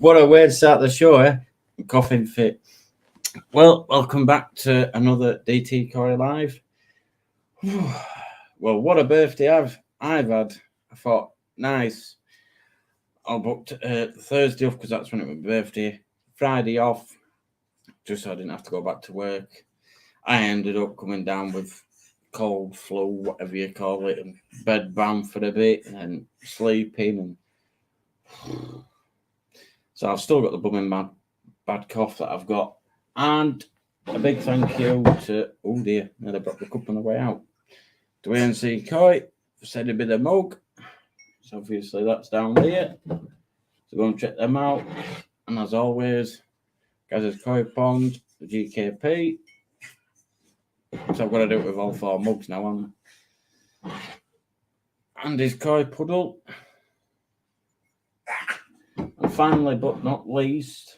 What a way to start the show, eh? Coughing fit. Well, welcome back to another DT Corey Live. Well, what a birthday I've had. I thought, nice. I booked Thursday off because that's when it was my birthday. Friday off, just so I didn't have to go back to work. I ended up coming down with cold, flu, whatever you call it, and bed bound for a bit and sleeping. And so I've still got the bumming bad cough that I've got. And a big thank you to, oh dear, nearly brought the cup on the way out, to ANC Coy for sending me the mug. So obviously that's down there. So go and check them out. And as always, Gaz's Koi Pond, the GKP. So I've got to do it with all four mugs now, haven't I? And his Koi Puddle. And finally, but not least,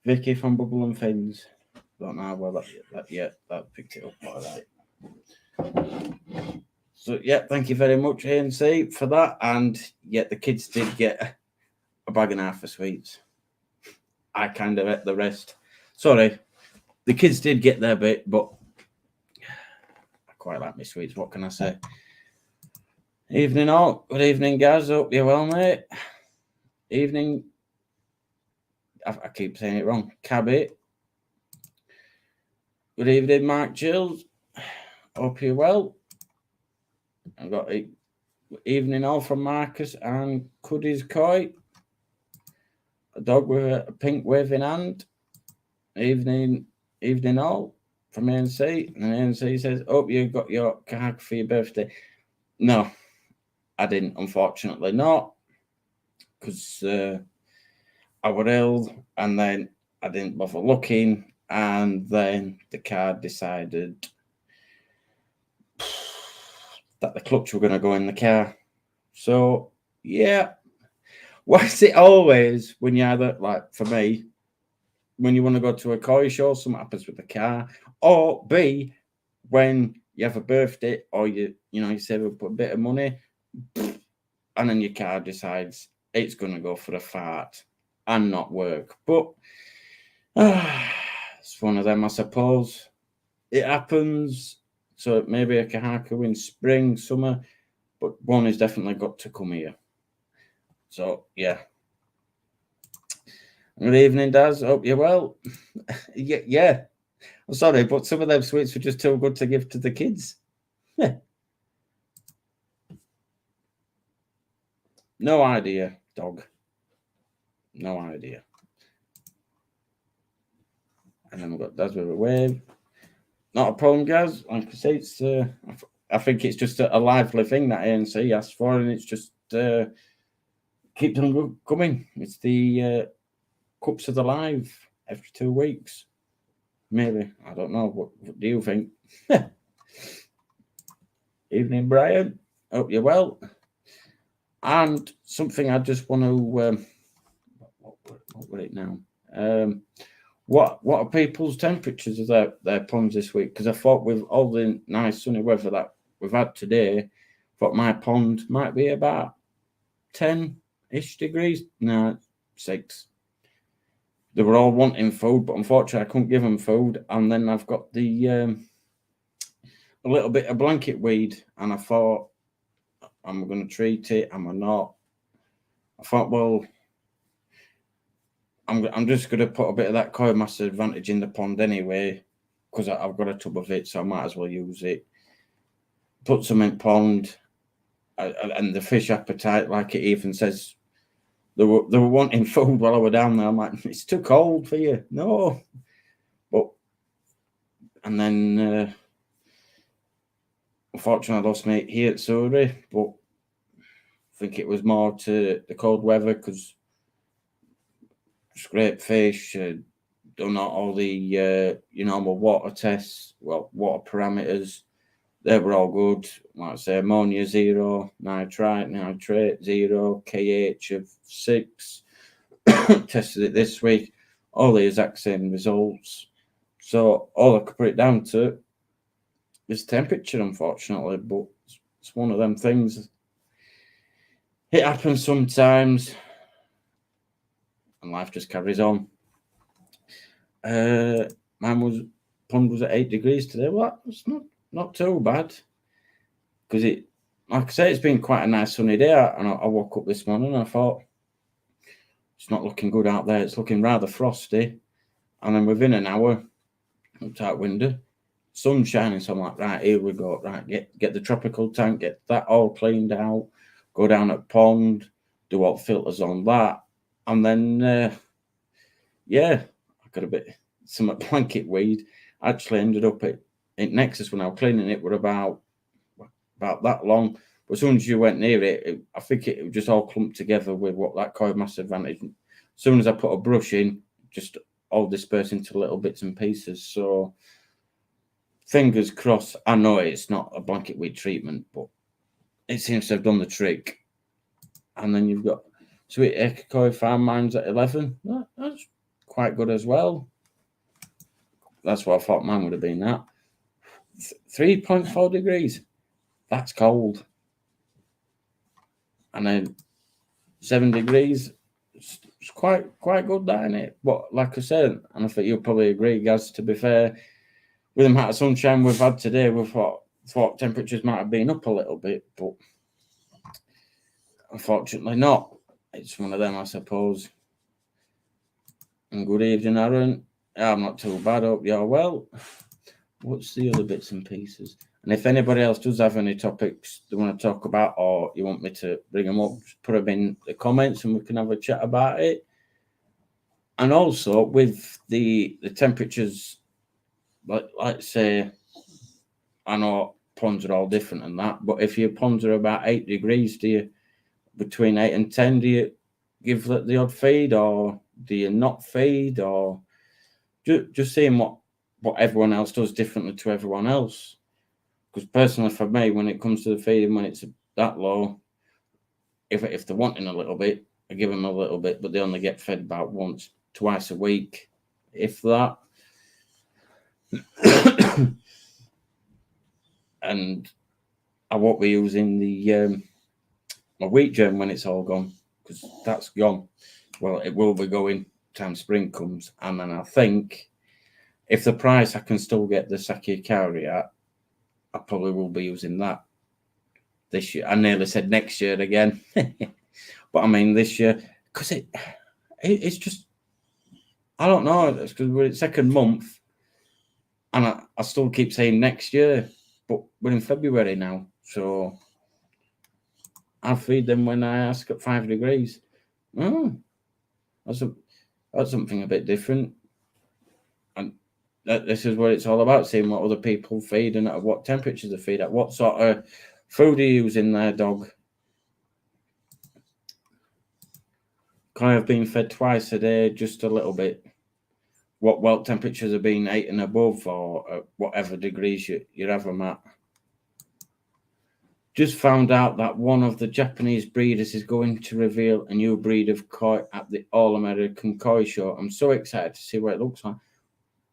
Vicky from Bubble and Fins. Don't know well that picked it up all right. So yeah, thank you very much, ANC, for that. And yeah, the kids did get a bag and a half of sweets. I kind of ate the rest. Sorry, the kids did get their bit, but I quite like my sweets. What can I say? Evening all. Good evening, guys. Hope you're well, mate. Evening. I keep saying it wrong. Cabby. Good evening, Mark Chills. Hope you're well. I've got evening all from Marcus and Cuddy's Koi. A dog with a pink waving hand. Evening all from ANC. And ANC says, hope you got your card for your birthday. No, I didn't, unfortunately not. Because I was ill and then I didn't bother looking. And then the card decided that the clutch were going to go in the car. So, yeah. Why is it always when you either, like for me, when you want to go to a Koi show, something happens with the car, or B, when you have a birthday or you save up a bit of money, and then your car decides it's going to go for a fart and not work. But it's one of them, I suppose. It happens. So maybe a Kahaku in spring, summer, but one has definitely got to come here. So, yeah. Good evening, Daz. Hope you're well. yeah. I'm sorry, but some of them sweets were just too good to give to the kids. No idea, dog. No idea. And then we've got Daz with a wave. Not a problem, guys. Like I say, it's I think it's just a lively thing that ANC asked for, and it's just keeps on coming. It's the Cups of the Live every 2 weeks. Maybe. I don't know. What do you think? Evening, Brian. Hope you're well. And something I just want to what were it now? What are people's temperatures of their ponds this week? Because I thought with all the nice sunny weather that we've had today, I thought my pond might be about 10-ish degrees. No, 6. They were all wanting food, but unfortunately I couldn't give them food. And then I've got the a little bit of blanket weed, and I thought, am I going to treat it? Am I not? I thought, well, I'm just going to put a bit of that Koi Master Advantage in the pond anyway, because I've got a tub of it, so I might as well use it. Put some in pond, and the fish appetite, like it even says, they were wanting food while I was down there. I'm like, it's too cold for you. No. And then unfortunately I lost mate here at Surrey, but I think it was more to the cold weather because scraped fish, done all the normal water tests, water parameters. They were all good. Like I say, ammonia 0, nitrate 0, KH of 6. Tested it this week. All the exact same results. So all I could put it down to is temperature, unfortunately. But it's one of them things. It happens sometimes. and life just carries on. Mine pond was at 8 degrees today. Well, it's not too bad, because like I say, it's been quite a nice sunny day. And I woke up this morning and I thought, it's not looking good out there. It's looking rather frosty. And then within an hour, looked out window, sun shining. So I'm like, right, here we go. Right, get the tropical tank, get that all cleaned out, go down at pond, do what filters on that. And then, I got some blanket weed. Actually ended up at Nexus when I was cleaning it, were about that long. But as soon as you went near it, I think it just all clumped together with what that Koi Master Advantage. As soon as I put a brush in, just all dispersed into little bits and pieces. So fingers crossed. I know it's not a blanket weed treatment, but it seems to have done the trick. And then you've got Sweet Acre Koi Farm, mine's at 11. That's quite good as well. That's what I thought mine would have been. That 3.4 degrees. That's cold. And then 7 degrees. It's quite good, that, isn't it? But like I said, and I think you'll probably agree, Gaz, to be fair, with the amount of sunshine we've had today, we thought temperatures might have been up a little bit, but unfortunately not. It's one of them, I suppose. And good evening, Aaron. I'm not too bad, hope you're well. What's the other bits and pieces? And if anybody else does have any topics they want to talk about, or you want me to bring them up, just put them in the comments and we can have a chat about it. And also with the temperatures, like say, I know ponds are all different and that, but if your ponds are about 8 degrees, between 8 and 10, do you give the odd feed, or do you not feed, or just seeing what everyone else does differently to everyone else? Because personally, for me, when it comes to the feeding, when it's that low, if they're wanting a little bit, I give them a little bit, but they only get fed about once, twice a week, if that. And I won't be using the my wheat germ when it's all gone, because that's gone. Well, it will be going time spring comes, and then I think if the price I can still get the Saki Kauri at, I probably will be using that this year. I nearly said next year again, but I mean this year, because it's just, I don't know. It's because we're in second month, and I still keep saying next year, but we're in February now, so I'll feed them when I ask at 5 degrees. That's something a bit different. And this is what it's all about, seeing what other people feed and at what temperatures they feed at. What sort of food are you using there, dog? Can I have been fed twice a day, just a little bit? What temperatures have been 8 and above, or whatever degrees you have them at? Just found out that one of the Japanese breeders is going to reveal a new breed of koi at the All-American Koi Show. I'm so excited to see what it looks like.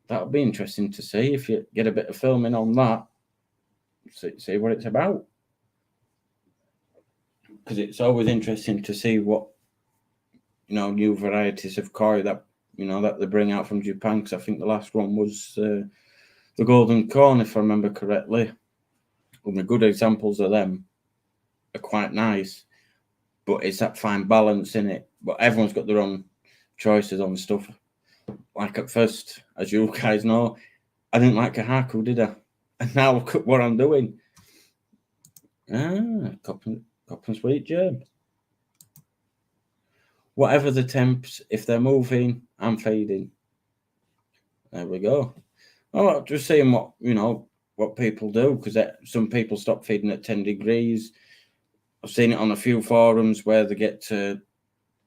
That'll be interesting to see if you get a bit of filming on that. See what it's about. Because it's always interesting to see what, new varieties of koi that, that they bring out from Japan. Because I think the last one was the Golden Corn, if I remember correctly. Well, the good examples of them are quite nice, but it's that fine balance in it. But everyone's got their own choices on stuff. Like at first, as you guys know, I didn't like Kahaku, did I? And now look at what I'm doing. Cup and sweet germ. Whatever the temps, if they're moving, I'm feeding. There we go. Oh, just seeing what people do, because some people stop feeding at 10 degrees. I've seen it on a few forums where they get to,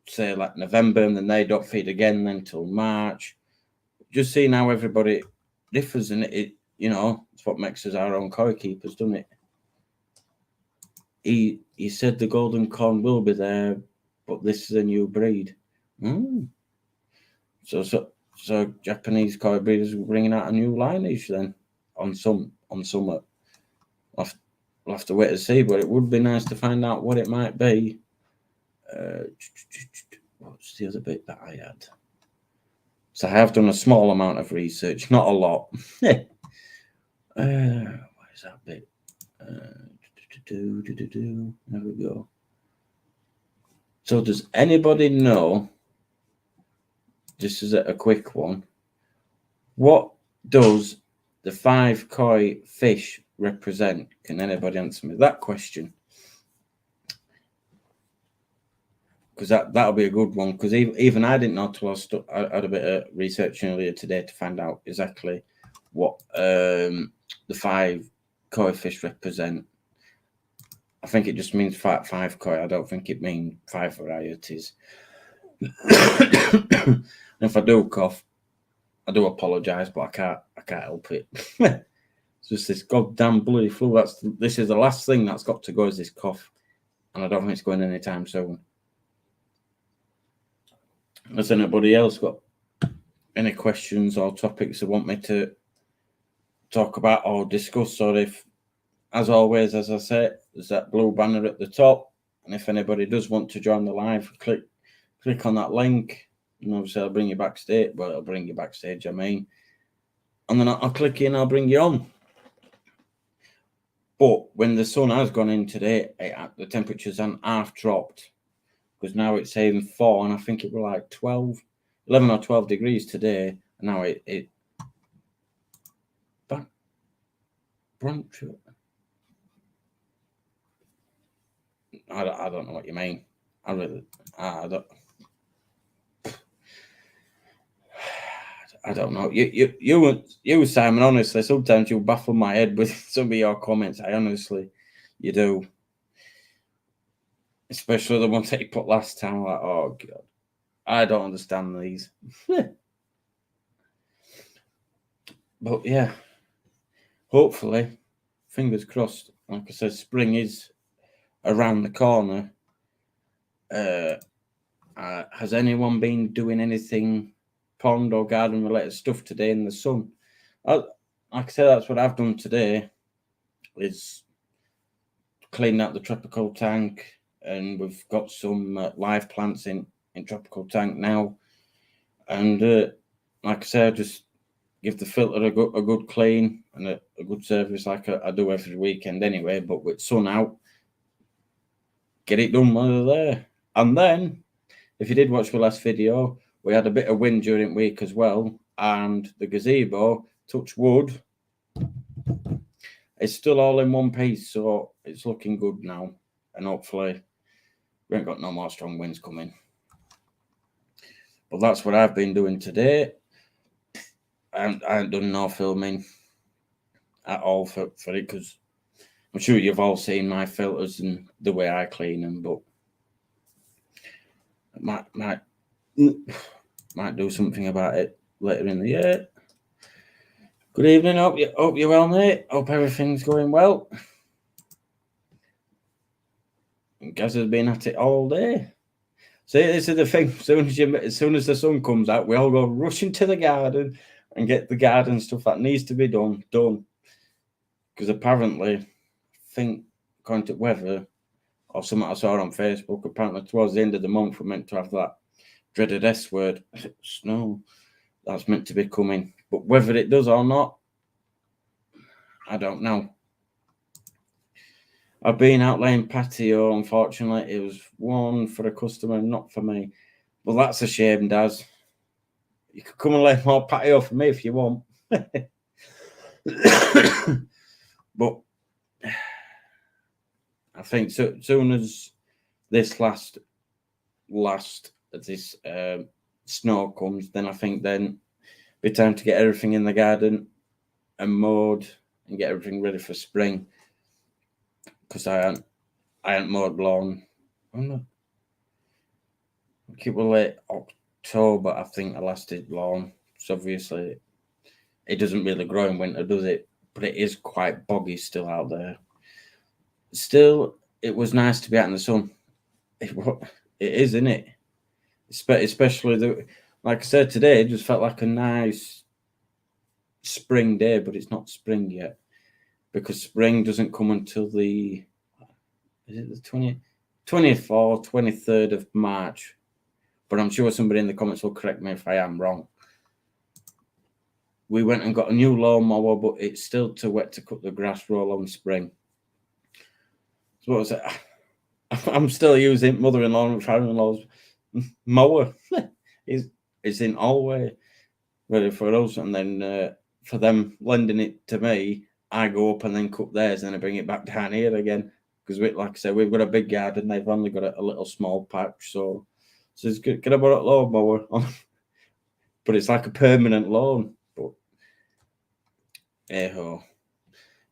say, like November, and then they don't feed again until March. Just seeing how everybody differs, and it's what makes us our own koi keepers, doesn't it? He said the Golden Corn will be there, but this is a new breed. So Japanese koi breeders are bringing out a new lineage then on some. We'll have to wait and see, but it would be nice to find out what it might be. what's the other bit that I had? So I have done a small amount of research, not a lot. What is that bit? There we go. So does anybody know, just as a quick one, what does the 5 koi fish represent? Can anybody answer me that question? Because that'll be a good one. Because even I didn't know till I had a bit of research earlier today to find out exactly what the 5 koi fish represent. I think it just means 5 koi. I don't think it means 5 varieties. And if I do cough, I do apologise, but I can't help it. It's just this goddamn bloody flu. This is the last thing that's got to go, is this cough, and I don't think it's going anytime soon. Has anybody else got any questions or topics they want me to talk about or discuss? Or if, as always, as I say, there's that blue banner at the top, and if anybody does want to join the live, click on that link, and obviously I'll bring you backstage. Well, I'll bring you backstage, I mean, and then I'll click in, I'll bring you on. But when the sun has gone in today, the temperatures have half dropped, because now it's saying 4, and I think it was like 11 or 12 degrees today, and now it I don't know what you mean. I don't know. You, Simon, honestly, sometimes you baffle my head with some of your comments. You do. Especially the ones that you put last time. Like, oh, God. I don't understand these. But, yeah. Hopefully, fingers crossed, like I said, spring is around the corner. Has anyone been doing anything pond or garden related stuff today in the sun? Like I said, that's what I've done today, is cleaned out the tropical tank, and we've got some live plants in tropical tank now. And like I said, I just give the filter a good clean and a good service, like I do every weekend anyway. But with sun out, get it done while they're there. And then, if you did watch the last video, we had a bit of wind during the week as well, and the gazebo, touch wood, it's still all in one piece, so it's looking good now. And hopefully we ain't got no more strong winds coming. But that's what I've been doing today. I haven't done no filming at all for it, because I'm sure you've all seen my filters and the way I clean them, but I might do something about it later in the year. Good evening. Hope you're well, mate. Hope everything's going well. Gaz has been at it all day. See, this is the thing. As soon as the sun comes out, we all go rushing to the garden and get the garden stuff that needs to be done. Because apparently, I think, according to weather or something I saw on Facebook, apparently towards the end of the month we're meant to have that dreaded S word, snow. That's meant to be coming. But whether it does or not, I don't know. I've been out laying patio. Unfortunately, it was one for a customer, not for me. Well, that's a shame, Daz. You could come and lay more patio for me if you want. But I think so soon as this last this snow comes, then I think then be time to get everything in the garden and mowed and get everything ready for spring. Because I hadn't mowed lawn. I don't know. It was late October, I think, I last did lawn. So obviously it doesn't really grow in winter, does it? But it is quite boggy still out there. Still, it was nice to be out in the sun. It is, isn't it? Especially like I said today, it just felt like a nice spring day, but it's not spring yet, because spring doesn't come until is it the 20th or 23rd of March, but I'm sure somebody in the comments will correct me if I am wrong. We went and got a new lawnmower, but it's still too wet to cut the grass roll on spring. So what was it? I'm still using mother-in-law and father-in-law's mower. It's in Allway, ready for us, and then for them lending it to me, I go up and then cut theirs, and then I bring it back down here again. Because, like I said, we've got a big garden. They've only got a little small patch, so it's good. Can I borrow a lawnmower on? But it's like a permanent lawn. But hey-ho.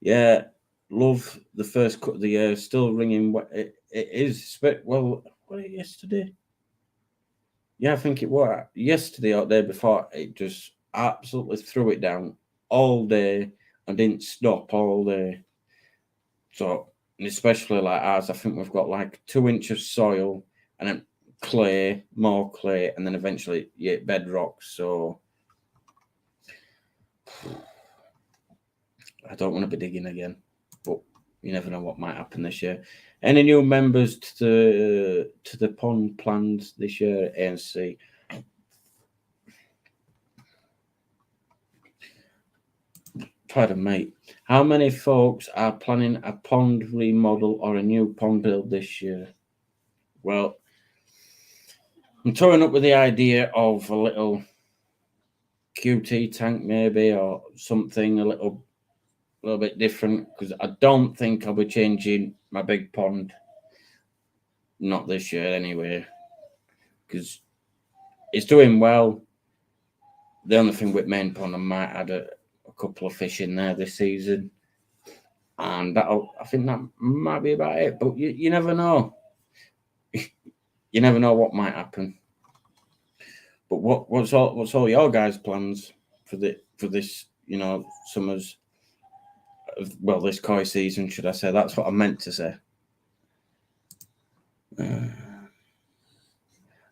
Yeah, love the first cut of the year. Still ringing. It is. Well, what was it yesterday? Yeah, I think it was yesterday or the day before. It just absolutely threw it down all day and didn't stop all day. So, especially like ours, I think we've got like 2 inches of soil and then clay, more clay, and then eventually bedrock. So I don't want to be digging again, but you never know what might happen this year. Any new members to the pond plans this year at ANC? Pardon me. How many folks are planning a pond remodel or a new pond build this year? Well, I'm toying up with the idea of a little QT tank maybe, or something a little bit different, because I don't think I'll be changing my big pond. Not this year anyway, because it's doing well. The only thing with main pond, I might add a couple of fish in there this season, and I think that might be about it. But you never know. You never know what might happen. But what's all your guys' plans for this summer's, well, this koi season, should I say? That's what I meant to say.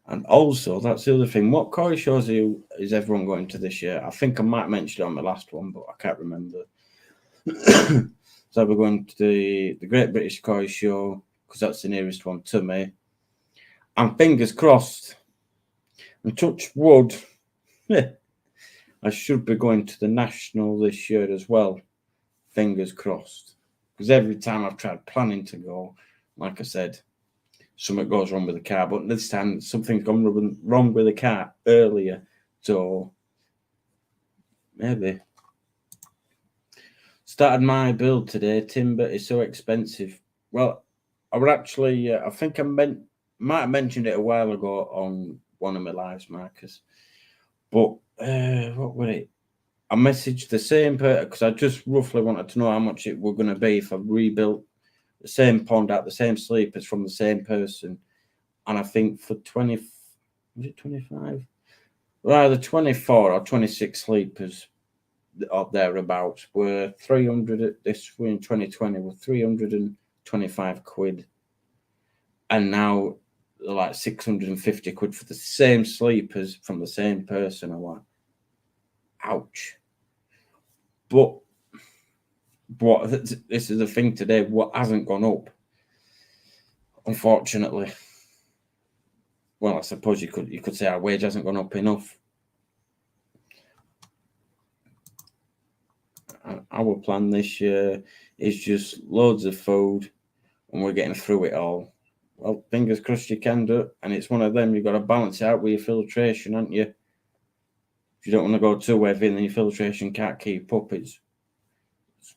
And also, that's the other thing. What koi shows is everyone going to this year? I think I might mention it on my last one, but I can't remember. So we're going to the Great British Koi Show, because that's the nearest one to me. And fingers crossed, and touch wood, I should be going to the National this year as well. Fingers crossed. Because every time I've tried planning to go, like I said, something goes wrong with the car. But this time, something's gone wrong with the car earlier. So, maybe. Started my build today. Timber is so expensive. Well, I would actually, I think might have mentioned it a while ago on one of my lives, Marcus. But what would it? I messaged the same person, because I just roughly wanted to know how much it were going to be if I rebuilt the same pond out, the same sleepers from the same person. And I think for 20, was it 25? Well, either 24 or 26 sleepers up thereabouts were 300 at this in 2020 were 325 quid. And now they're like 650 quid for the same sleepers from the same person. I'm like, ouch. But this is the thing today, what hasn't gone up, unfortunately. Well, I suppose you could say our wage hasn't gone up enough. Our plan this year is just loads of food, and we're getting through it all. Well, fingers crossed you can do it. And it's one of them, you've got to balance it out with your filtration, haven't you? If you don't want to go too heavy and then your filtration can't keep up, it's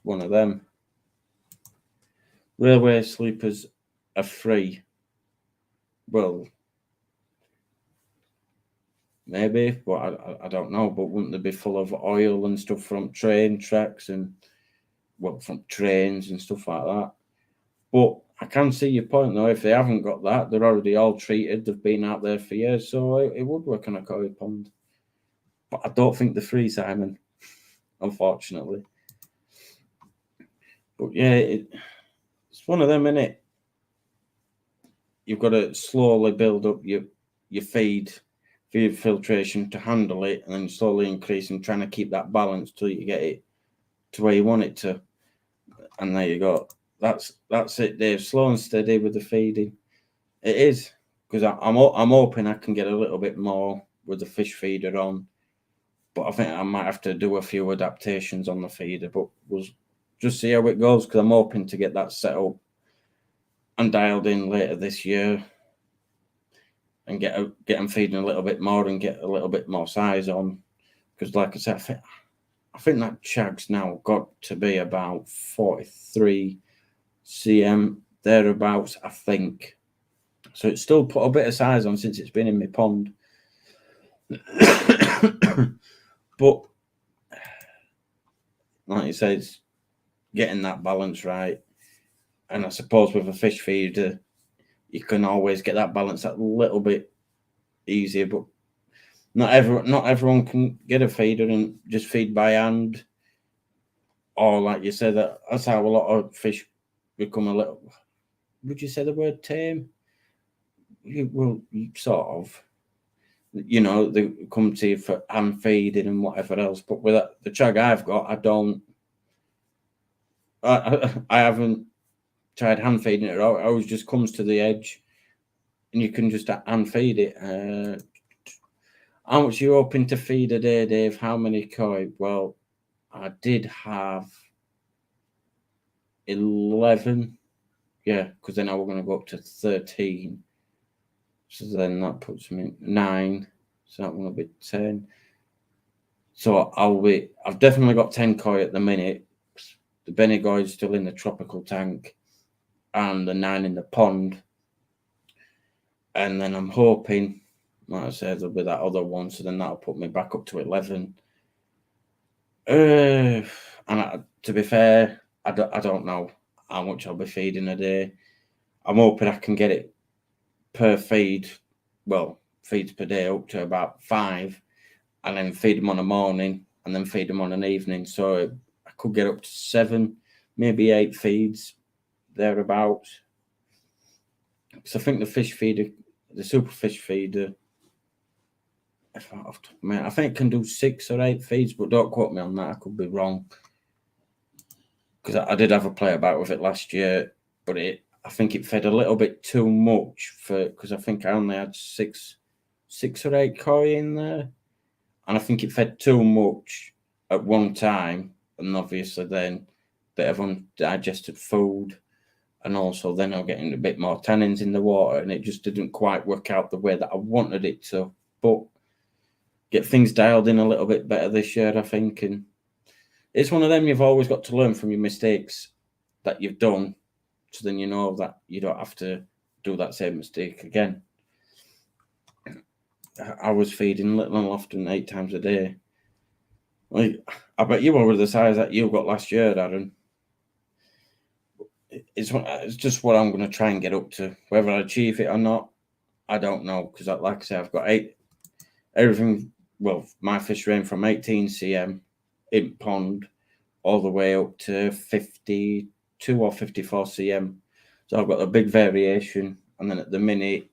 one of them. Railway sleepers are free. Well, maybe, but I don't know. But wouldn't they be full of oil and stuff from train tracks and, well, from trains and stuff like that? But I can see your point, though. If they haven't got that, they're already all treated. They've been out there for years, so it would work on a koi pond. But I don't think they're free, Simon, unfortunately. But yeah, it's one of them, innit? You've got to slowly build up your feed filtration to handle it, and then slowly increase and trying to keep that balance till you get it to where you want it to. And there you go. That's it, Dave. Slow and steady with the feeding. It is, because I'm hoping I can get a little bit more with the fish feeder on, but I think I might have to do a few adaptations on the feeder. But we'll just see how it goes, because I'm hoping to get that set up and dialed in later this year, and get them feeding a little bit more and get a little bit more size on. Because, like I said, I think that shag's now got to be about 43 cm thereabouts, I think. So it's still put a bit of size on since it's been in my pond. But like you say, it's getting that balance right. And I suppose with a fish feeder, you can always get that balance a little bit easier. But not everyone can get a feeder and just feed by hand. Or like you said, that's how a lot of fish become a little. Would you say the word tame? Well, sort of. You know, they come to you for hand feeding and whatever else. But with the chag I've got, I don't. I haven't tried hand feeding it. It always just comes to the edge, and you can just hand feed it. How much are you hoping to feed a day, Dave? How many koi? Well, I did have 11. Yeah, because then I was going to go up to 13. So then that puts me 9. So that will be 10. So I've definitely got 10 koi at the minute. The Bendigo is still in the tropical tank, and the 9 in the pond. And then I'm hoping, like I said, there'll be that other one. So then that'll put me back up to 11. And to be fair, I don't know how much I'll be feeding a day. I'm hoping I can get it per feed. Well, feeds per day up to about 5, and then feed them on a morning, and then feed them on an evening. So I could get up to 7, maybe 8 feeds thereabouts. Because I think the fish feeder, the super fish feeder, I think it can do 6 or 8 feeds, but don't quote me on that. I could be wrong. Because I did have a play about with it last year, but I think it fed a little bit too much because I think I only had 6 or 8 koi in there, and I think it fed too much at one time, and obviously then bit of undigested food, and also then I'm getting a bit more tannins in the water, and it just didn't quite work out the way that I wanted it to. But get things dialed in a little bit better this year, I think, and it's one of them you've always got to learn from your mistakes that you've done, so then you know that you don't have to do that same mistake again. I was feeding little and often 8 times a day. Like, I bet you were the size that you got last year, Darren. It's just what I'm going to try and get up to. Whether I achieve it or not, I don't know. Because, like I say, I've got everything. Well, my fish range from 18 cm in pond all the way up to 52 or 54 cm. So I've got a big variation. And then at the minute,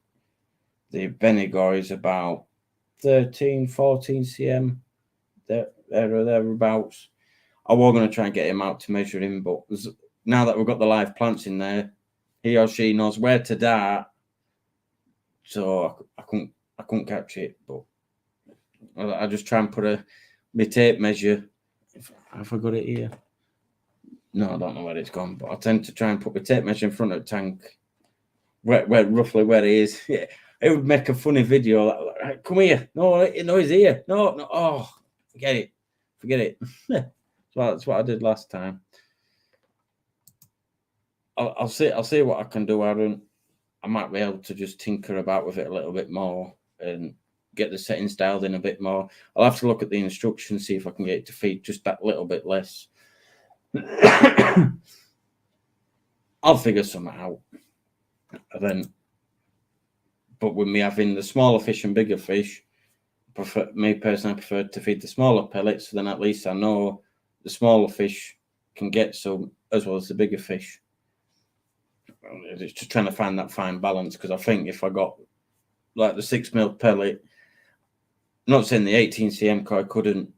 the Bendigo is about 13, 14 cm. There or thereabouts. I was going to try and get him out to measure him, but now that we've got the live plants in there, he or she knows where to dart. So I couldn't catch it, but I just try and put my tape measure. Have I got it here? No, I don't know where it's gone, but I tend to try and put my tape measure in front of the tank, where roughly where it is. Yeah, it would make a funny video. Like, come here. No, he's here. No. Oh, forget it. So that's what I did last time. I'll see what I can do, Aaron. I might be able to just tinker about with it a little bit more and get the settings dialed in a bit more. I'll have to look at the instructions, see if I can get it to feed just that little bit less. I'll figure something out. And then, but with me having the smaller fish and bigger fish, me personally, I prefer to feed the smaller pellets, so then at least I know the smaller fish can get some as well as the bigger fish. It's just trying to find that fine balance, because I think if I got like the 6mm pellet, I'm not saying the 18 cm koi couldn't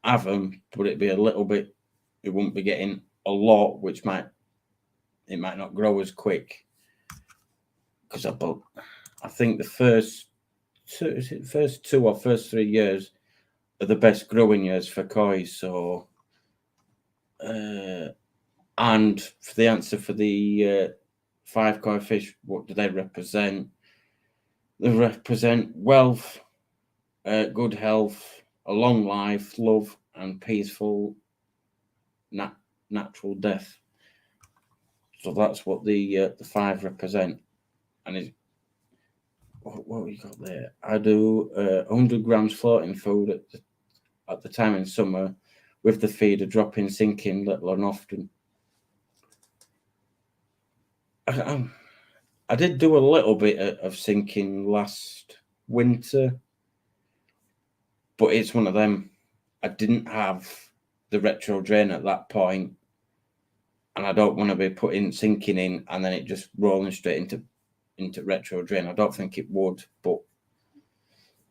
have them, but it'd be a little bit, it wouldn't be getting a lot, it might not grow as quick, because I think the first two or first 3 years are the best growing years for koi. So, and for the answer for the 5 koi fish, what do they represent? They represent wealth, good health, a long life, love, and peaceful natural death. So that's what the 5 represent. And what we got there? I do 100 grams floating food at the time in summer, with the feeder dropping, sinking little and often. I did do a little bit of sinking last winter, but it's one of them. I didn't have the retro drain at that point, and I don't want to be putting sinking in and then it just rolling straight into retro drain. I don't think it would, but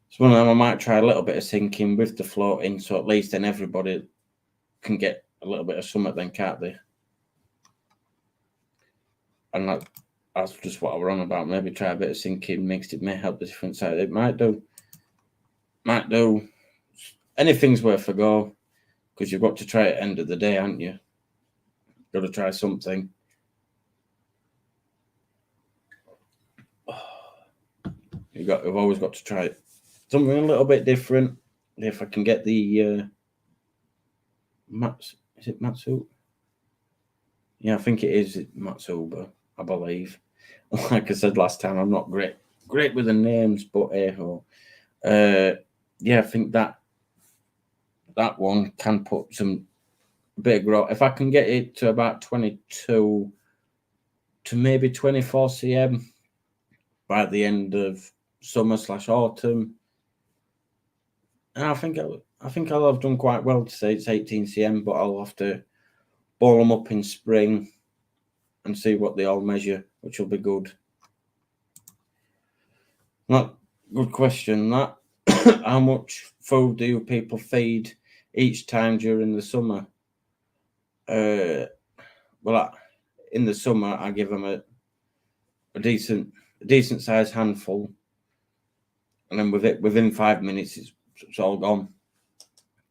it's one of them. I might try a little bit of sinking with the floating, so at least then everybody can get a little bit of something then, can't they? And that's just what I was on about. Maybe try a bit of sinking mixed. It may help the different side. It might do. Anything's worth a go, because you've got to try at the end of the day, haven't you? Got to try something. You've always got to try something a little bit different. If I can get the is it Matsu? Yeah, I think it is Matsuba, I believe. Like I said last time, I'm not great with the names, but yeah, I think that one can put some big growth. If I can get it to about 22 to maybe 24 cm by the end of summer/autumn, and I think I'll have done quite well to say it's 18 cm, but I'll have to ball them up in spring and see what they all measure, which will be good. That good question. That how much food do people feed each time during the summer? Well, in the summer I give them a decent sized handful, and then within 5 minutes it's all gone,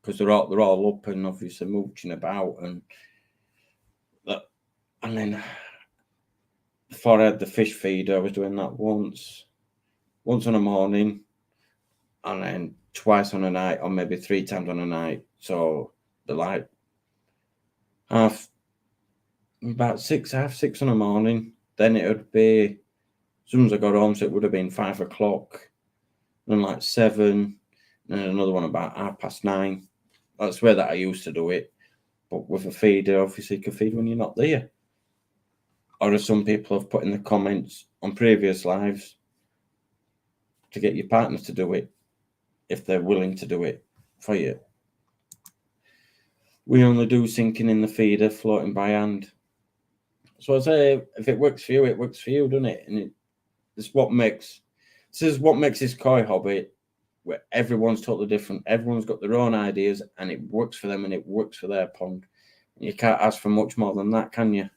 because they're all up and obviously mooching about, and then before I had the fish feeder, I was doing that once on a morning, and then twice on a night, or maybe 3 times on a night. So they're like about half six on a morning. Then it would be, as soon as I got home, so it would have been 5 o'clock, then like 7, and then another one about 9:30. That's where that I used to do it. But with a feeder, obviously you can feed when you're not there. Or as some people have put in the comments on previous lives, to get your partner to do it, if they're willing to do it for you. We only do sinking in the feeder, floating by hand. So I say, if it works for you, it works for you, doesn't it? And this is what makes this koi hobby, where everyone's totally different. Everyone's got their own ideas, and it works for them, and it works for their pond. You can't ask for much more than that, can you?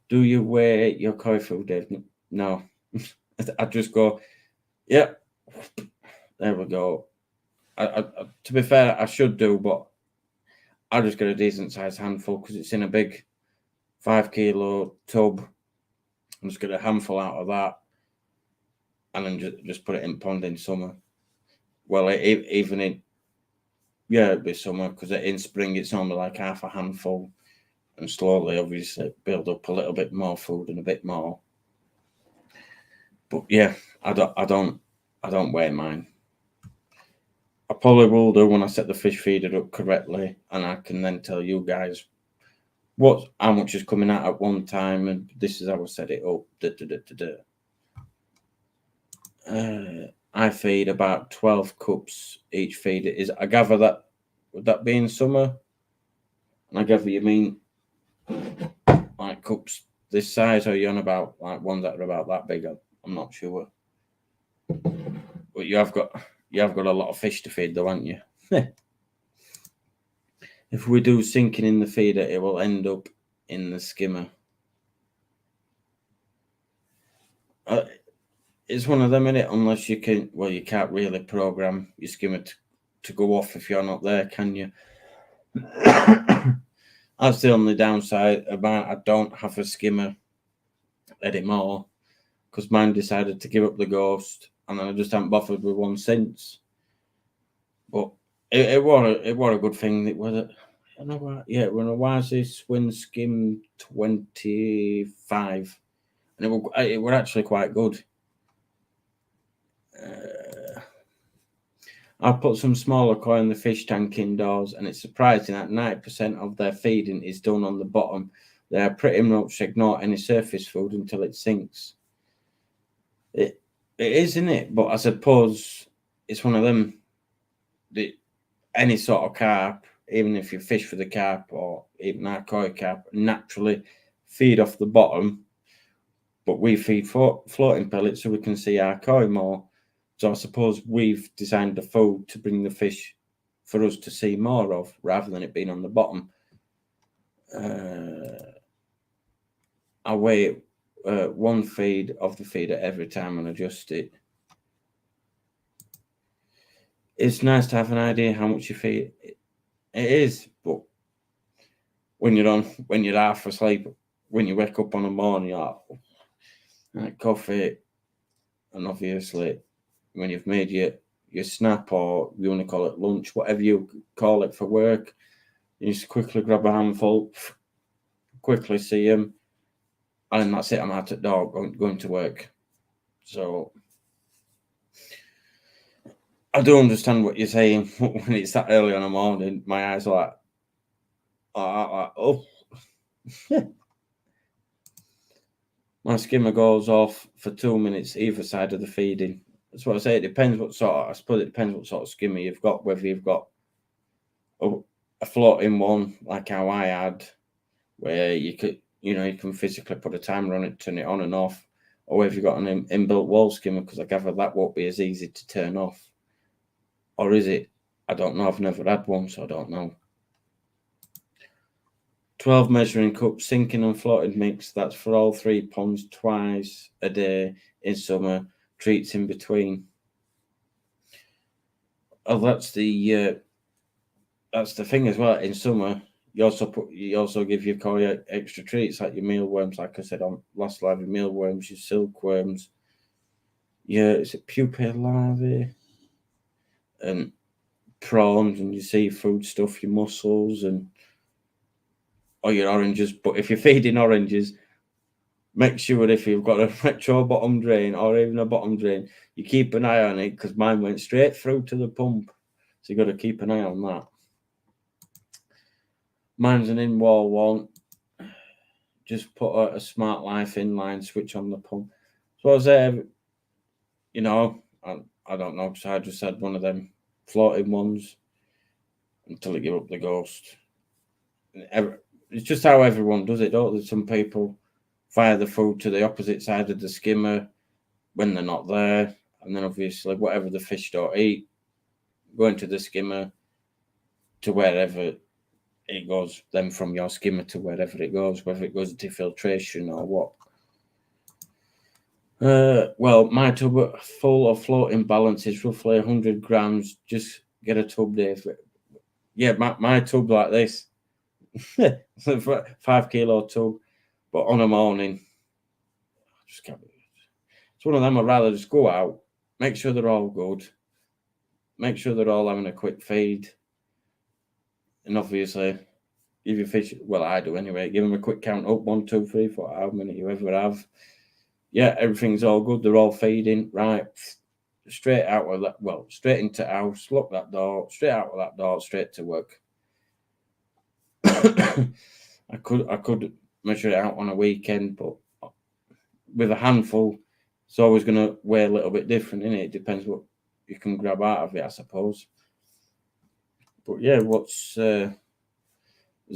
Do you weigh your koi food, Dave? No. I just go, yep, there we go. I, to be fair, I should do, but I just get a decent sized handful, because it's in a big 5 kilo tub. I'm just get a handful out of that, and then just put it in pond in summer. Well, even in, yeah, it'd be summer, because in spring it's normally like half a handful, and slowly, obviously, build up a little bit more food and a bit more. But yeah, I don't weigh mine. I probably will do when I set the fish feeder up correctly, and I can then tell you guys how much is coming out at one time, and this is how I set it up. I feed about 12 cups each feeder. I gather that, would that be in summer? And I gather you mean like cups this size, or are you on about like ones that are about that big? I'm not sure. But you have got a lot of fish to feed, though, haven't you? If we do sinking in the feeder, it will end up in the skimmer. It's one of them, innit? Unless you can, well, you can't really program your skimmer to go off if you're not there, can you? That's the only downside about I don't have a skimmer anymore because mine decided to give up the ghost, and then I just haven't bothered with one since. But it was a good thing. It was I don't know what, yeah, when I was this Swin Skim 25, and it were actually quite good. I put some smaller koi in the fish tank indoors, and it's surprising that 90% of their feeding is done on the bottom. They are pretty much ignore any surface food until it sinks. It is, isn't it? But I suppose it's one of them. Any sort of carp, even if you fish for the carp or even our koi carp, naturally feed off the bottom. But we feed floating pellets so we can see our koi more. So I suppose we've designed the food to bring the fish for us to see more of, rather than it being on the bottom. I weigh one feed of the feeder every time and adjust it. It's nice to have an idea how much you feed. It is, but when you're half asleep, when you wake up on the morning, you're like coffee, and obviously when you've made your snap, or you want to call it lunch, whatever you call it for work, you just quickly grab a handful, quickly see them, and that's it. I'm out at door going to work. So I do understand what you're saying. When it's that early on the morning, my eyes are like oh. My skimmer goes off for 2 minutes either side of the feeding. That's what I say. It depends what sort of, I suppose it depends what sort of skimmer you've got, whether you've got a floating one like how I had, where you can physically put a timer on it, turn it on and off, or whether you've got an inbuilt wall skimmer, because I gather that won't be as easy to turn off. Or is it? I don't know. I've never had one, so I don't know. 12 measuring cups, sinking and floated mix. That's for all 3 ponds twice a day in summer. Treats in between. Oh, that's the thing as well. In summer, you also give your koi extra treats like your mealworms, like I said on last live, your mealworms, your silkworms, is it pupae larvae, and prawns, and your seafood stuff, your mussels, and or your oranges. But if you're feeding oranges, make sure if you've got a retro bottom drain or even a bottom drain, you keep an eye on it, because mine went straight through to the pump. So you got to keep an eye on that. Mine's an in-wall one. Just put a Smart Life inline switch on the pump. So I was there, I don't know, because I just had one of them floating ones until it gave up the ghost. It's just how everyone does it, don't they? Some people fire the food to the opposite side of the skimmer when they're not there, and then obviously whatever the fish don't eat, go into the skimmer to wherever it goes, then from your skimmer to wherever it goes, whether it goes into filtration or what. Well, my tub full of floating balance is roughly 100 grams. Just get a tub, Dave. Yeah, my tub like this, 5 kilo tub, but on a morning, I just can't. It's one of them. I'd rather just go out, make sure they're all good, make sure they're all having a quick feed, and obviously give your fish. Well, I do anyway. Give them a quick count up: 1, 2, 3, 4, how many you ever have. Yeah, everything's all good. They're all feeding right. Straight out of that. Well, straight into house. Lock that door. Straight out of that door. Straight to work. I could measure it out on a weekend, but with a handful, it's always going to weigh a little bit different, innit? It depends what you can grab out of it, I suppose. But yeah, does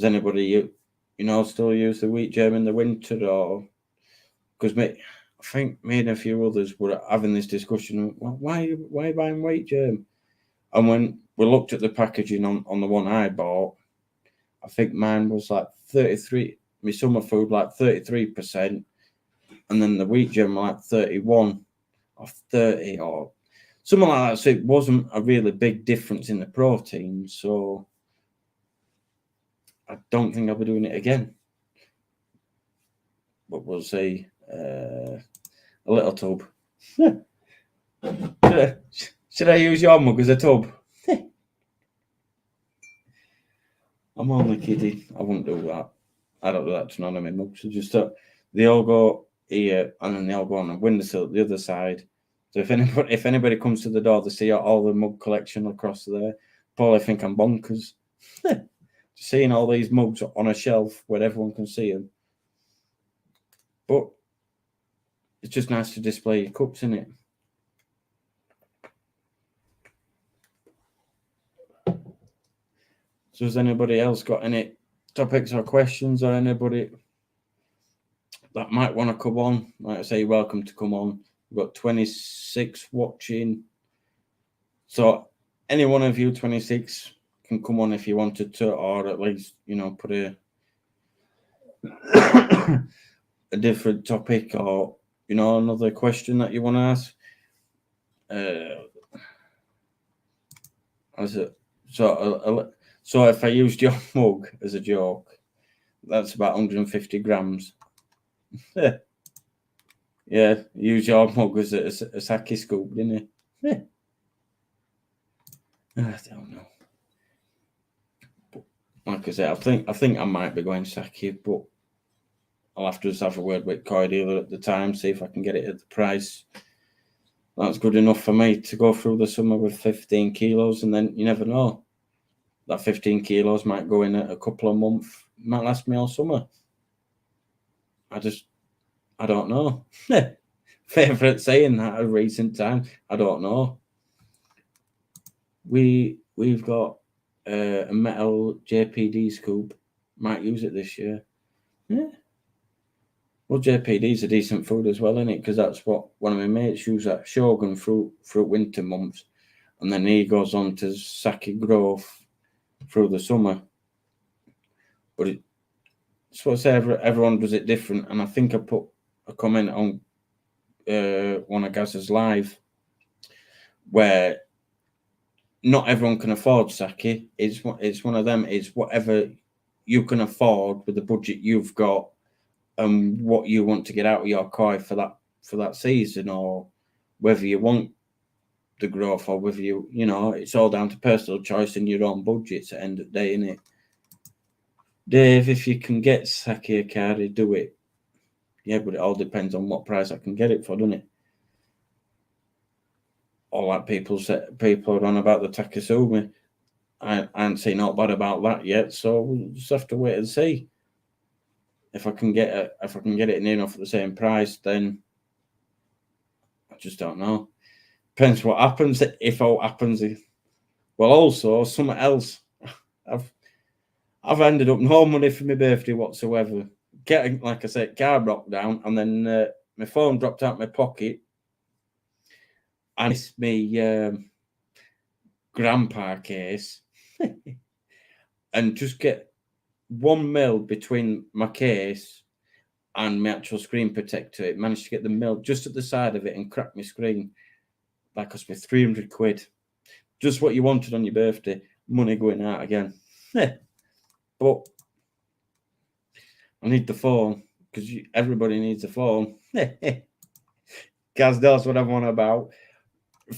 anybody still use the wheat germ in the winter, or because I think me and a few others were having this discussion. Well, why are you buying wheat germ? And when we looked at the packaging on the one I bought, I think mine was like 33. My summer food like 33%, and then the wheat germ were like 31 or 30 or something like that. So it wasn't a really big difference in the protein. So I don't think I'll be doing it again. But we'll see. A little tub. Should I use your mug as a tub? I'm only kidding. I wouldn't do that. I don't do that to none of my mugs. Just they all go here, and then they all go on the windowsill at the other side. So if anybody comes to the door, they see all the mug collection across there. Probably think I'm bonkers. Seeing all these mugs on a shelf where everyone can see them. But it's just nice to display your cups, isn't it? So has anybody else got any topics or questions, or anybody that might want to come on? Like I say, you're welcome to come on. We've got 26 watching. So any one of you 26 can come on if you wanted to, or at least, put a different topic, or, another question that you want to ask. So if I used your mug as a joke, that's about 150 grams. Yeah, use your mug as a sake scoop, didn't it? I don't know. But like I said, I think I might be going sake, but I'll have to just have a word with Koi dealer at the time, see if I can get it at the price that's good enough for me to go through the summer with 15 kilos, and then you never know. That 15 kilos might go in a couple of months, might last me all summer. I don't know. Favorite saying that of recent time. I don't know. We've got a metal JPD scoop. Might use it this year. Yeah. Well, JPD's a decent food as well, isn't it? Because that's what one of my mates used at Shogun through winter months, and then he goes on to sake growth through the summer. But it's what I say, everyone does it different, and I think I put a comment on one of Gaz's live where not everyone can afford sake. It's one of them. It's whatever you can afford with the budget you've got, and what you want to get out of your koi for that season, or whether you want the growth, or whether it's all down to personal choice and your own budgets at the end of the day, isn't it? Dave, if you can get sake Akari, do it. Yeah, but it all depends on what price I can get it for, doesn't it? All that people are on about the Takasumi. I ain't seen not bad about that yet, so we'll just have to wait and see. If I can get it near enough at the same price, then I just don't know. Depends what happens. If all happens, well, also something else. I've ended up no money for my birthday whatsoever. Getting, like I said, car broke down, and then my phone dropped out of my pocket, and it's my grandpa case, and just get 1 mil between my case and my actual screen protector. It managed to get the mil just at the side of it and crack my screen. That cost me 300 quid. Just what you wanted on your birthday. Money going out again. But I need the phone, because everybody needs a phone. Gaz knows what I'm on about.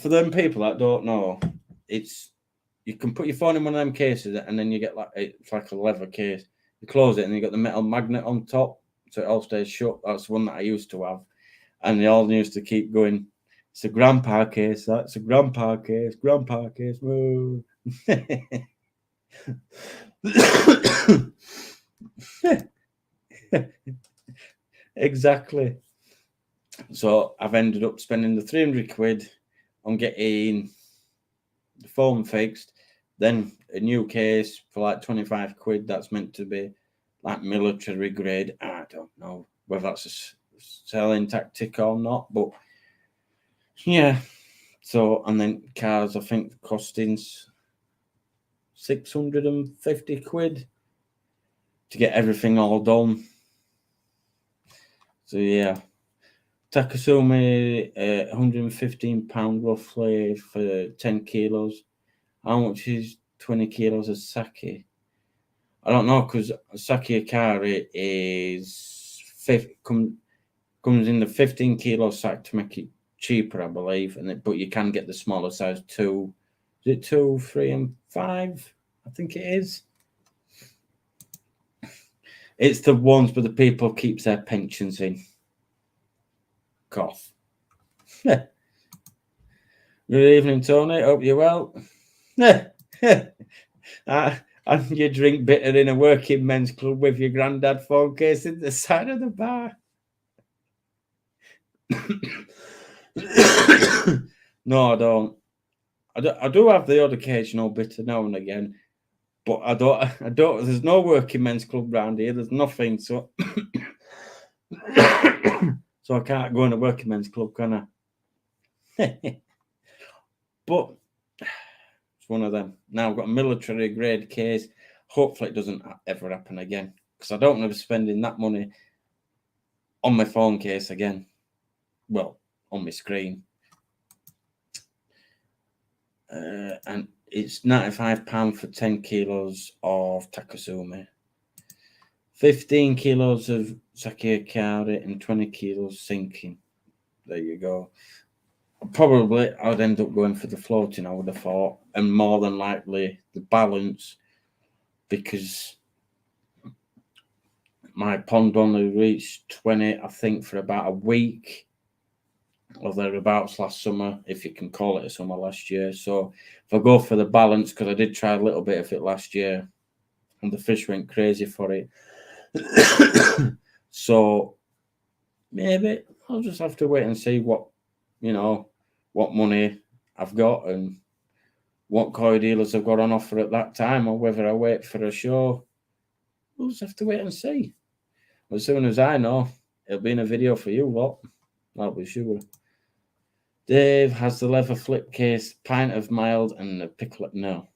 For them people that don't know, you can put your phone in one of them cases, and then you get it's like a leather case. You close it, and you got the metal magnet on top, so it all stays shut. That's the one that I used to have, and they all used to keep going. It's a grandpa case. That's a grandpa case. Grandpa case. Whoa. Exactly. So I've ended up spending the 300 quid on getting the phone fixed, then a new case for like 25 quid. That's meant to be like military grade. I don't know whether that's a selling tactic or not, but yeah. So, and then cars, I think, costing 650 quid to get everything all done. So yeah, Takasumi, £115 roughly for 10 kilos. How much is 20 kilos of sake? I don't know, because sake akari comes in the 15 kilo sack to make it cheaper, I believe. But you can get the smaller size 2. Is it 2, 3, and 5? I think it is. It's the ones where the people keeps their pensions in. Cough. Good evening, Tony. Hope you're well. And you drink bitter in a working men's club with your granddad phone case in the side of the bar. No, I don't. I do have the odd occasional bitter now and again, but I don't. There's no working men's club round here. There's nothing, so so I can't go in a working men's club, can I? But it's one of them. Now I've got a military grade case. Hopefully it doesn't ever happen again, because I don't want to be spending that money on my phone case again. Well, on my screen. And it's £95 for 10 kilos of Takasumi, 15 kilos of sake akari, and 20 kilos sinking. There you go. Probably I'd end up going for the floating, I would have thought, and more than likely the balance, because my pond only reached 20, I think, for about a week or thereabouts last summer, if you can call it a summer last year. So if I go for the balance, because I did try a little bit of it last year and the fish went crazy for it. So maybe I'll just have to wait and see what money I've got and what koi dealers I've got on offer at that time, or whether I wait for a show. We'll just have to wait and see. As soon as I know, it'll be in a video for you lot. I'll be sure. Dave has the leather flip case, pint of mild, and a picklet. No,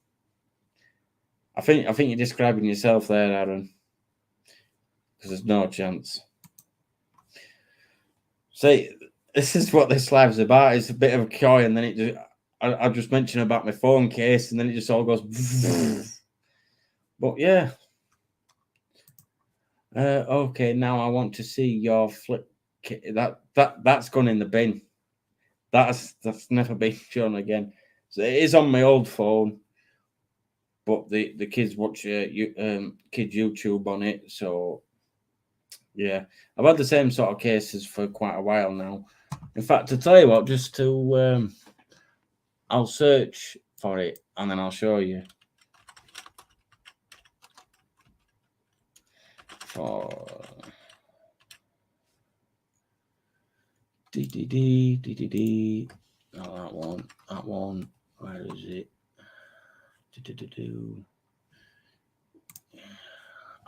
I think you're describing yourself there, Aaron, because there's no chance. See, this is what this live's about. It's a bit of a koi, and then I just mention about my phone case, and then it just all goes. But yeah. Okay, now I want to see your flip. That's gone in the bin. That's never been shown again. So it is on my old phone, but the kids watch kids YouTube on it. So yeah, I've had the same sort of cases for quite a while now. In fact, to tell you what, just to I'll search for it and then I'll show you. For DDD. Oh, that one. Where is it?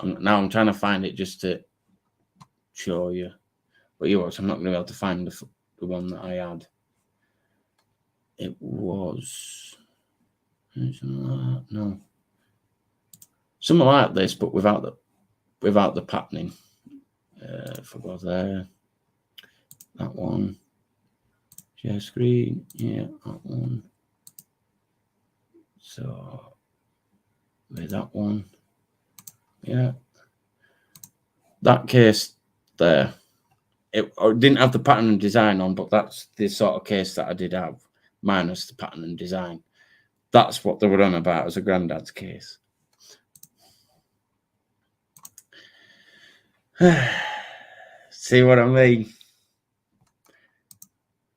Now I'm trying to find it just to show you. But you watch, I'm not going to be able to find the one that I had. It was no, something like this, but without the patterning. If I go there, that one, share screen, yeah, that one. So with that one, yeah, that case there. It didn't have the pattern and design on, but that's the sort of case that I did have, minus the pattern and design. That's what they were on about as a granddad's case. See what I mean?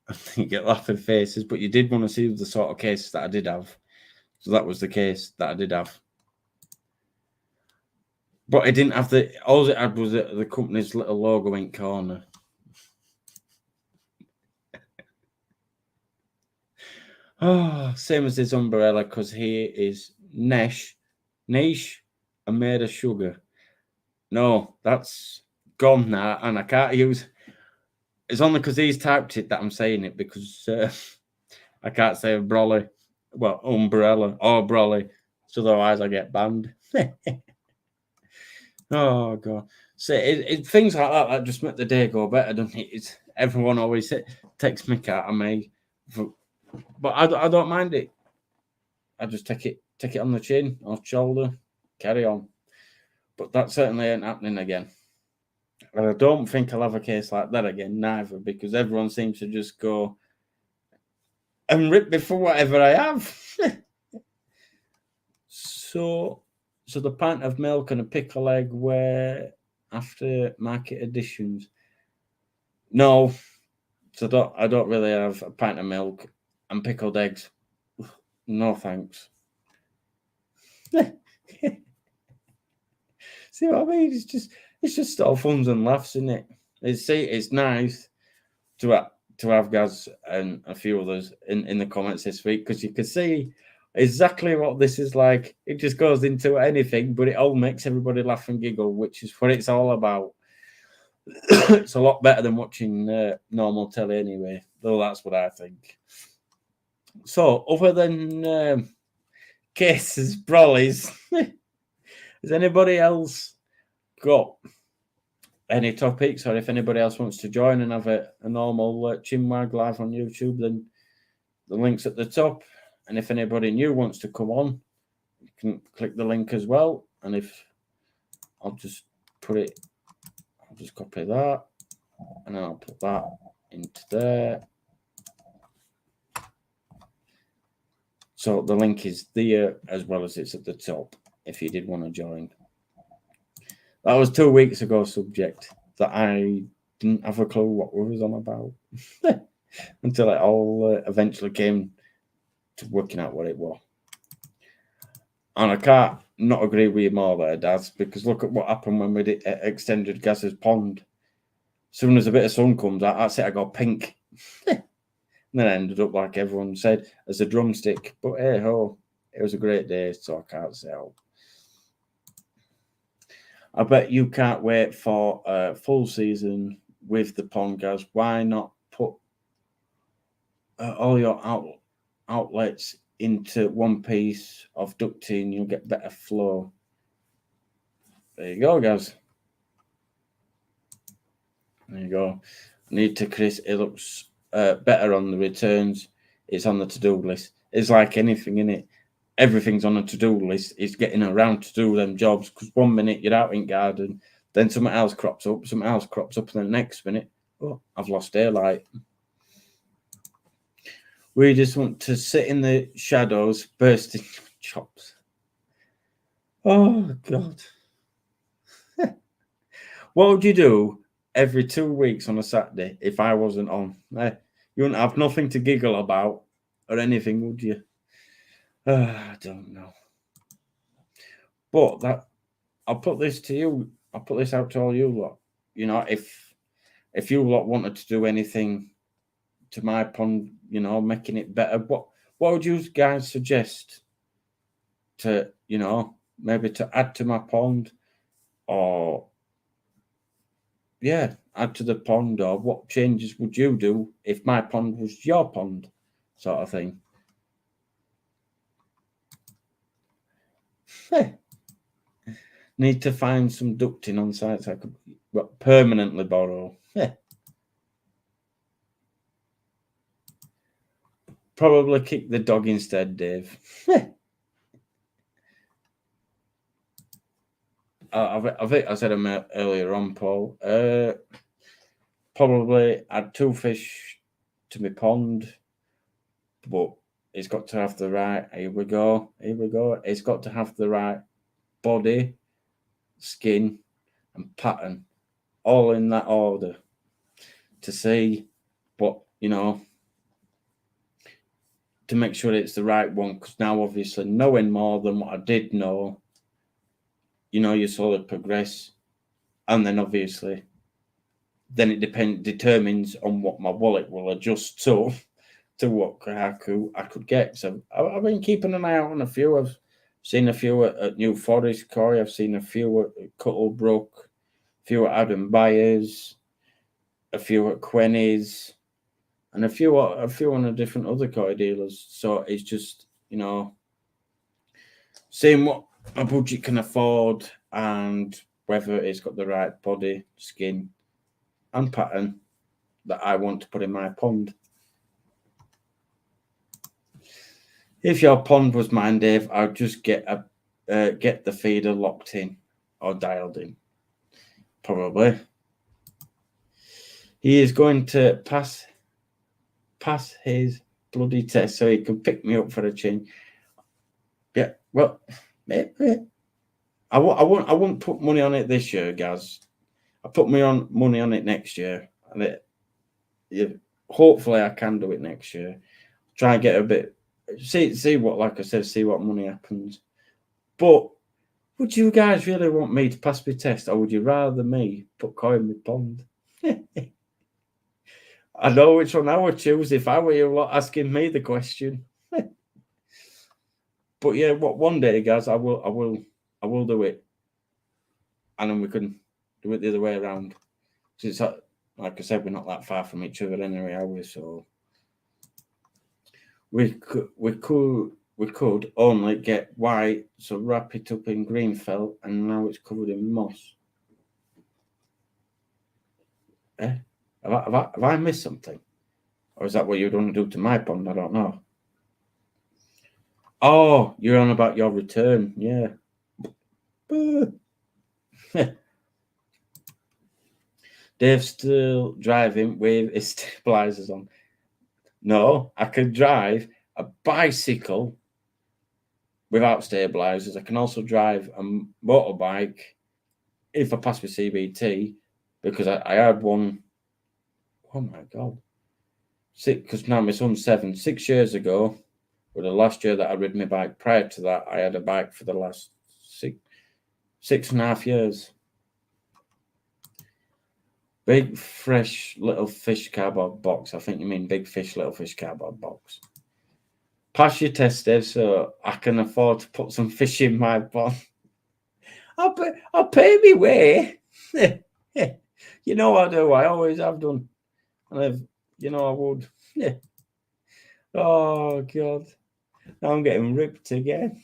I think you get laughing faces, but you did want to see the sort of case that I did have. So that was the case that I did have. But it didn't have all it had was the company's little logo in corner. Oh, same as this umbrella, because here is niche, and made of sugar. No, that's gone now, and I can't use. It's only because he's typed it that I'm saying it, because I can't say brolly, well, umbrella or brolly, so otherwise I get banned. Oh god! So things like that just make the day go better, doesn't it? Everyone always takes mick out of me, but I don't mind it. I just take it on the chin or shoulder, carry on. But that certainly ain't happening again. And I don't think I'll have a case like that again, neither, because everyone seems to just go and rip me for whatever I have. So the pint of milk and a pickle egg were after market additions. No, so I don't really have a pint of milk and pickled eggs. No thanks. See what I mean? It's just all fun and laughs, isn't it? It's nice to have Gaz and a few others in the comments this week, because you can see exactly what this is like. It just goes into anything, but it all makes everybody laugh and giggle, which is what it's all about. It's a lot better than watching normal telly anyway, though that's what I think. So, other than cases, brollies, has anybody else got any topics, or if anybody else wants to join and have a normal chinwag live on YouTube, then the link's at the top. And if anybody new wants to come on, you can click the link as well. And if I'll just copy that, and then I'll put that into there. So the link is there as well as it's at the top if you did want to join. That was 2 weeks ago subject that I didn't have a clue what we was on about until it all eventually came to working out what it was. And I can't not agree with you more there, Daz, because look at what happened when we extended Gaz's pond. As soon as a bit of sun comes out, that's it, I got pink. And then I ended up, like everyone said, as a drumstick. But hey ho, it was a great day, so I can't say how. I bet you can't wait for a full season with the pond, Gaz. Why not put all your outlets into one piece of ducting? You'll get better flow. There you go, Gaz. There you go. Need to Chris. It looks better on the returns. It's on the to-do list. It's like anything, in it. Everything's on a to-do list. It's getting around to do them jobs, because 1 minute you're out in garden, then something else crops up, and then the next minute, oh, I've lost daylight. We just want to sit in the shadows, bursting chops. Oh, God. What would you do every 2 weeks on a Saturday if I wasn't on? You wouldn't have nothing to giggle about or anything, would you? I don't know. But I'll put this to you. I'll put this out to all you lot. You know, if you lot wanted to do anything to my pond, you know, making it better, what would you guys suggest to, you know, maybe to add to my pond, or add to the pond, or what changes would you do if my pond was your pond, sort of thing? Need to find some ducting on site so I could permanently borrow. Probably kick the dog instead, Dave. I think I said earlier on, Paul. Probably add 2 fish to my pond, but it's got to have the right. Here we go. It's got to have the right body, skin, and pattern, all in that order to see. But you know, to make sure it's the right one, because now obviously knowing more than what I did know, you know, you slowly progress, and then obviously then it determines on what my wallet will adjust to what I could get. So I've been keeping an eye out on a few. I've seen a few at New Forest, Corey. I've seen a few at Cuttlebrook, a few at Adam Byers, a few at Quenny's, and a few on a different other Corey dealers. So it's just, you know, seeing what my budget can afford and whether it's got the right body, skin, and pattern that I want to put in my pond. If your pond was mine, Dave, I'd just get the feeder locked in or dialed in. Probably. He is going to pass his bloody test so he can pick me up for a change. Yeah, well, maybe. I won't put money on it this year, guys. I put money on it next year, and hopefully I can do it next year. Try and get a bit. See what, like I said, see what money happens. But would you guys really want me to pass my test, or would you rather me put koi in my pond? I know which one I would choose if I were you lot asking me the question. But yeah, one day, guys, I will do it, and then we can do it the other way around. So it's like I said, we're not that far from each other anyway, are we? So we could only get white, so wrap it up in green felt, and now it's covered in moss. Have I missed something? Or is that what you're going to do to my pond? I don't know. Oh, you're on about your return. Yeah. Dave's still driving with his stabilizers on. No, I can drive a bicycle without stabilizers. I can also drive a motorbike if I pass my CBT, because I had one. Oh my God. Because now my son's 7. 6 years ago, or the last year that I rode my bike. Prior to that, I had a bike for the last 6.5 years. Big, fresh, little fish cardboard box. I think you mean big fish, little fish cardboard box. Pass your test, Dave, so I can afford to put some fish in my pond. I'll pay me way. You know I do. I always have done. And I would. Yeah. Oh God. Now I'm getting ripped again.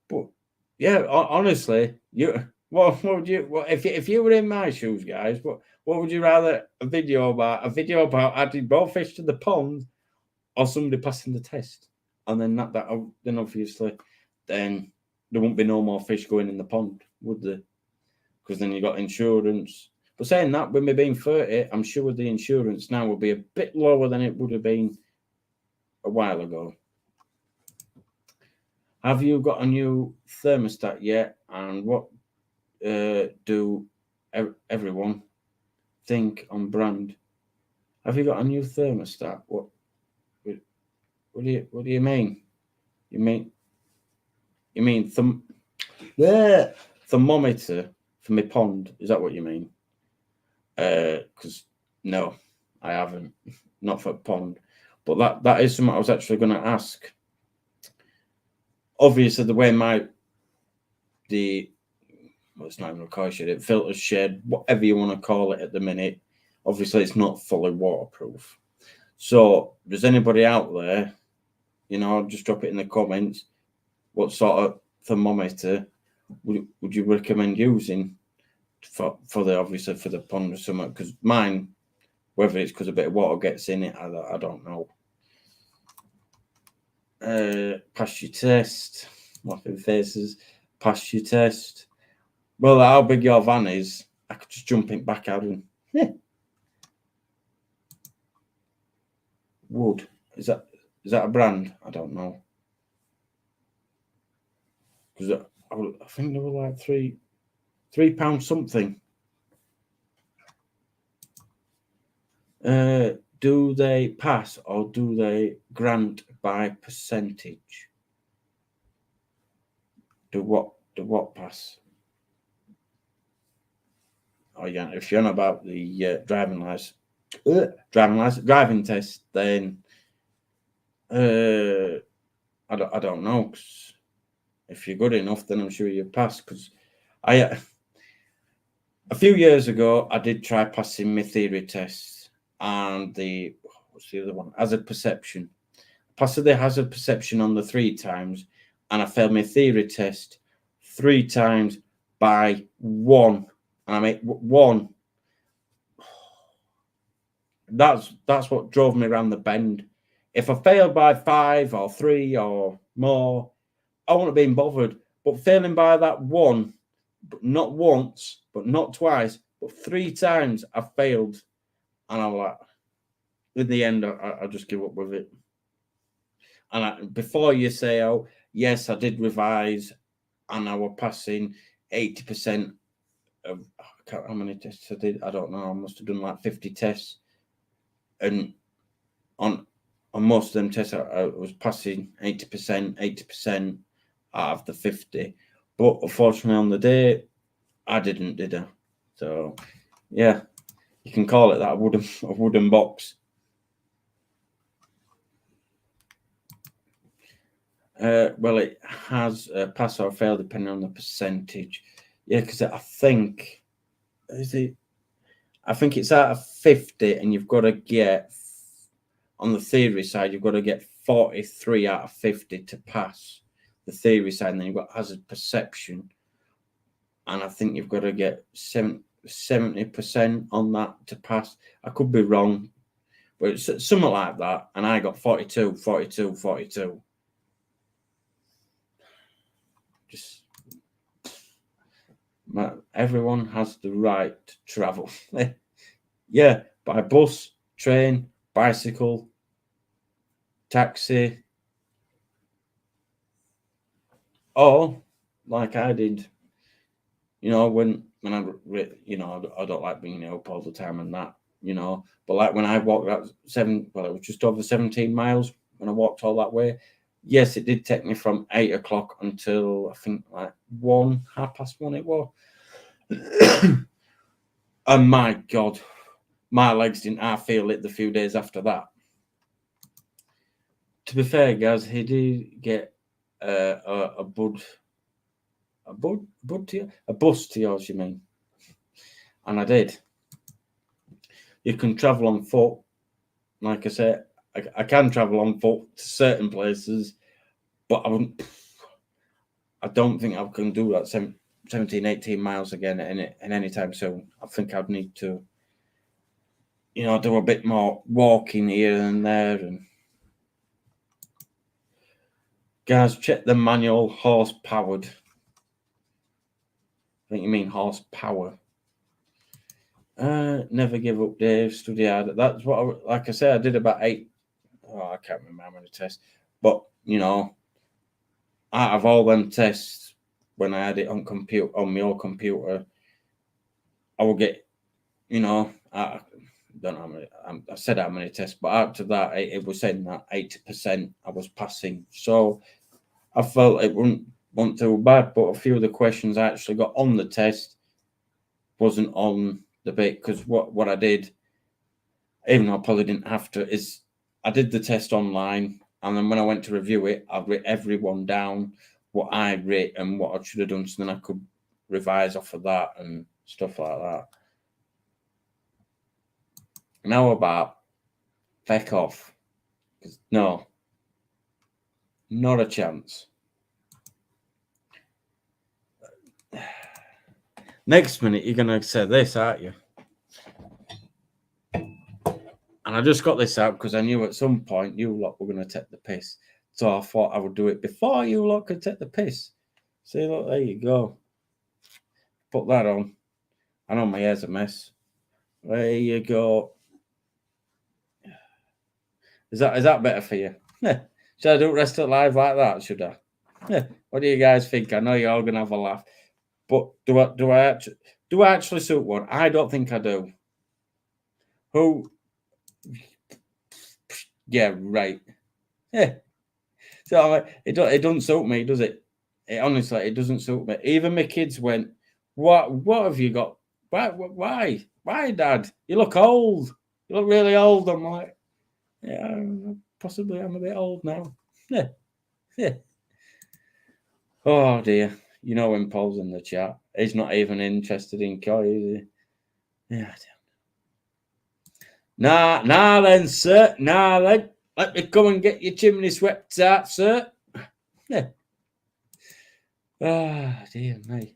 But yeah, honestly, what would you? If you were in my shoes, guys? What would you rather? A video about adding more fish to the pond, or somebody passing the test? And then then obviously, then there won't be no more fish going in the pond, would there? Because then you got insurance. But saying that, with me being 30, I'm sure the insurance now will be a bit lower than it would have been a while ago. Have you got a new thermostat yet? And what do everyone think on brand? Have you got a new thermostat? What do you mean? You mean thermometer for my pond? Is that what you mean? Because no, I haven't. Not for pond. But that is something I was actually going to ask. Obviously, the way it's not even a car shed, it filters shed, whatever you want to call it at the minute. Obviously, it's not fully waterproof. So, does anybody out there, just drop it in the comments. What sort of thermometer would you recommend using for the pond or something? Because mine, whether it's because a bit of water gets in it, I don't know. Pass your test. Laughing faces. Pass your test. Well, how big your van is, I could just jump it back out and Wood. Is that a brand? I don't know. Because I think they were like £3 something. Do they pass or do they grant by percentage? Do what pass? Oh yeah, if you're on about the driving test, then I don't know. 'Cause if you're good enough, then I'm sure you pass. Because a few years ago, I did try passing my theory tests and what's the other one? Hazard perception. Passed the hazard perception on the 3 times, and I failed my theory test 3 times by 1, and I made 1. That's what drove me around the bend. If I failed by 5 or 3 or more, I wouldn't have been bothered. But failing by that 1, but not once, but not twice, but 3 times I failed, and I was like, in the end, I just give up with it. And before you say, oh, yes, I did revise, and I was passing 80% of, how many tests I did. I don't know. I must have done like 50 tests, and on most of them tests, I was passing 80% out of the 50. But unfortunately, on the day, I didn't, did I? So, yeah, you can call it that, a wooden box. Well, it has pass or fail depending on the percentage. Yeah, because I think it's out of 50, and you've got to get, on the theory side, you've got to get 43 out of 50 to pass the theory side, and then you've got hazard perception, and I think you've got to get 70% on that to pass. I could be wrong, but it's something like that, and I got 42. Just, everyone has the right to travel. Yeah, by bus, train, bicycle, taxi, or like I did, when I, I don't like being up all the time and that, but like when I walked that it was just over 17 miles when I walked all that way. Yes, it did take me from 8 o'clock until I think like 1:30 it was. And my God, my legs didn't half feel it the few days after that. To be fair, guys, he did get a bus to yours, you mean? And I did. You can travel on foot. Like I said, I can travel on foot to certain places, but I don't think I can do that 17, 18 miles again in any time soon. I think I'd need to, do a bit more walking here and there. And guys, check the manual horse powered. I think you mean horsepower. Never give up, Dave. Study hard. That's what, like I said, I did about 8. I can't remember how many tests, but out of all them tests, when I had it on my old computer, I will get, I don't know how many. I said how many tests, but after that, it was saying that 80% I was passing. So I felt it wasn't too bad, but a few of the questions I actually got on the test wasn't on the bit, because what I did, even though I probably didn't have to, is I did the test online, and then when I went to review it, I wrote everyone down, what I rate and what I should have done, so then I could revise off of that and stuff like that. Now about feck off. No, not a chance. Next minute, you're going to say this, aren't you? And I just got this out because I knew at some point you lot were going to take the piss. So I thought I would do it before you lot could take the piss. See, look, there you go. Put that on. I know my hair's a mess. There you go. Is that better for you? Should I do rest of live like that? Should I? What do you guys think? I know you're all gonna have a laugh, but do I actually suit one? I don't think I do. Who? Yeah, right. Yeah. So it doesn't suit me, does it? Honestly, it doesn't suit me. Even my kids went, "What have you got? Why, Dad? You look old. You look really old." I'm like, yeah, possibly I'm a bit old now. Yeah. Oh dear. When Paul's in the chat, he's not even interested in Koi, is he? Yeah. Nah then, sir. Nah then. Let me come and get your chimney swept out, sir. Yeah. Ah, dear me.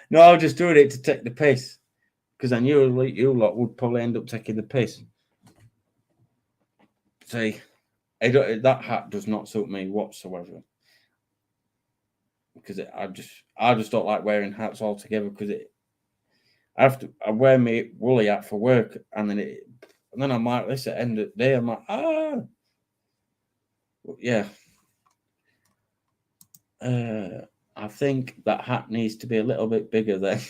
No, I was just doing it to take the piss because I knew you lot would probably end up taking the piss. See, that hat does not suit me whatsoever because I just don't like wearing hats altogether because I wear my woolly hat for work and then I'm like this at the end of the day I'm like yeah. I think that hat needs to be a little bit bigger then.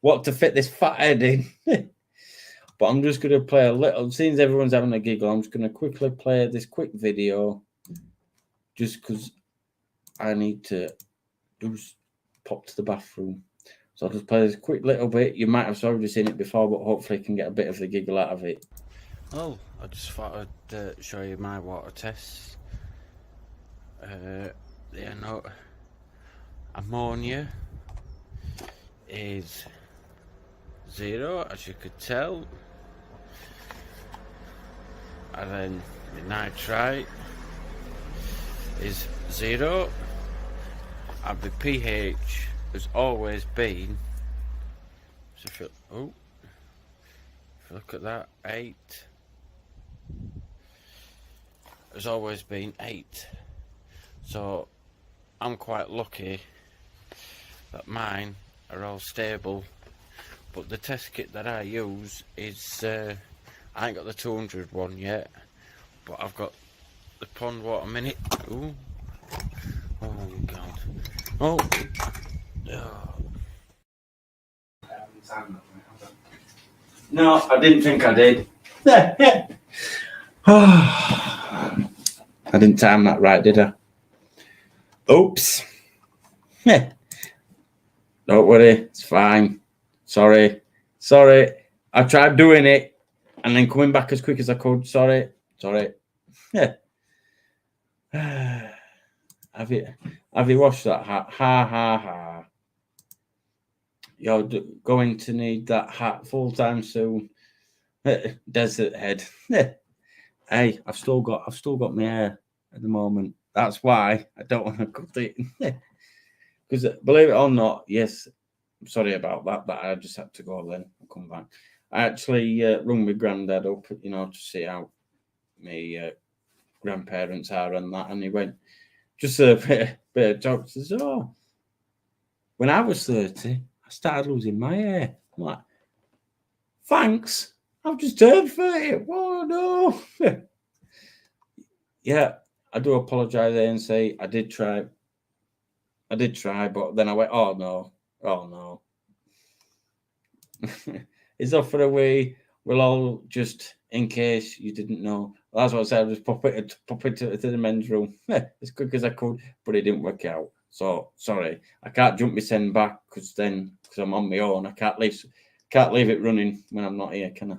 What to fit this fat head in? But I'm just going to play a little. Since everyone's having a giggle, I'm just going to quickly play this quick video, just because I need to pop to the bathroom. So I'll just play this quick little bit. You might have already seen it before, but hopefully you can get a bit of the giggle out of it. Oh, I just thought I'd show you my water tests. Yeah, no, ammonia is 0, as you could tell, and then the nitrite is 0, and the pH has always been, so if you look at that, 8, has always been 8, so I'm quite lucky that mine are all stable. But the test kit that I use is, I ain't got the 200 one yet, but I've got the Pond Water Minute. Ooh. Oh God. Oh. No, I didn't think I did. I didn't time that right, did I? Oops. Don't worry, it's fine. Sorry. I tried doing it and then coming back as quick as I could. Sorry. Yeah. Have you watched that hat? Ha. You're going to need that hat full time soon. Desert head. Hey, I've still got my hair at the moment. That's why I don't want to cut it. Because believe it or not, yes, I'm sorry about that, but I just had to go then and come back. I actually rung my granddad up, to see how my grandparents are and that, and he went, just a bit of talk. Says, oh, when I was 30, I started losing my hair. I'm like, thanks, I've just turned 30. Oh no. Yeah, I do apologise there and say I did try, but then I went, oh no. It's off for a way. We'll all just, in case you didn't know. That's what I said. I just pop it to the men's room as quick as I could, but it didn't work out. So sorry, I can't jump my send back because I'm on my own. I can't leave it running when I'm not here, can I?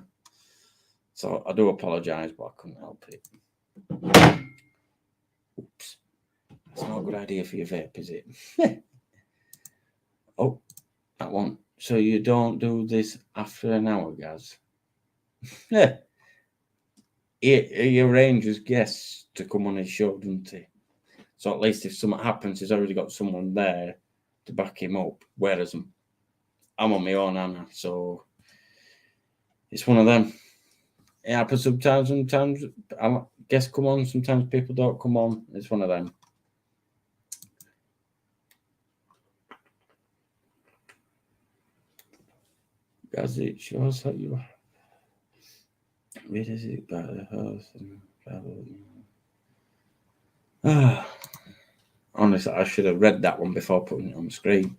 So I do apologise, but I couldn't help it. Oops, that's not a good idea for your vape, is it? Oh, that one. So you don't do this after an hour, guys? Yeah. He arranges guests to come on his show, doesn't he? So at least if something happens, he's already got someone there to back him up. Whereas I'm on my own, Anna. So it's one of them. It happens sometimes. Sometimes guests come on. Sometimes people don't come on. It's one of them. As it shows that you are. Where is it by the house and blah, blah, blah. Honestly, I should have read that one before putting it on the screen.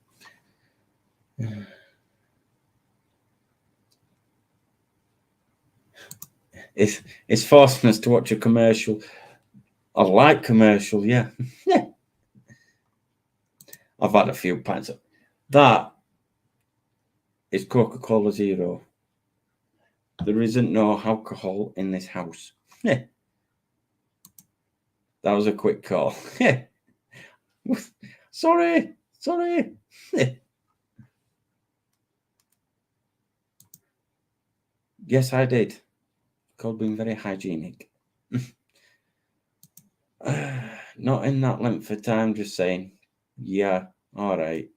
It's forcing us to watch a commercial. I like commercial, yeah. I've had a few pints of that. Is Coca-Cola Zero. There isn't no alcohol in this house. That was a quick call. Sorry. Yes, I did. Called being very hygienic. Not in that length of time, just saying. Yeah, All right.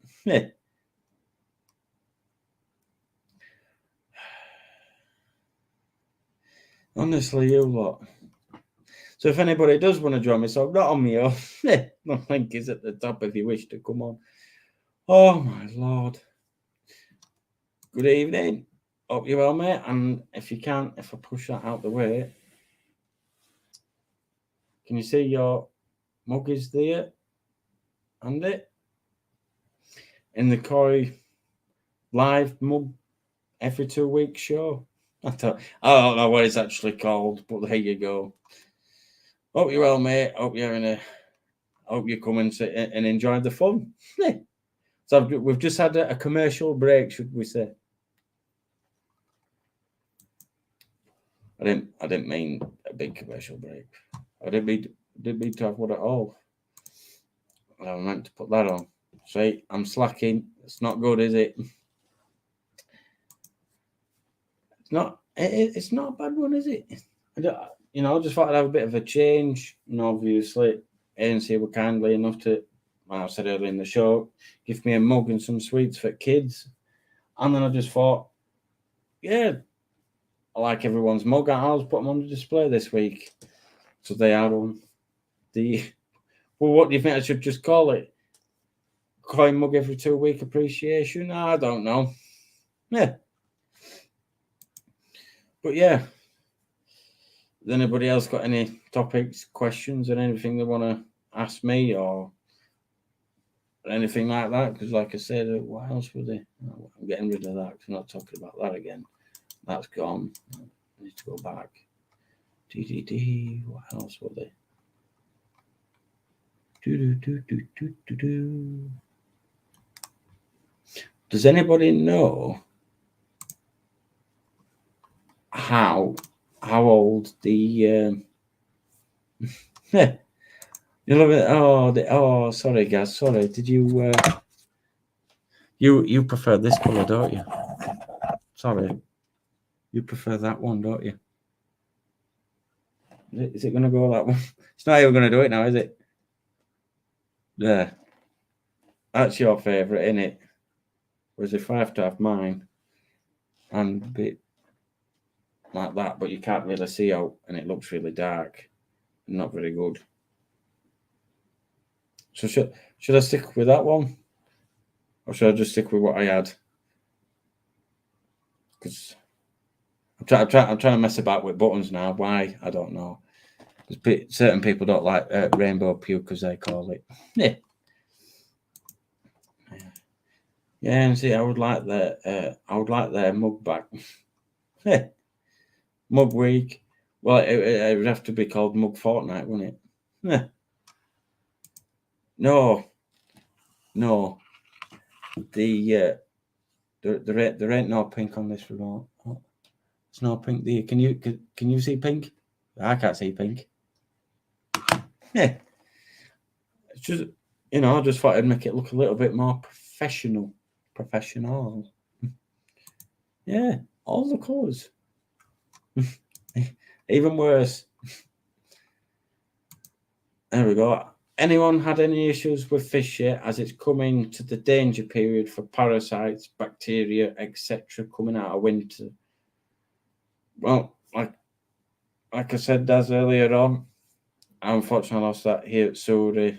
Honestly, you lot. So if anybody does want to join me, so not on me own, the link is at the top if you wish to come on. Oh my lord. Good evening. Hope you're well, mate. And if you can, if I push that out the way, can you see your mug is there? And it in the Koi live mug every 2 weeks show. I don't know what it's actually called, but there you go. Hope you're well, mate. Hope you come and sit and enjoy the fun. So we've just had a commercial break, should we say? I didn't mean a big commercial break. I didn't mean to have one at all. I meant to put that on. See, I'm slacking. It's not good, is it? It's not. It's not a bad one, is it? I just thought I'd have a bit of a change. Obviously, ANC were kindly enough to, like I said earlier in the show, give me a mug and some sweets for kids. And then I just thought, yeah, I like everyone's mug. I'll put them on the display this week. So they are on the. Well, what do you think I should just call it? Coin mug every 2 week appreciation? I don't know. Yeah. But yeah. Has anybody else got any topics, questions, or anything they want to ask me or anything like that? Because, like I said, what else were they? I'm getting rid of that because I'm not talking about that again. That's gone. I need to go back. DDD. What else were they? Does anybody know how old the you love it? Oh, sorry, guys. Sorry. Did you you prefer this color, don't you? Sorry, you prefer that one, don't you? Is it going to go that one? It's not even going to do it now, is it? Yeah, that's your favorite, isn't it? Whereas if I have to have mine and a bit like that, but you can't really see out, and it looks really dark, not very good. So should I stick with that one, or should I just stick with what I had? Because I'm trying to mess about with buttons now. Why? I don't know. Because certain people don't like rainbow puke, as they call it. Yeah. Yeah, and see, I would like their mug back. Yeah. Mug week. Well, it would have to be called Mug Fortnight, wouldn't it? Yeah. No. There ain't no pink on this remote. Oh, there's no pink there. Can you see pink? I can't see pink. Yeah. It's just I just thought I'd make it look a little bit more professional. Professional. Yeah, all the colours. Even worse. There we go. Anyone had any issues with fish yet, as it's coming to the danger period for parasites, bacteria, etc. coming out of winter? Well, like I said, Daz, earlier on, I unfortunately lost that here at Surrey,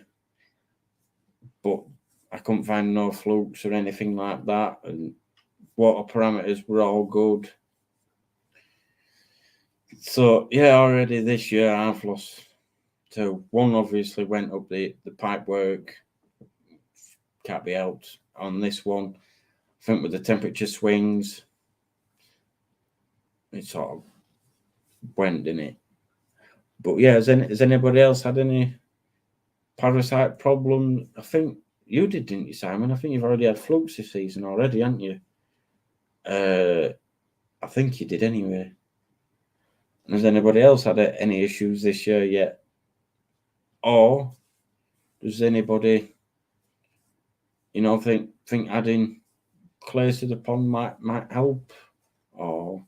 but I couldn't find no flukes or anything like that, and water parameters were all good. So yeah, already this year I've lost two. One obviously went up the pipe work, can't be helped on this one. I think with the temperature swings, it sort of went, didn't it? But yeah, has anybody else had any parasite problems? I think you did, didn't you, Simon? I think you've already had flukes this season already, haven't you? I think you did anyway. And has anybody else had any issues this year yet? Or does anybody, think adding clay to the pond might help, or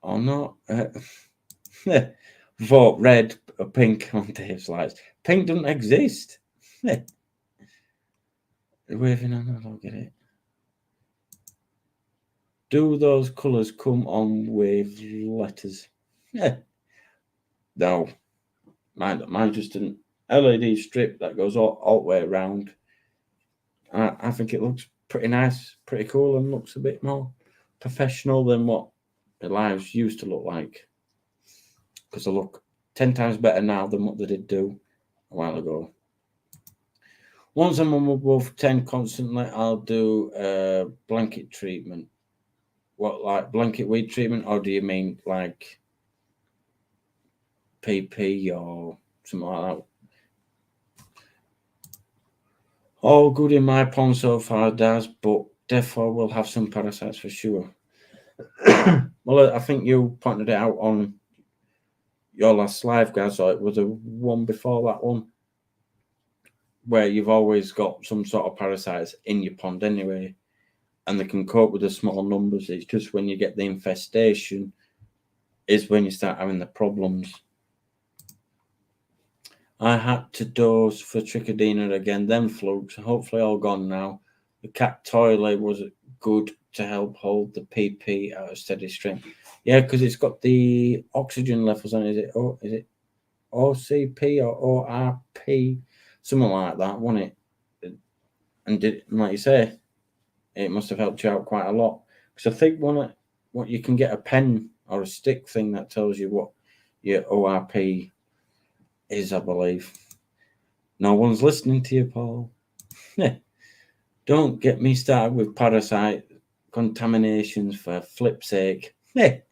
not? Vote red or pink on Dave's lights. Pink doesn't exist. They're waving on, I don't get it. Do those colours come on with letters? Yeah. No. Mine's just an LED strip that goes all the way around. I think it looks pretty nice, pretty cool, and looks a bit more professional than what the lives used to look like. Because they look 10 times better now than what they did do a while ago. Once I'm above 10 constantly, I'll do a blanket treatment. What, like blanket weed treatment, or do you mean like PP or something like that? All good in my pond so far, Daz, but therefore we'll have some parasites for sure. Well, I think you pointed it out on your last live, guys, or it was the one before that one, where you've always got some sort of parasites in your pond anyway, and they can cope with the small numbers. It's just when you get the infestation is when you start having the problems. I had to dose for Trichodina again, then flukes, hopefully all gone now. The cat toilet was good to help hold the PP at a steady stream. Yeah, because it's got the oxygen levels on it. Is it OCP or ORP? Something like that, wasn't it? And like you say, it must have helped you out quite a lot. Because I think what you can get a pen or a stick thing that tells you what your ORP is, I believe. No one's listening to you, Paul. Don't get me started with parasite contaminations for flip's sake. There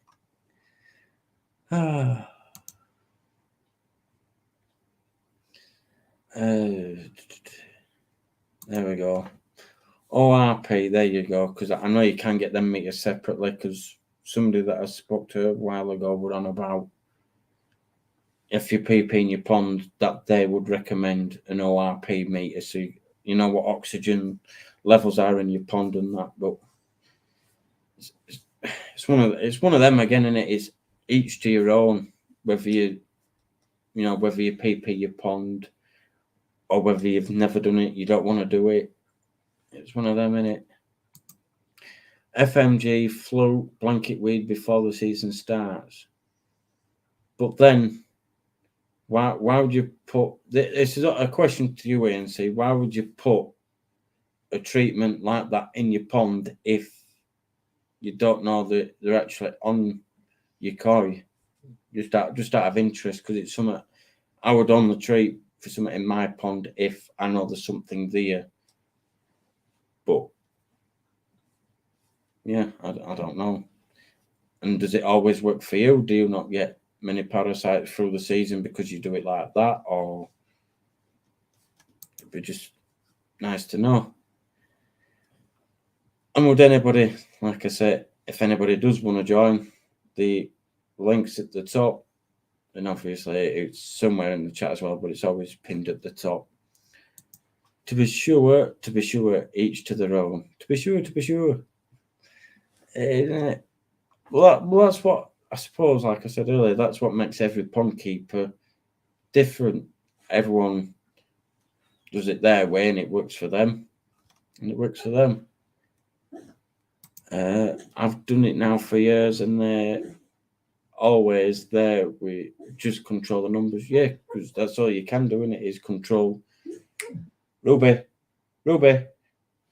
we go. ORP, there you go. Because I know you can get them meters separately. Because somebody that I spoke to a while ago were on about if you PP in your pond, that they would recommend an ORP meter, so you know what oxygen levels are in your pond and that. But it's one of them again, and it is each to your own. Whether you PP your pond or whether you've never done it, you don't want to do it. It's one of them, innit? FMG flu blanket weed before the season starts, but then. Why would you put this is a question to you, Ian? See, why would you put a treatment like that in your pond if you don't know that they're actually on your koi? Just out of interest, because it's something I would only treat for something in my pond if I know there's something there. But yeah, I don't know. And does it always work for you? Do you not get many parasites through the season because you do it like that, or it'd be just nice to know. And would anybody, like I said, if anybody does want to join, the link's at the top, and obviously it's somewhere in the chat as well, but it's always pinned at the top. To be sure, each to their own. To be sure. Well, that's what I suppose, like I said earlier, that's what makes every pond keeper different. Everyone does it their way and it works for them. I've done it now for years and they're always there. We just control the numbers. Yeah, because that's all you can do, is control. Ruby.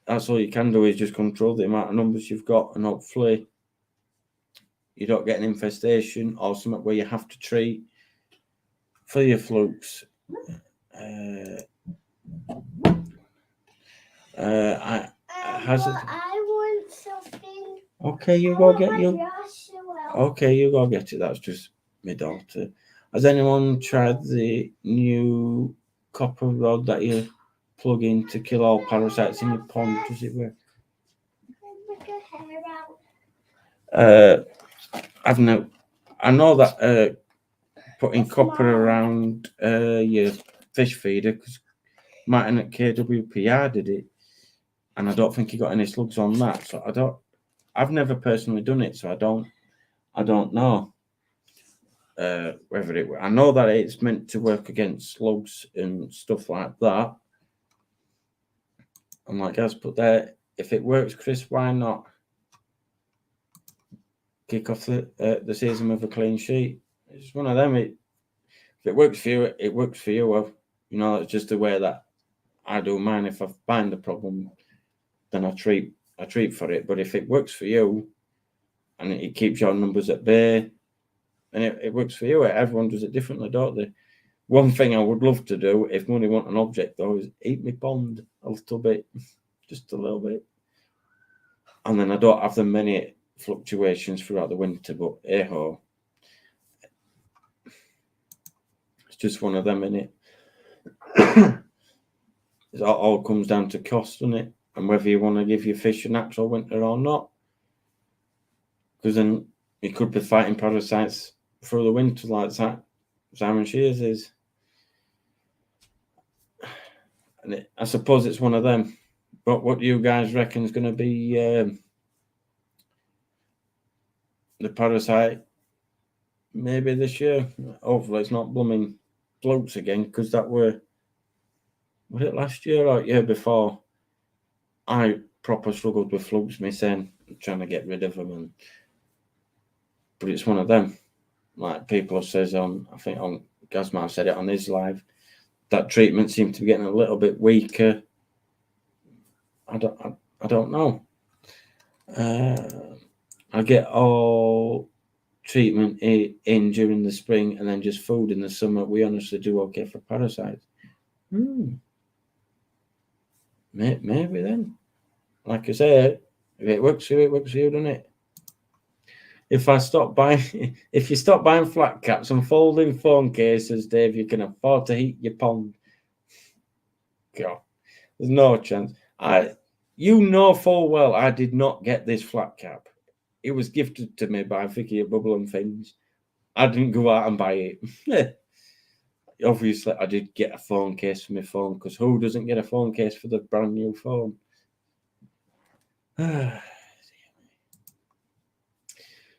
That's all you can do is just control the amount of numbers you've got, and hopefully you don't get an infestation or something where you have to treat for your flukes. I want something. Okay, you go get you. Okay, you go get it. That's just my daughter. Has anyone tried the new copper rod that you plug in to kill all parasites in your pond? Does it work? I know that putting copper around your fish feeder, because Martin at KWPR did it, and I don't think he got any slugs on that. So I've never personally done it, so I don't know whether it. I know that it's meant to work against slugs and stuff like that, I'm like, guys, but there, if it works, Chris, why not kick off the season with a clean sheet? It's one of them. If it works for you, it works for you. Well, it's just the way that I do mine. If I find the problem, then I treat for it. But if it works for you and it keeps your numbers at bay, and it works for you, everyone does it differently, don't they? One thing I would love to do, if money want an object though, is eat my pond a little bit, just a little bit. And then I don't have the many fluctuations throughout the winter, but hey-ho. It's just one of them, innit? It all comes down to cost, doesn't it? And whether you want to give your fish a natural winter or not. Because then you could be fighting parasites through the winter like that Simon Shears is. And I suppose it's one of them. But what do you guys reckon is going to be the parasite maybe this year? Hopefully it's not blooming flukes again, because that was it last year or year before? I proper struggled with flukes myself, trying to get rid of them. But it's one of them. Like people says I think on Gazmar said it on his live, that treatment seemed to be getting a little bit weaker. I don't know. I get all treatment in during the spring and then just food in the summer. We honestly do okay for parasites. Maybe then. Like I said, if it works for you, it works for you, doesn't it? If you stop buying flat caps and folding phone cases, Dave, you can afford to heat your pond. God, there's no chance. Full well I did not get this flat cap. It was gifted to me by Vicky at Bubble and Things. I didn't go out and buy it. Obviously, I did get a phone case for my phone, because who doesn't get a phone case for the brand new phone?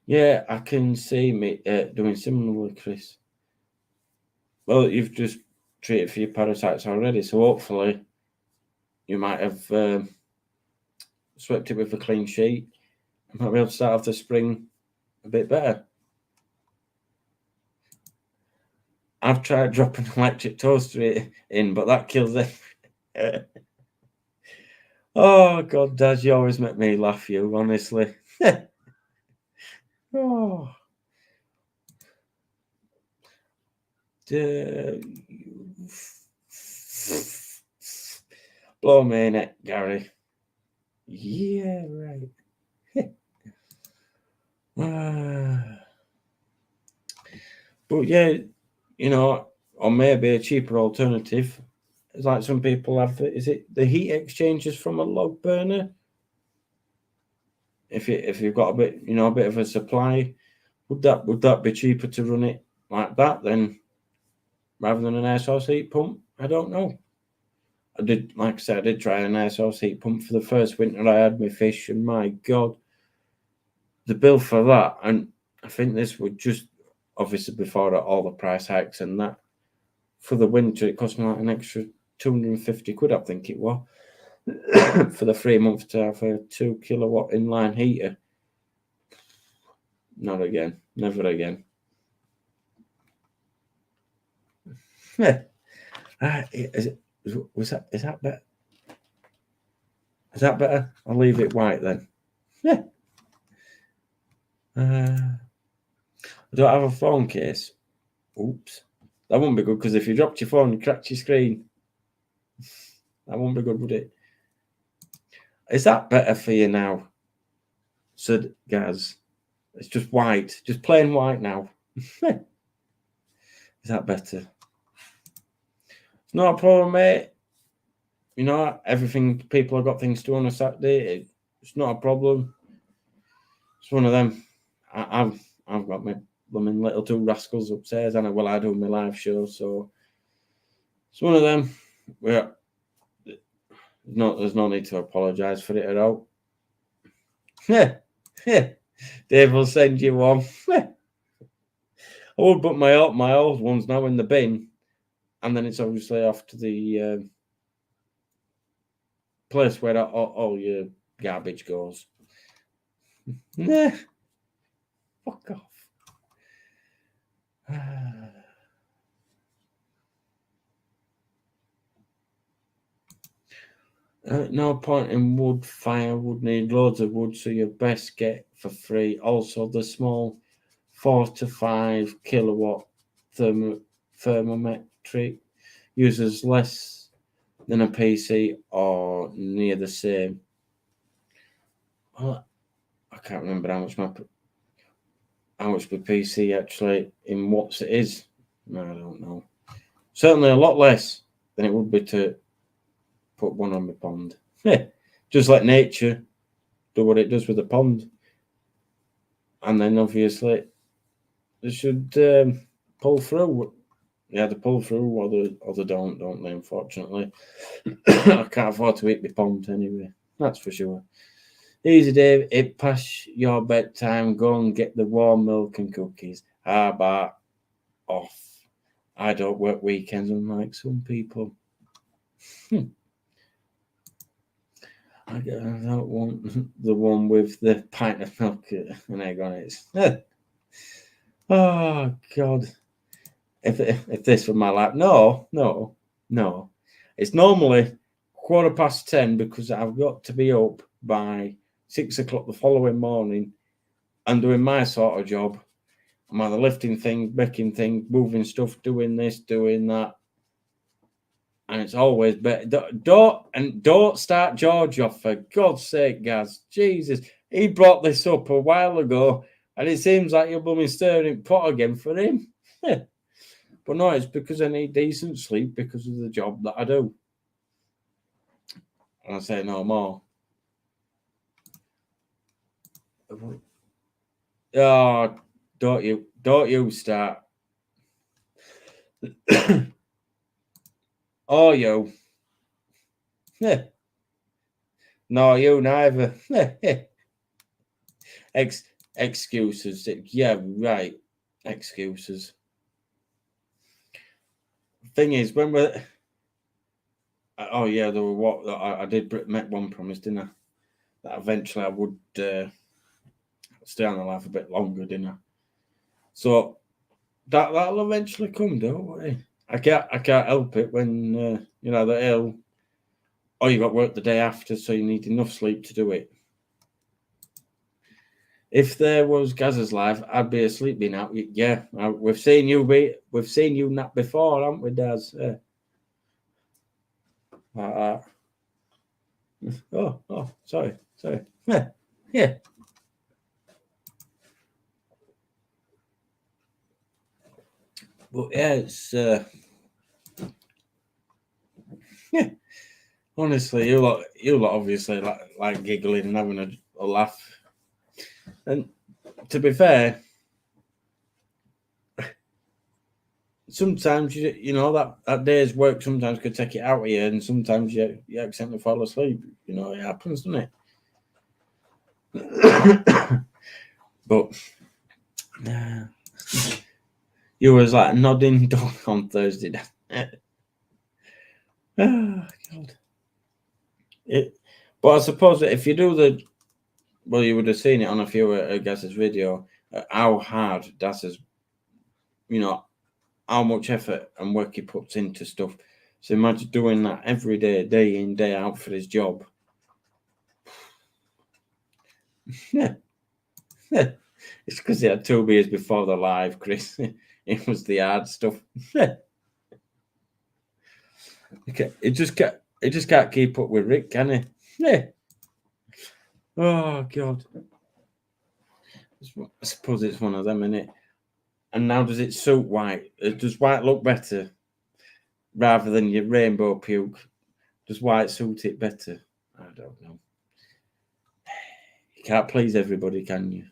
Yeah, I can see me doing similarly, Chris. Well, you've just treated for your parasites already, so hopefully you might have swept it with a clean sheet. You might be able to start off the spring a bit better. I've tried dropping an electric toaster in, but that kills it. Oh, God, Dad, you always make me laugh, you, honestly. Oh. Blow me in it, Gary. Yeah, right. But yeah, or maybe a cheaper alternative. It's like some people have. Is it the heat exchangers from a log burner? If you've got a bit of a supply, would that be cheaper to run it like that then, rather than an air source heat pump? I don't know. I did try an air source heat pump for the first winter I had my fish, and my God, the bill for that, and I think this would just obviously before all the price hikes and that, for the winter it cost me like an extra 250 quid, I think it was, for the 3 months to have a 2 kilowatt inline heater. Not again, never again. Yeah. Is that better? Is that better? I'll leave it white then. Yeah. I don't have a phone case. Oops. That wouldn't be good, because if you dropped your phone and cracked your screen, that wouldn't be good, would it? Is that better for you now? Said Gaz. It's just white. Just plain white now. Is that better? It's not a problem, mate. Everything, people have got things to do on a Saturday. It's not a problem. It's one of them. I've got my blooming little two rascals upstairs, and I do my live show, so it's one of them. There's no need to apologise for it at all. Yeah. Dave will send you one. I would put my old ones now in the bin, and then it's obviously off to the place where all your garbage goes. Nah, fuck off. No point in wood. Fire would need loads of wood, so you best get for free. Also, the small 4 to 5 kilowatt thermometric uses less than a PC or near the same. Well, I can't remember how much my PC actually in watts it is. No, I don't know. Certainly a lot less than it would be to put one on my pond. Just let nature do what it does with the pond. And then obviously they should pull through. Yeah, they pull through or they don't they, unfortunately. I can't afford to eat my pond anyway. That's for sure. Easy, Dave. It past your bedtime. Go and get the warm milk and cookies. How about off? I don't work weekends unlike some people. I don't want the one with the pint of milk and egg on it. Oh, God. If this were my life. No. It's normally 10:15 because I've got to be up by 6 o'clock the following morning and doing my sort of job. I'm either lifting things, making things, moving stuff, doing this, doing that. And it's always better. Don't start George off, for God's sake, Gaz. Jesus. He brought this up a while ago, and it seems like you're blooming stirring pot again for him. But no, it's because I need decent sleep because of the job that I do. And I say no more. Oh, don't you start. Oh, you. No, you neither. Excuses. Yeah, right. Excuses. Thing is, when we're... Oh, yeah, there were what... I did make one promise, didn't I? That eventually I would stay on the life a bit longer, didn't I? So that'll eventually come, don't worry. I can't help it when they're ill. Or you got work the day after, so you need enough sleep to do it. If there was Gaz's life, I'd be asleep by now. Yeah, we've seen you nap before, haven't we, Daz? Oh, sorry. Yeah. But yeah, it's yeah. Honestly, you lot obviously like giggling and having a laugh. And to be fair, sometimes that day's work sometimes could take it out of you, and sometimes you accidentally fall asleep. It happens, doesn't it? But you was like nodding dog on Thursday. Oh, God. But I suppose that if you do you would have seen it on a few of Gaz's video, how hard Das is, how much effort and work he puts into stuff. So imagine doing that every day, day in, day out for his job. Yeah. It's because he had 2 beers before the live, Chris. It was the hard stuff. Okay, it just can't keep up with Rick, can he? Yeah. Oh, God. I suppose it's one of them, isn't it? And now does it suit white? Does white look better rather than your rainbow puke? Does white suit it better? I don't know. You can't please everybody, can you?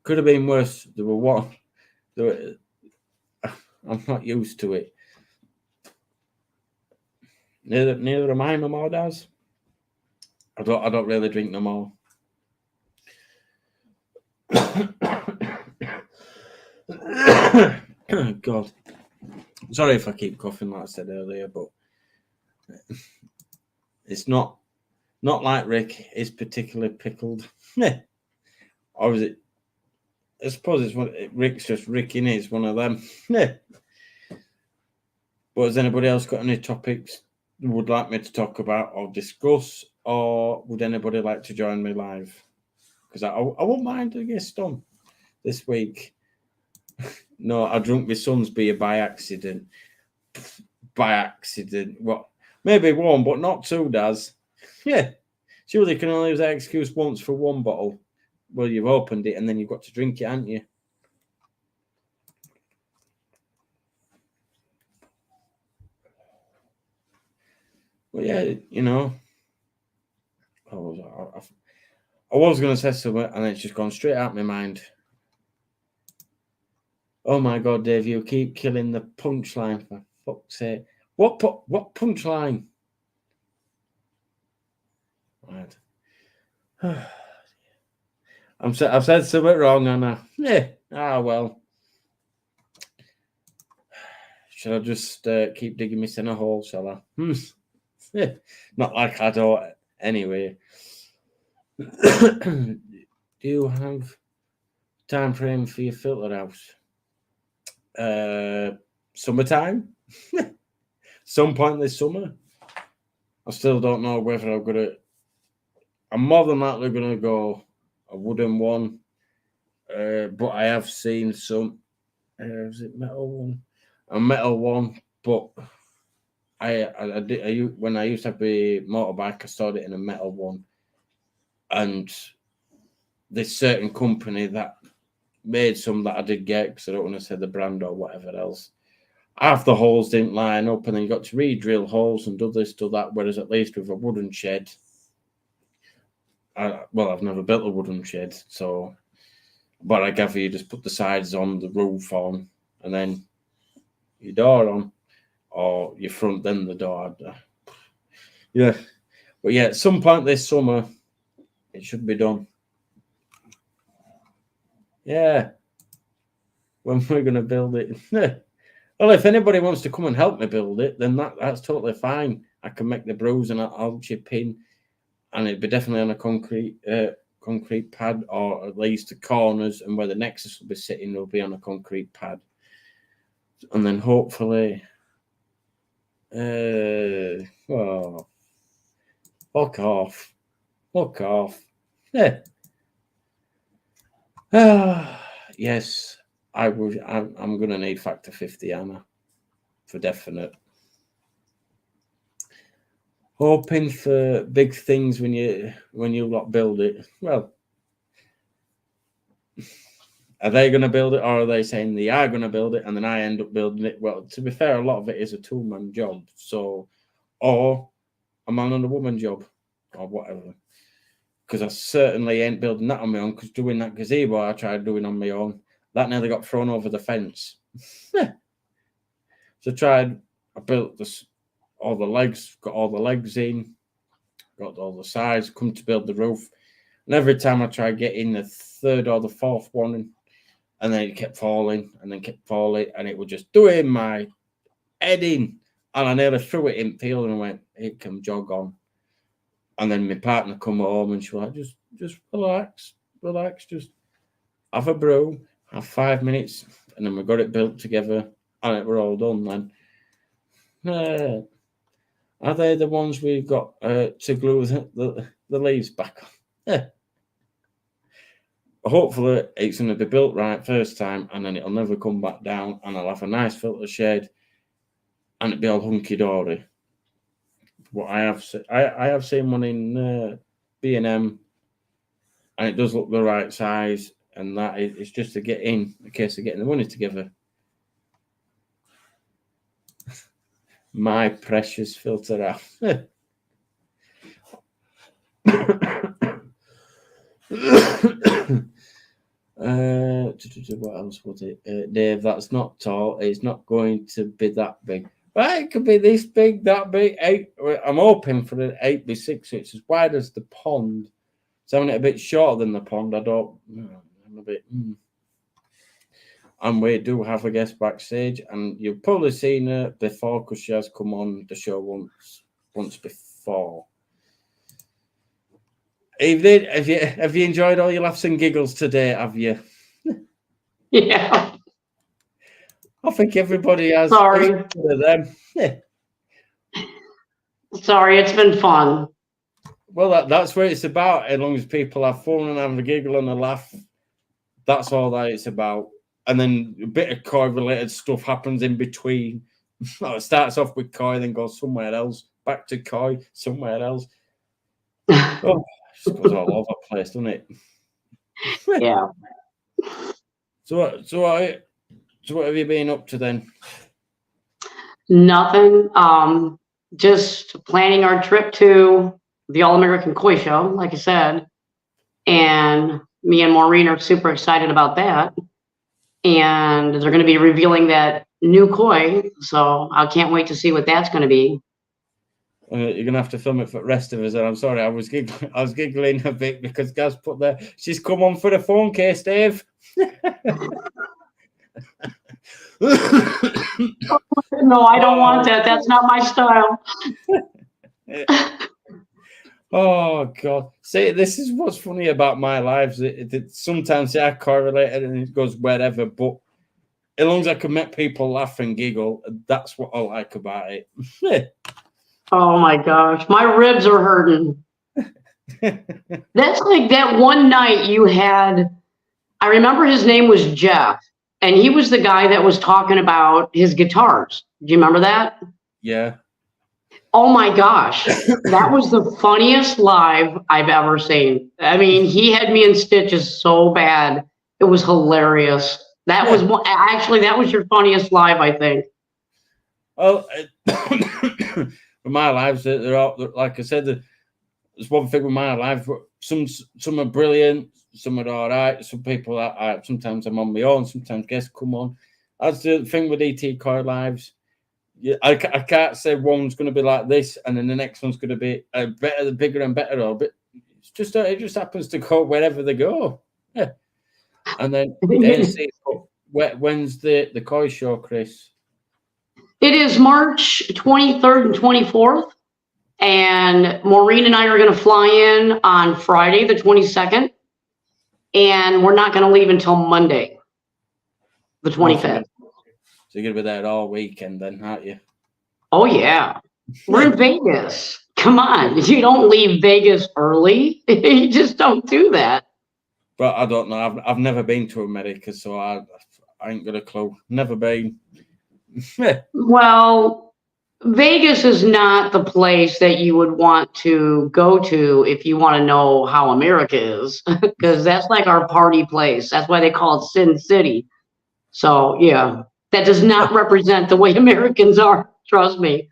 Could have been worse. I'm not used to it. Neither am I no more, Daz. I don't really drink no more. God. Sorry if I keep coughing like I said earlier, but It's not like Rick is particularly pickled. Or is it? I suppose it's one. Rick's just Rick, innit? It's one of them. But has anybody else got any topics they would like me to talk about or discuss, or would anybody like to join me live? Because I won't mind a guest on this week. No, I drunk my son's beer by accident. By accident. What? Maybe one, but not two, Daz. Yeah. Surely you can only use that excuse once for one bottle. Well, you've opened it and then you've got to drink it, haven't you? Well, yeah, you know. I was going to say something and it's just gone straight out of my mind. Oh my God, Dave, you keep killing the punchline, for fuck's sake. What punchline? Right. I've said something wrong, Anna. Yeah. Well. Should I just keep digging me in a hole, shall I? Yeah. Not like I don't anyway. Do you have time frame for your filter house? Summertime? Some point this summer. I still don't know whether I'm more than likely gonna go a wooden one. But I have seen some is it metal one? A metal one, but I did when I used to have a motorbike, I started in a metal one. And this certain company that made some that I did get, because I don't want to say the brand or whatever else. Half the holes didn't line up, and then you got to re-drill holes and do this, do that. Whereas at least with a wooden shed, I've never built a wooden shed, so. But I gather you just put the sides on, the roof on, and then your door on, or your front, then the door. Yeah, but yeah, at some point this summer, it should be done. Yeah, when we're gonna build it. Well, if anybody wants to come and help me build it, then that's totally fine. I can make the brews and I'll chip in, and it'd be definitely on a concrete pad, or at least the corners and where the Nexus will be sitting will be on a concrete pad, and then hopefully, fuck off. Yeah. Yes, I would. I'm gonna need factor 50 Anna for definite. Hoping for big things when you lot build it. Well, are they going to build it, or are they saying they are going to build it and then I end up building it? Well, to be fair, a lot of it is a two-man job, so or a man and a woman job, or whatever. Because I certainly ain't building that on my own. Because doing that gazebo I tried doing on my own, that nearly got thrown over the fence. So I built all the legs, got all the legs in, got all the sides, come to build the roof. And every time I tried getting the third or the fourth one in, and then it kept falling, and then kept falling, and it was just doing my head in. And I nearly threw it in field and went, it can jog on. And then my partner come home and she was like, just relax, just have a brew, have 5 minutes, and then we got it built together, and it were all done then. Are they the ones we've got to glue the leaves back on? Yeah. Hopefully it's going to be built right first time, and then it'll never come back down, and I'll have a nice filter shade, and it'll be all hunky-dory. What I have seen one in B&M, and it does look the right size, and that it's just to get in case of getting the money together. My precious filter out. What else was it? Dave, that's not tall. It's not going to be that big. Right, it could be this big, that big. I'm hoping for an 8x6, so it's as wide as the pond. So I'm a bit shorter than the pond. I'm a bit. And we do have a guest backstage, and you've probably seen her before because she has come on the show once before. Evening. Have you enjoyed all your laughs and giggles today? Have you? Yeah. I think everybody has. Sorry. Of them. Yeah. Sorry, it's been fun. Well, that's what it's about. As long as people have fun and have a giggle and a laugh, that's all that it's about. And then a bit of Koi related stuff happens in between. It starts off with Koi, then goes somewhere else, back to Koi, somewhere else. Oh, it just goes all over the place, doesn't it? Yeah. So what have you been up to then? Nothing. Just planning our trip to the All American Koi Show, like I said. And me and Maureen are super excited about that. And they're going to be revealing that new koi. So I can't wait to see what that's going to be. You're gonna have to film it for the rest of us. And I'm sorry, I was giggling a bit because Gaz put there. She's come on for the phone case, Dave. No, I don't want that. That's not my style. Oh God! See, this is what's funny about my lives. Sometimes they are correlated and it goes wherever, but as long as I can make people laugh and giggle, that's what I like about it. Oh my gosh, my ribs are hurting. That's like that one night you had. I remember his name was Jeff, and he was the guy that was talking about his guitars. Do you remember that? Yeah. Oh my gosh, that was the funniest live I've ever seen. I mean, he had me in stitches so bad. It was hilarious. That was actually that was your funniest live, I think. Well, my lives, they're all like I said. There's one thing with my life. Some are brilliant, some are all right. Some people are. Sometimes I'm on my own. Sometimes guests come on. That's the thing with ET Koi lives. Yeah, I can't say one's going to be like this, and then the next one's going to be better, bigger, and better. Or but it just happens to go wherever they go. Yeah, and then when's the Koi show, Chris? It is March 23rd and 24th, and Maureen and I are going to fly in on Friday the 22nd, and we're not going to leave until Monday, the 25th. So you're going to be there all weekend then, aren't you? Oh, yeah. We're in Vegas. Come on. You don't leave Vegas early. You just don't do that. But I don't know. I've never been to America, so I ain't got a clue. Never been. Well, Vegas is not the place that you would want to go to if you want to know how America is, because that's like our party place. That's why they call it Sin City. So, yeah. That does not represent the way Americans are. Trust me.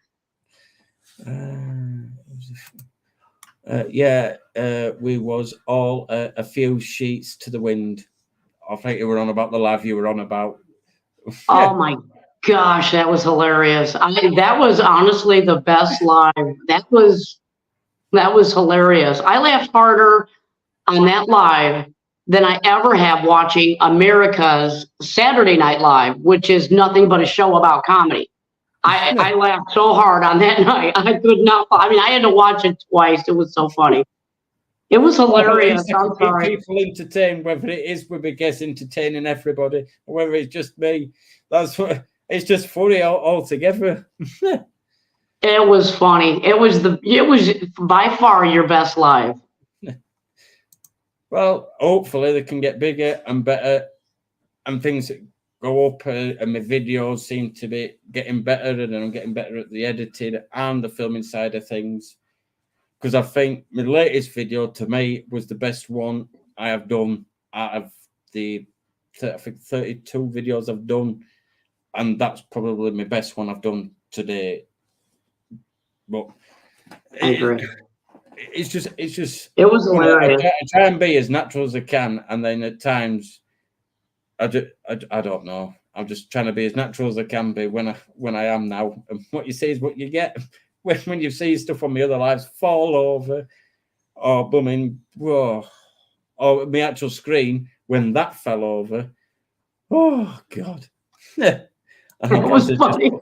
We was all a few sheets to the wind. I think you were on about the live you were on about. Oh my gosh, that was hilarious. That was honestly the best live. That was hilarious. I laughed harder on that live than I ever have watching America's Saturday Night Live, which is nothing but a show about comedy. I laughed so hard on that night. I could not. I mean, I had to watch it twice. It was so funny. It was hilarious. I'm sorry. People entertained, whether it is with a guest entertaining everybody or whether it's just me. That's what. It's just funny altogether. It was funny. It was by far your best live. Well, hopefully they can get bigger and better, and things go up. And my videos seem to be getting better, and I'm getting better at the editing and the filming side of things. Because I think my latest video to me was the best one I have done out of the I think 32 videos I've done, and that's probably my best one I've done today. But I agree. It's just it was hilarious. I try and be as natural as I can, and then at times I don't know. I'm just trying to be as natural as I can be when I am now. And what you see is what you get. When you see stuff on my other lives fall over, or booming, whoa, or my actual screen when that fell over. Oh God! It was funny.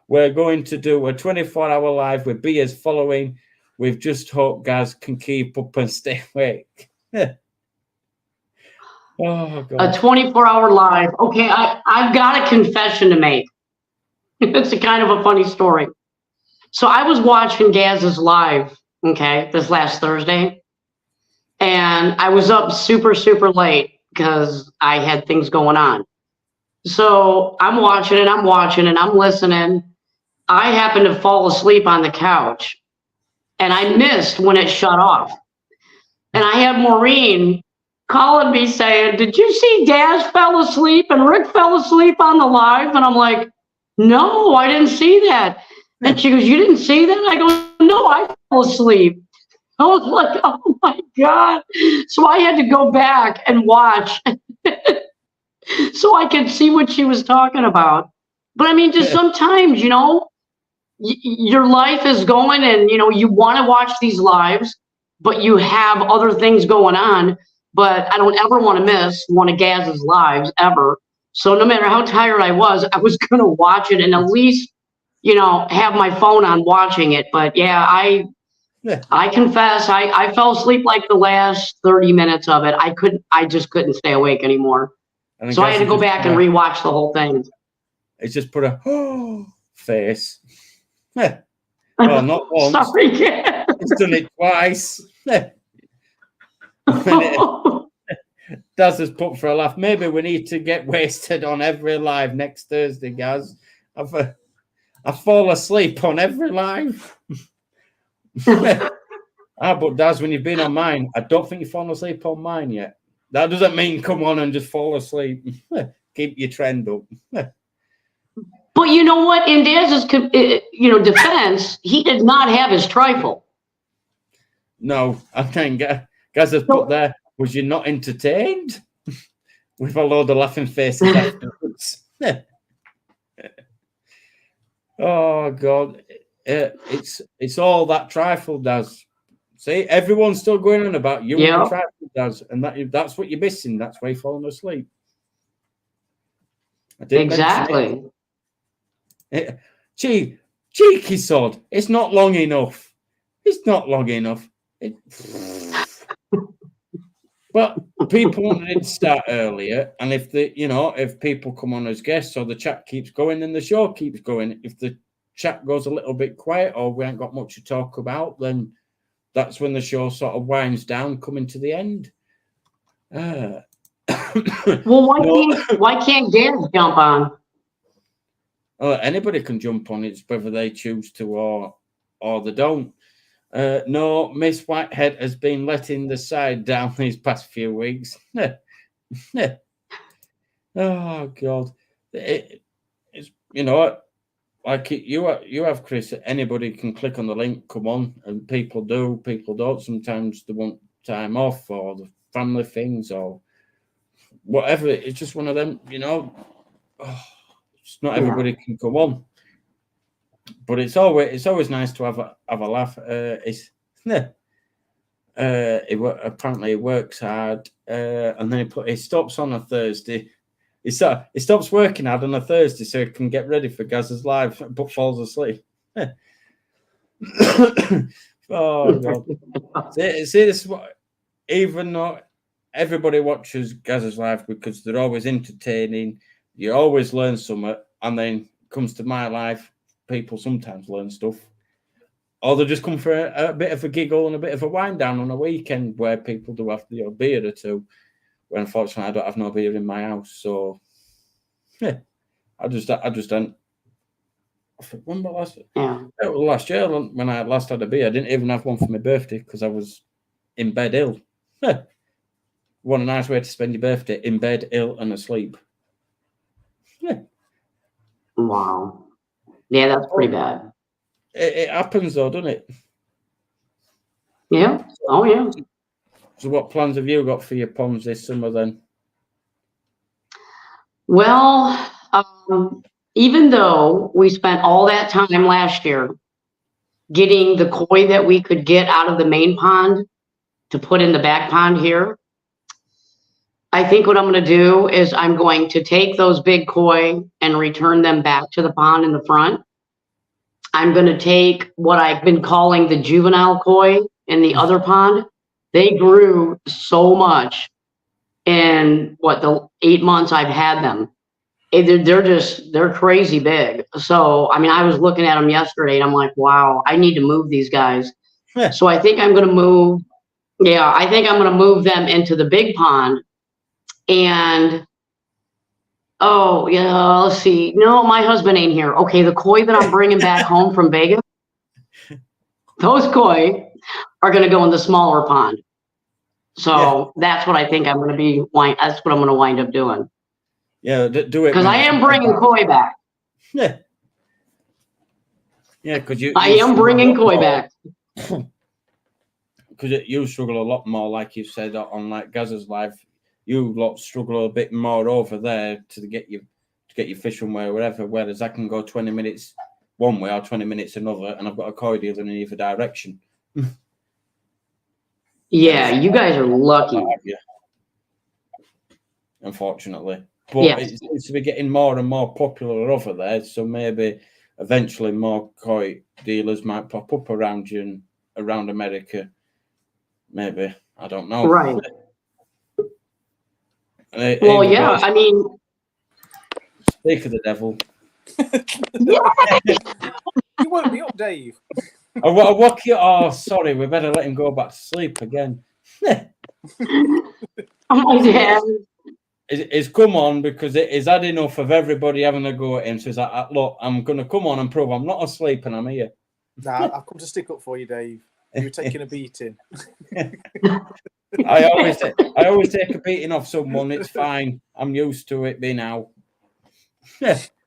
We're going to do a 24-hour live with beers following We've just hoped Gaz can keep up and stay awake. Oh, God. A 24-hour live. Okay, I've got a confession to make. It's a kind of a funny story. So I was watching Gaz's live, okay, this last Thursday, and I was up super, super late because I had things going on. So I'm watching and I'm listening. I happened to fall asleep on the couch, and I missed when it shut off. And I had Maureen calling me saying, "Did you see Gaz fell asleep and Rick fell asleep on the live?" And I'm like, "No, I didn't see that." And she goes, "You didn't see that?" I go, "No, I fell asleep." I was like, "Oh my God." So I had to go back and watch so I could see what she was talking about. But I mean, just sometimes, your life is going and, you want to watch these lives, but you have other things going on. But I don't ever want to miss one of Gaz's lives ever. So no matter how tired I was going to watch it and at least, have my phone on watching it. But yeah, I confess, I fell asleep like the last 30 minutes of it. I just couldn't stay awake anymore. So I had to go back and rewatch the whole thing. It's just put a face. Well, not once. Sorry. It's done it twice. Daz has put for a laugh. Maybe we need to get wasted on every live next Thursday, Gaz. I fall asleep on every live. But Daz, when you've been on mine, I don't think you've fallen asleep on mine yet. That doesn't mean come on and just fall asleep. Keep your trend up. But you know what? In Daz's, defense, he did not have his trifle. No, I think Gaz has put there. Was you not entertained? With a load of laughing faces afterwards. Oh God, it's all that trifle does. See, everyone's still going on about you and the trifle does, and that's what you're missing. That's why you're falling asleep. Exactly. Cheeky sod. It's not long enough. It's not long enough. But people wanted it to start earlier, and if people come on as guests or the chat keeps going, then the show keeps going. If the chat goes a little bit quiet or we ain't got much to talk about, then that's when the show sort of winds down, coming to the end. Well, why can't Gaz jump on? Anybody can jump on. It's whether they choose to or they don't. No, Miss Whitehead has been letting the side down these past few weeks. Oh God, it's like you have, Chris. Anybody can click on the link, come on, and people do, people don't. Sometimes they want time off or the family things or whatever. It's just one of them, it's not everybody can come on. But it's always nice to have a laugh. Apparently he works hard, and then he stops on a Thursday. He stops working hard on a Thursday so he can get ready for Gaz's live, but falls asleep. Oh God! See, this is what, even though everybody watches Gaz's live because they're always entertaining, you always learn something, and then comes to my life. People sometimes learn stuff, or they just come for a bit of a giggle and a bit of a wind down on a weekend where people do have the beer or two. When unfortunately I don't have no beer in my house, so yeah, I just don't. When was last year when I last had a beer, I didn't even have one for my birthday because I was in bed ill. What a nice way to spend your birthday, in bed ill and asleep. Yeah. Wow. Yeah, that's pretty bad. It happens though, doesn't it? Yeah. Oh, yeah. So what plans have you got for your ponds this summer then? Well, even though we spent all that time last year getting the koi that we could get out of the main pond to put in the back pond here, I think what I'm going to do is I'm going to take those big koi and return them back to the pond in the front. I'm going to take what I've been calling the juvenile koi in the other pond. They grew so much in the 8 months I've had them. They're crazy big. So, I mean, I was looking at them yesterday and I'm like, wow, I need to move these guys. So I think I'm going to move. Yeah, I think I'm going to move them into the big pond. And oh, yeah, let's see. No, my husband ain't here. Okay, the koi that I'm bringing back home from Vegas, those koi are going to go in the smaller pond. So that's what I think I'm going to be. That's what I'm going to wind up doing. Yeah, do it. Because I am bringing koi back. Yeah. Yeah, because I am bringing koi back. Because you struggle a lot more, like you said on like Gazza's live. You lot struggle a bit more over there to get your fish from wherever. Whereas I can go 20 minutes one way or 20 minutes another, and I've got a koi dealer in either direction. Yeah, you guys are lucky. Unfortunately, but it seems to be getting more and more popular over there. So maybe eventually more koi dealers might pop up around you and around America. Maybe, I don't know. Right. Well, yeah, I mean, speak of the devil. You woke me up, Dave. I woke you. Oh, sorry. We better let him go back to sleep again. Oh, yeah. It's come on because it's had enough of everybody having a go at him. So he's like, look, I'm going to come on and prove I'm not asleep and I'm here. Nah, I've come to stick up for you, Dave. You're taking a beating. I always take a beating off someone. It's fine. I'm used to it by now.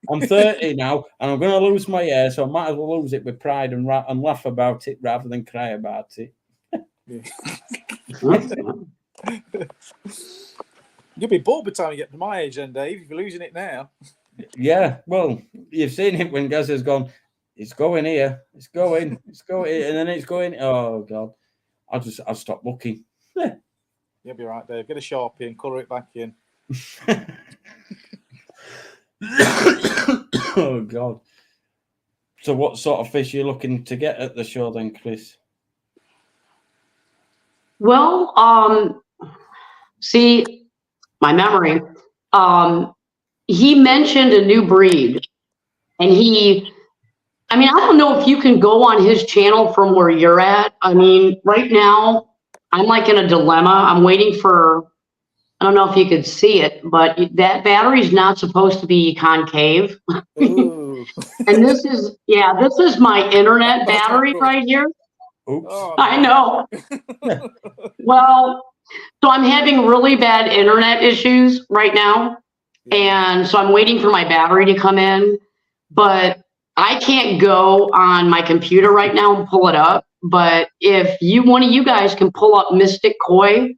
I'm 30 now, and I'm going to lose my hair, so I might as well lose it with pride and laugh about it rather than cry about it. You'll be bored by the time you get to my age, then, Dave. If you're losing it now. Yeah, well, you've seen it when Gaz has gone. It's going here. It's going, and then it's going. Oh God, I'll stop looking. You'll be right, Dave. Get a Sharpie and colour it back in. Oh God. So what sort of fish are you looking to get at the show then, Chris? Well, see, my memory. He mentioned a new breed, and I don't know if you can go on his channel from where you're at. I mean, right now, I'm like in a dilemma. I'm waiting for, I don't know if you could see it, but that battery's not supposed to be concave. And this is my internet battery right here. Oops. Oh, I know. Well, so I'm having really bad internet issues right now. And so I'm waiting for my battery to come in, but I can't go on my computer right now and pull it up. But if one of you guys can pull up Mystic Koi,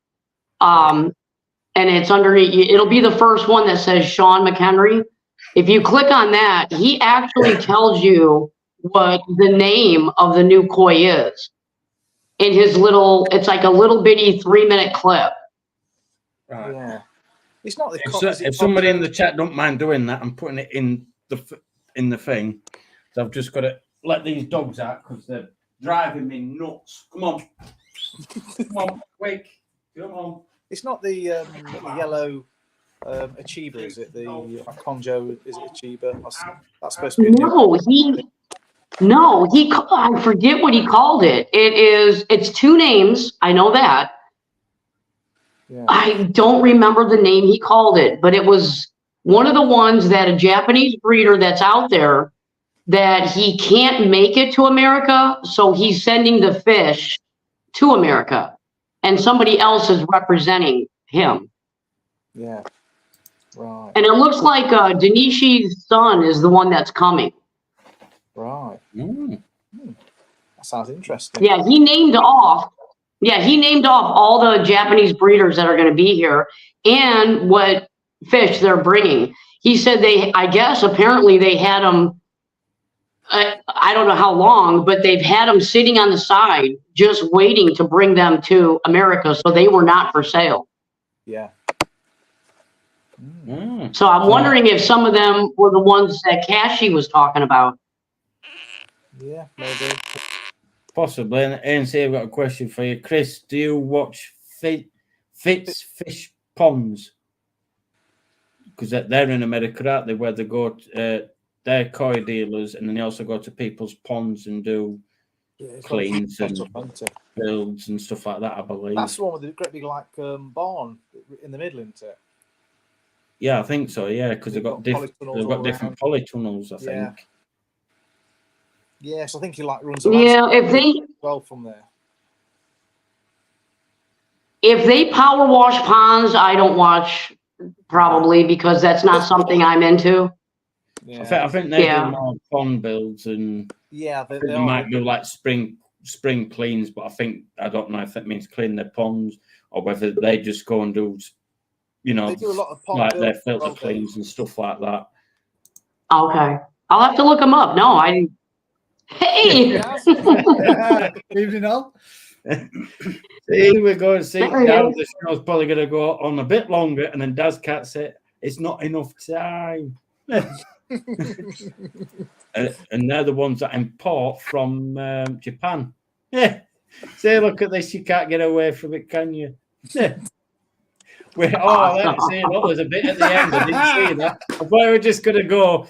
and it's underneath, it'll be the first one that says Sean McHenry. If you click on that, he actually tells you what the name of the new koi is in his it's like a little bitty 3-minute clip. Right. Yeah. It's not the if somebody in the chat don't mind doing that, I'm putting it in the thing. So I've just got to let these dogs out because they're driving me nuts. Come on. Come on, quick. Come on. It's not the yellow Achiba, is it? The Conjo, is it Achiba? That's supposed to be I forget what he called it. It's two names. I know that. Yeah. I don't remember the name he called it, but it was one of the ones that a Japanese breeder that's out there that he can't make it to America. So he's sending the fish to America and somebody else is representing him. Yeah. Right. And it looks like Denishi's son is the one that's coming. Right. That sounds interesting. Yeah, he named off all the Japanese breeders that are going to be here and what fish they're bringing. He said apparently they had them, I don't know how long, but they've had them sitting on the side just waiting to bring them to America. So they were not for sale. Yeah. So I'm wondering if some of them were the ones that Cashy was talking about. Yeah, maybe. Possibly. And ANC, I've got a question for you. Chris, do you watch Fitz Fish Ponds? Because they're in America, aren't they? Where they go, they're koi dealers, and then they also go to people's ponds and do cleans and builds and stuff like that, I believe. That's the one with the great big like barn in the middle, isn't it? Yeah, I think so. Yeah, because they've got different polytunnels. I think. Yes, I think he like runs. Yeah, if they well from there. If they power wash ponds, I don't watch probably because that's not something I'm into. Yeah. I think they do more pond builds and they might do like spring cleans, but I don't know if that means clean their ponds or whether they just go and do, they do a lot of pond like their filter cleans and stuff like that. Okay, I'll have to look them up. No, Hey. Evening all. See, we're going to see now the show's probably going to go on a bit longer, and then Daz Cat said it's not enough time. And they're the ones that import from Japan. Yeah. See, look at this. You can't get away from it, can you? Yeah. Let's see. Look, there's a bit at the end. I didn't see that. I thought we were just going to go.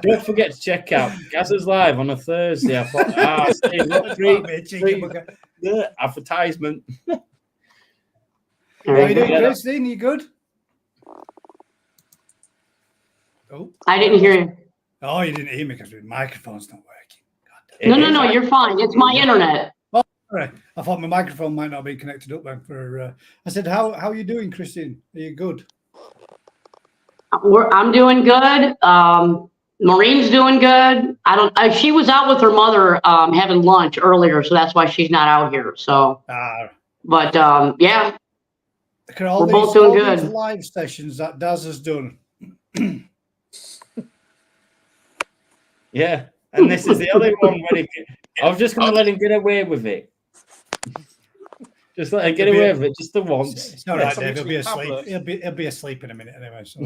Don't forget to check out Gazza's Live on a Thursday. I thought, see, look, free advertisement. How are you doing, Christine? You good? Oh, I didn't hear you. Oh, you didn't hear me because the microphone's not working. No, you're fine. It's my internet. Right. I thought my microphone might not be connected up then. I said, how are you doing, Christine? Are you good? I'm doing good. Maureen's doing good. She was out with her mother having lunch earlier, so that's why she's not out here. So, but yeah, we're both doing good. Live sessions that Daz has done. Yeah, and this is the other one where I was just going to let him get away with it. Just let him get away with it, just the once. It's all right, Dave. He'll be asleep. He'll be asleep in a minute anyway. So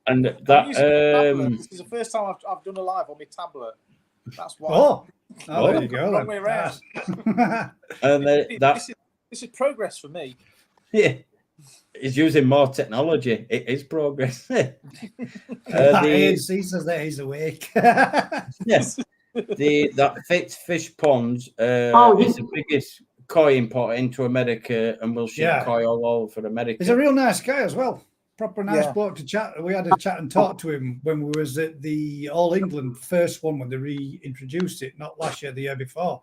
And that this is the first time I've done a live on my tablet. That's why. Oh, there you go. Wrong way around. And this is progress for me. Yeah. He's using more technology. It is progress. ANC says that he's awake. Yes. That Fitz Fish Ponds is the biggest koi importer into America and will ship koi all over America. He's a real nice guy as well. Proper nice bloke to chat. We had a chat and talk to him when we was at the All England first one when they reintroduced it, not last year, the year before.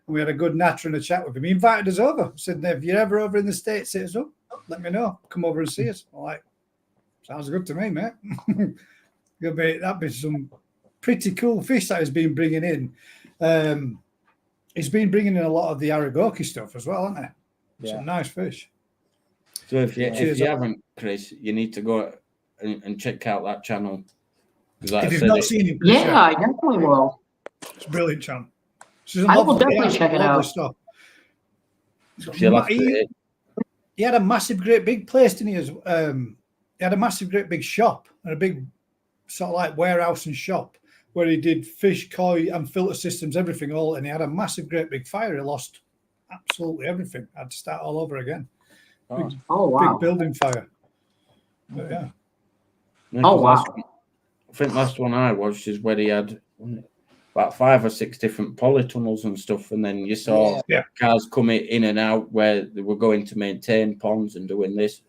And we had a good natter and a chat with him. He invited us over. Said, if you're ever over in the States, hit us up. Let me know. Come over and see us. I'm like, sounds good to me, mate. That'd be some pretty cool fish that he's been bringing in. He's been bringing in a lot of the Aragoki stuff as well, hasn't he? Some nice fish. So if you haven't, Chris, you need to go and check out that channel. If you've not seen him, I definitely will. It's a brilliant channel. I will definitely check it out. Stuff. He had a massive, great big place, didn't he? He had a massive, great big shop and a big sort of like warehouse and shop where he did fish, koi, and filter systems, everything all. And he had a massive, great big fire. He lost absolutely everything. Had to start all over again. Wow! Big building fire. But yeah. Wow! I think last one I watched is where he had about 5 or 6 different polytunnels and stuff, and then you saw cars coming in and out where they were going to maintain ponds and doing this.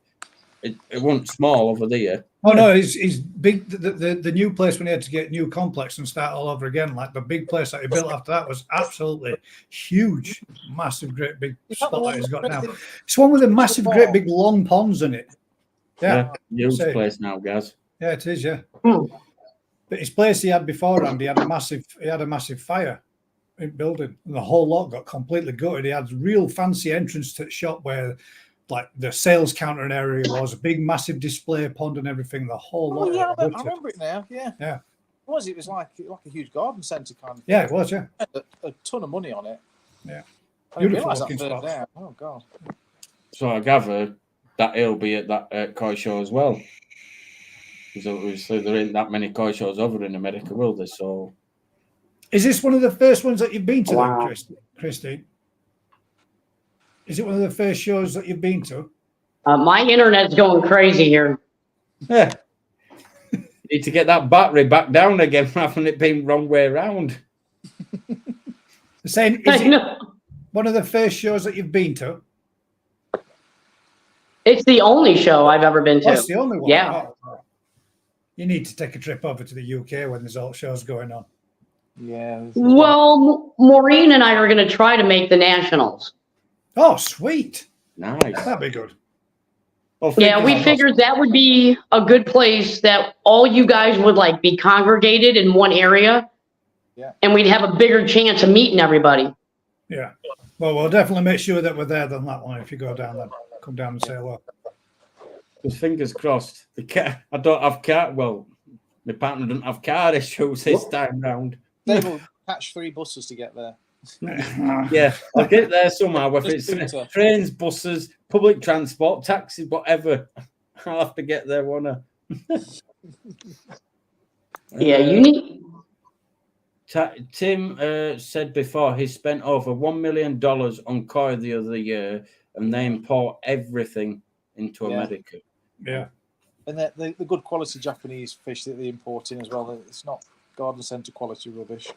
It wasn't small over there. Oh no, he's big. The new place when he had to get new complex and start all over again, like the big place that he built after that was absolutely huge, massive, great big spot that he's got now. It's one with a massive, great big long ponds in it. Yeah, huge place now, guys. Yeah, it is. Yeah. But his place he had beforehand, he had a massive fire in building, and the whole lot got completely gutted. He had a real fancy entrance to the shop where, like, the sales counter and area was a big, massive display pond and everything. The whole lot. Yeah, I remember it now. Yeah. Yeah. It was like a huge garden centre kind of thing. Yeah, it was. Yeah. A ton of money on it. Yeah. I didn't realise that burned down. Oh God. So I gather that he'll be at that koi show as well. Because obviously there ain't that many koi shows over in America, will there? So Is this one of the first ones that you've been to, Wow. then, Christine? Is it one of the first shows that you've been to? My internet's going crazy here. yeah. Need to get that battery back down again from having it been wrong way around. The same. Is it one of the first shows that you've been to? It's the only show I've ever been That's to. the only one. Yeah. Oh. You need to take a trip over to the UK when there's all shows going on. Yeah. Well, Maureen and I are going to try to make the nationals. Oh, sweet. Nice. That'd be good. Well, Yeah, we fingers figured that would be a good place that all you guys would like be congregated in one area. Yeah. And we'd have a bigger chance of meeting everybody. Yeah. Well, we'll definitely make sure that we're there on that one if you go down there. Come down and say hello. With fingers crossed. The car, I don't have car. Well, my partner doesn't have car issues this time round. They will catch 3 buses to get there. Yeah, I'll get there somehow. If Just it's scooter. trains, buses, public transport, taxis, whatever, I'll have to get there, won't I? Yeah, you need. Tim said before he spent over $1 million on koi the other year, and they import everything into Yeah. America. Yeah. And the good quality Japanese fish that they import in as well. It's not garden centre quality rubbish.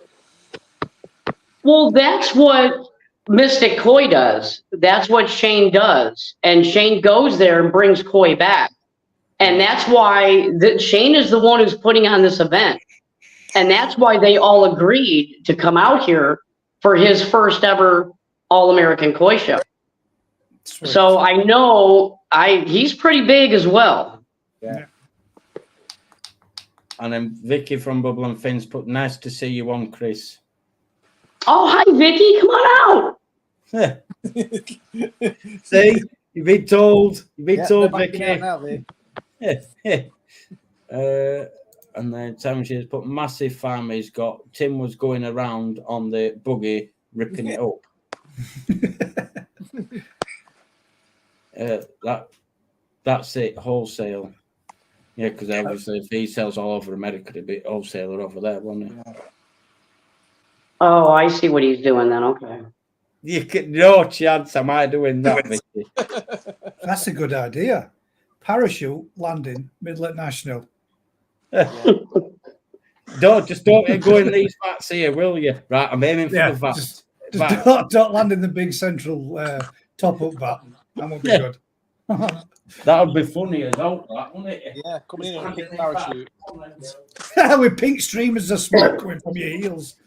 Well, that's what Mystic Koi does. That's what Shane does. And Shane goes there and brings koi back. And that's why Shane is the one who's putting on this event. And that's why they all agreed to come out here for his first ever All-American Koi Show. Sweet. So I know he's pretty big as well. Yeah. And then Vicky from Bubble and Fins put, nice to see you on, Chris. Oh, hi, Vicky. Come on out. See, you've been told. You've been told, they're backing out Vicky. now, they. And then Sam she's put massive farm. He's got Tim was going around on the buggy ripping it up. That's it, wholesale. Yeah, because obviously if he sells all over America, it'd be wholesaler over there, wouldn't it? Oh, I see what he's doing then. Okay. You get no chance am I doing that, Vicky. That's a good idea. Parachute landing, Midlet National. Don't go in these vats here, will you? Right, I'm aiming for the vats. Just don't land in the big central top-up vat. That would be good. That would be funny as all that, wouldn't it? Yeah, coming in a pink parachute. With pink streamers of smoke coming from your heels.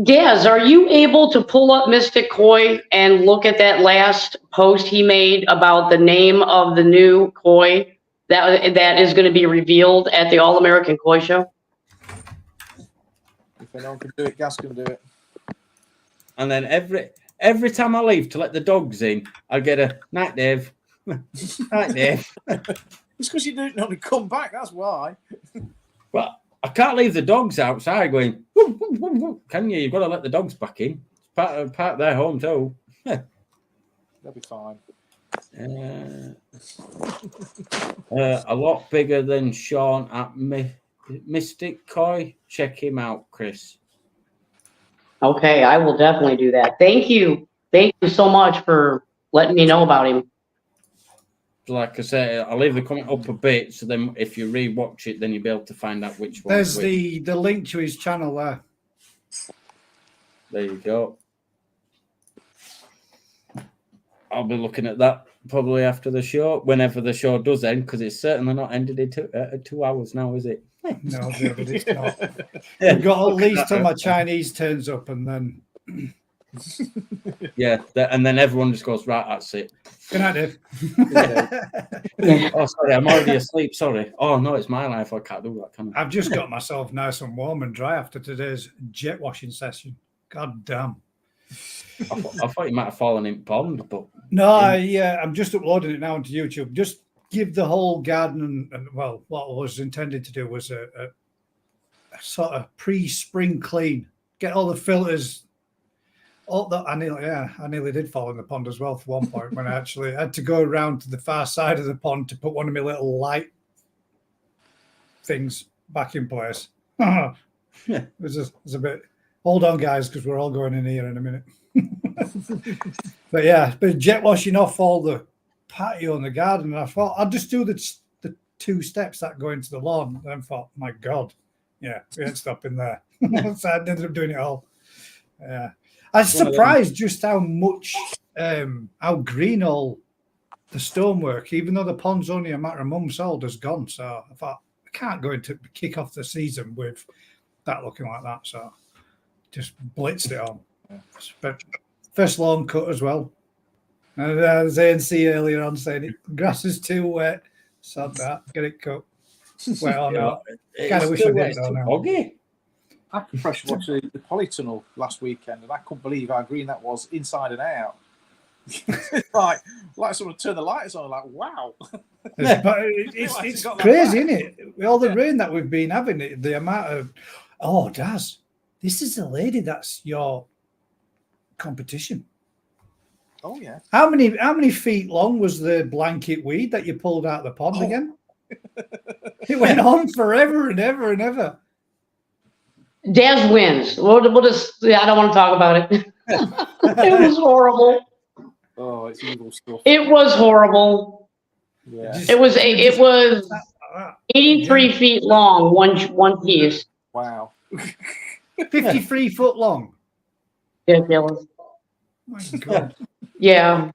Gaz, are you able to pull up Mystic Koi and look at that last post he made about the name of the new koi that is going to be revealed at the All-American Koi Show? If anyone can do it, Gas can do it. And then every time I leave to let the dogs in, I get a night, Dave. Night, Dave. It's because you don't normally come back, that's why. But I can't leave the dogs outside going, woo, woo, woo, woo. Can you? You've got to let the dogs back in. It's part of their home too. They'll be fine. A lot bigger than Sean at Mystic Koi. Check him out, Chris. Okay, I will definitely do that. Thank you. Thank you so much for letting me know about him. Like I say, I'll leave the comment up a bit, so then if you rewatch it, then you'll be able to find out which one. There's the link to his channel there. There you go. I'll be looking at that probably after the show, whenever the show does end, because it's certainly not ended in 2 hours now, is it? No, David, it's not. We've got at least till my Chinese turns up, and then. Yeah, and then everyone just goes, right, that's it. Good night, Dave. Oh, sorry, I'm already asleep. Sorry. Oh, no, it's my life. I can't do that, can I? I've just got myself nice and warm and dry after today's jet washing session. God damn. I thought you might have fallen in pond, but No, I'm just uploading it now onto YouTube. Just give the whole garden, and well, what I was intended to do was a sort of pre-spring clean. Get all the filters I nearly did fall in the pond as well for one point when I actually had to go around to the far side of the pond to put one of my little light things back in place. It was a bit. Hold on, guys, because we're all going in here in a minute. But yeah, but jet washing off all the patio and the garden, and I thought I'd just do the 2 steps that go into the lawn. And I thought, my God, yeah, we ain't stopping there. So I ended up doing it all. Yeah, I was surprised just how much, how green all the stonework, even though the pond's only a matter of months old, has gone. So I thought I can't go into kick off the season with that looking like that. So just blitzed it on. But first lawn cut as well. And there's ANC earlier on saying it grass is too wet. Sod that, get it cut. Well, or not. Kind of wish I did though now. Boggy. I pressure watched the polytunnel last weekend, and I couldn't believe how green that was inside and out. like someone turned the lights on. Like, wow. It's crazy, isn't it? With all the rain that we've been having, the amount of Daz, this is a lady that's your competition. Oh yeah. How many feet long was the blanket weed that you pulled out of the pond again? It went on forever and ever and ever. Daz wins. We'll just. I don't want to talk about it. It was horrible. Oh, it's evil stuff. It was horrible. Yeah. It was 83 feet long. One piece. Wow. 53 foot long. Ridiculous. My God. Yeah.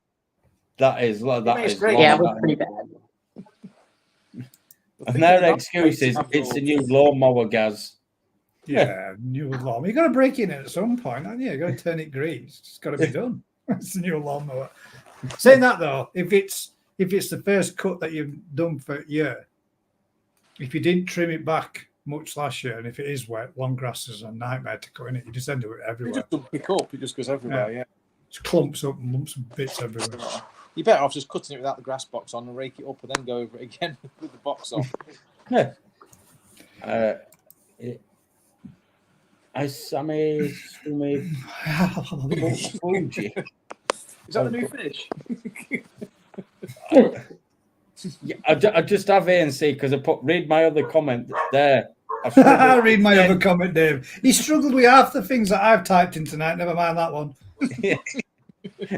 That is great. Yeah, it was pretty bad. And their excuse is it's a new lawnmower, Gaz. Yeah, new lawnmower. You got to break in it at some point, haven't you? You got to turn it green. It's got to be done. It's a new lawnmower. Saying that though, if it's the first cut that you've done for a year, if you didn't trim it back much last year, and if it is wet, long grass is a nightmare to cut in it. You just end up everywhere. It just doesn't pick up. It just goes everywhere. Yeah. It clumps up and lumps and bits everywhere. You're better off just cutting it without the grass box on and rake it up and then go over it again with the box on. Is that the new fish? Yeah, I just have ANC because read my other comment there. Read my other comment, Dave. He struggled with half the things that I've typed in tonight. Never mind that one.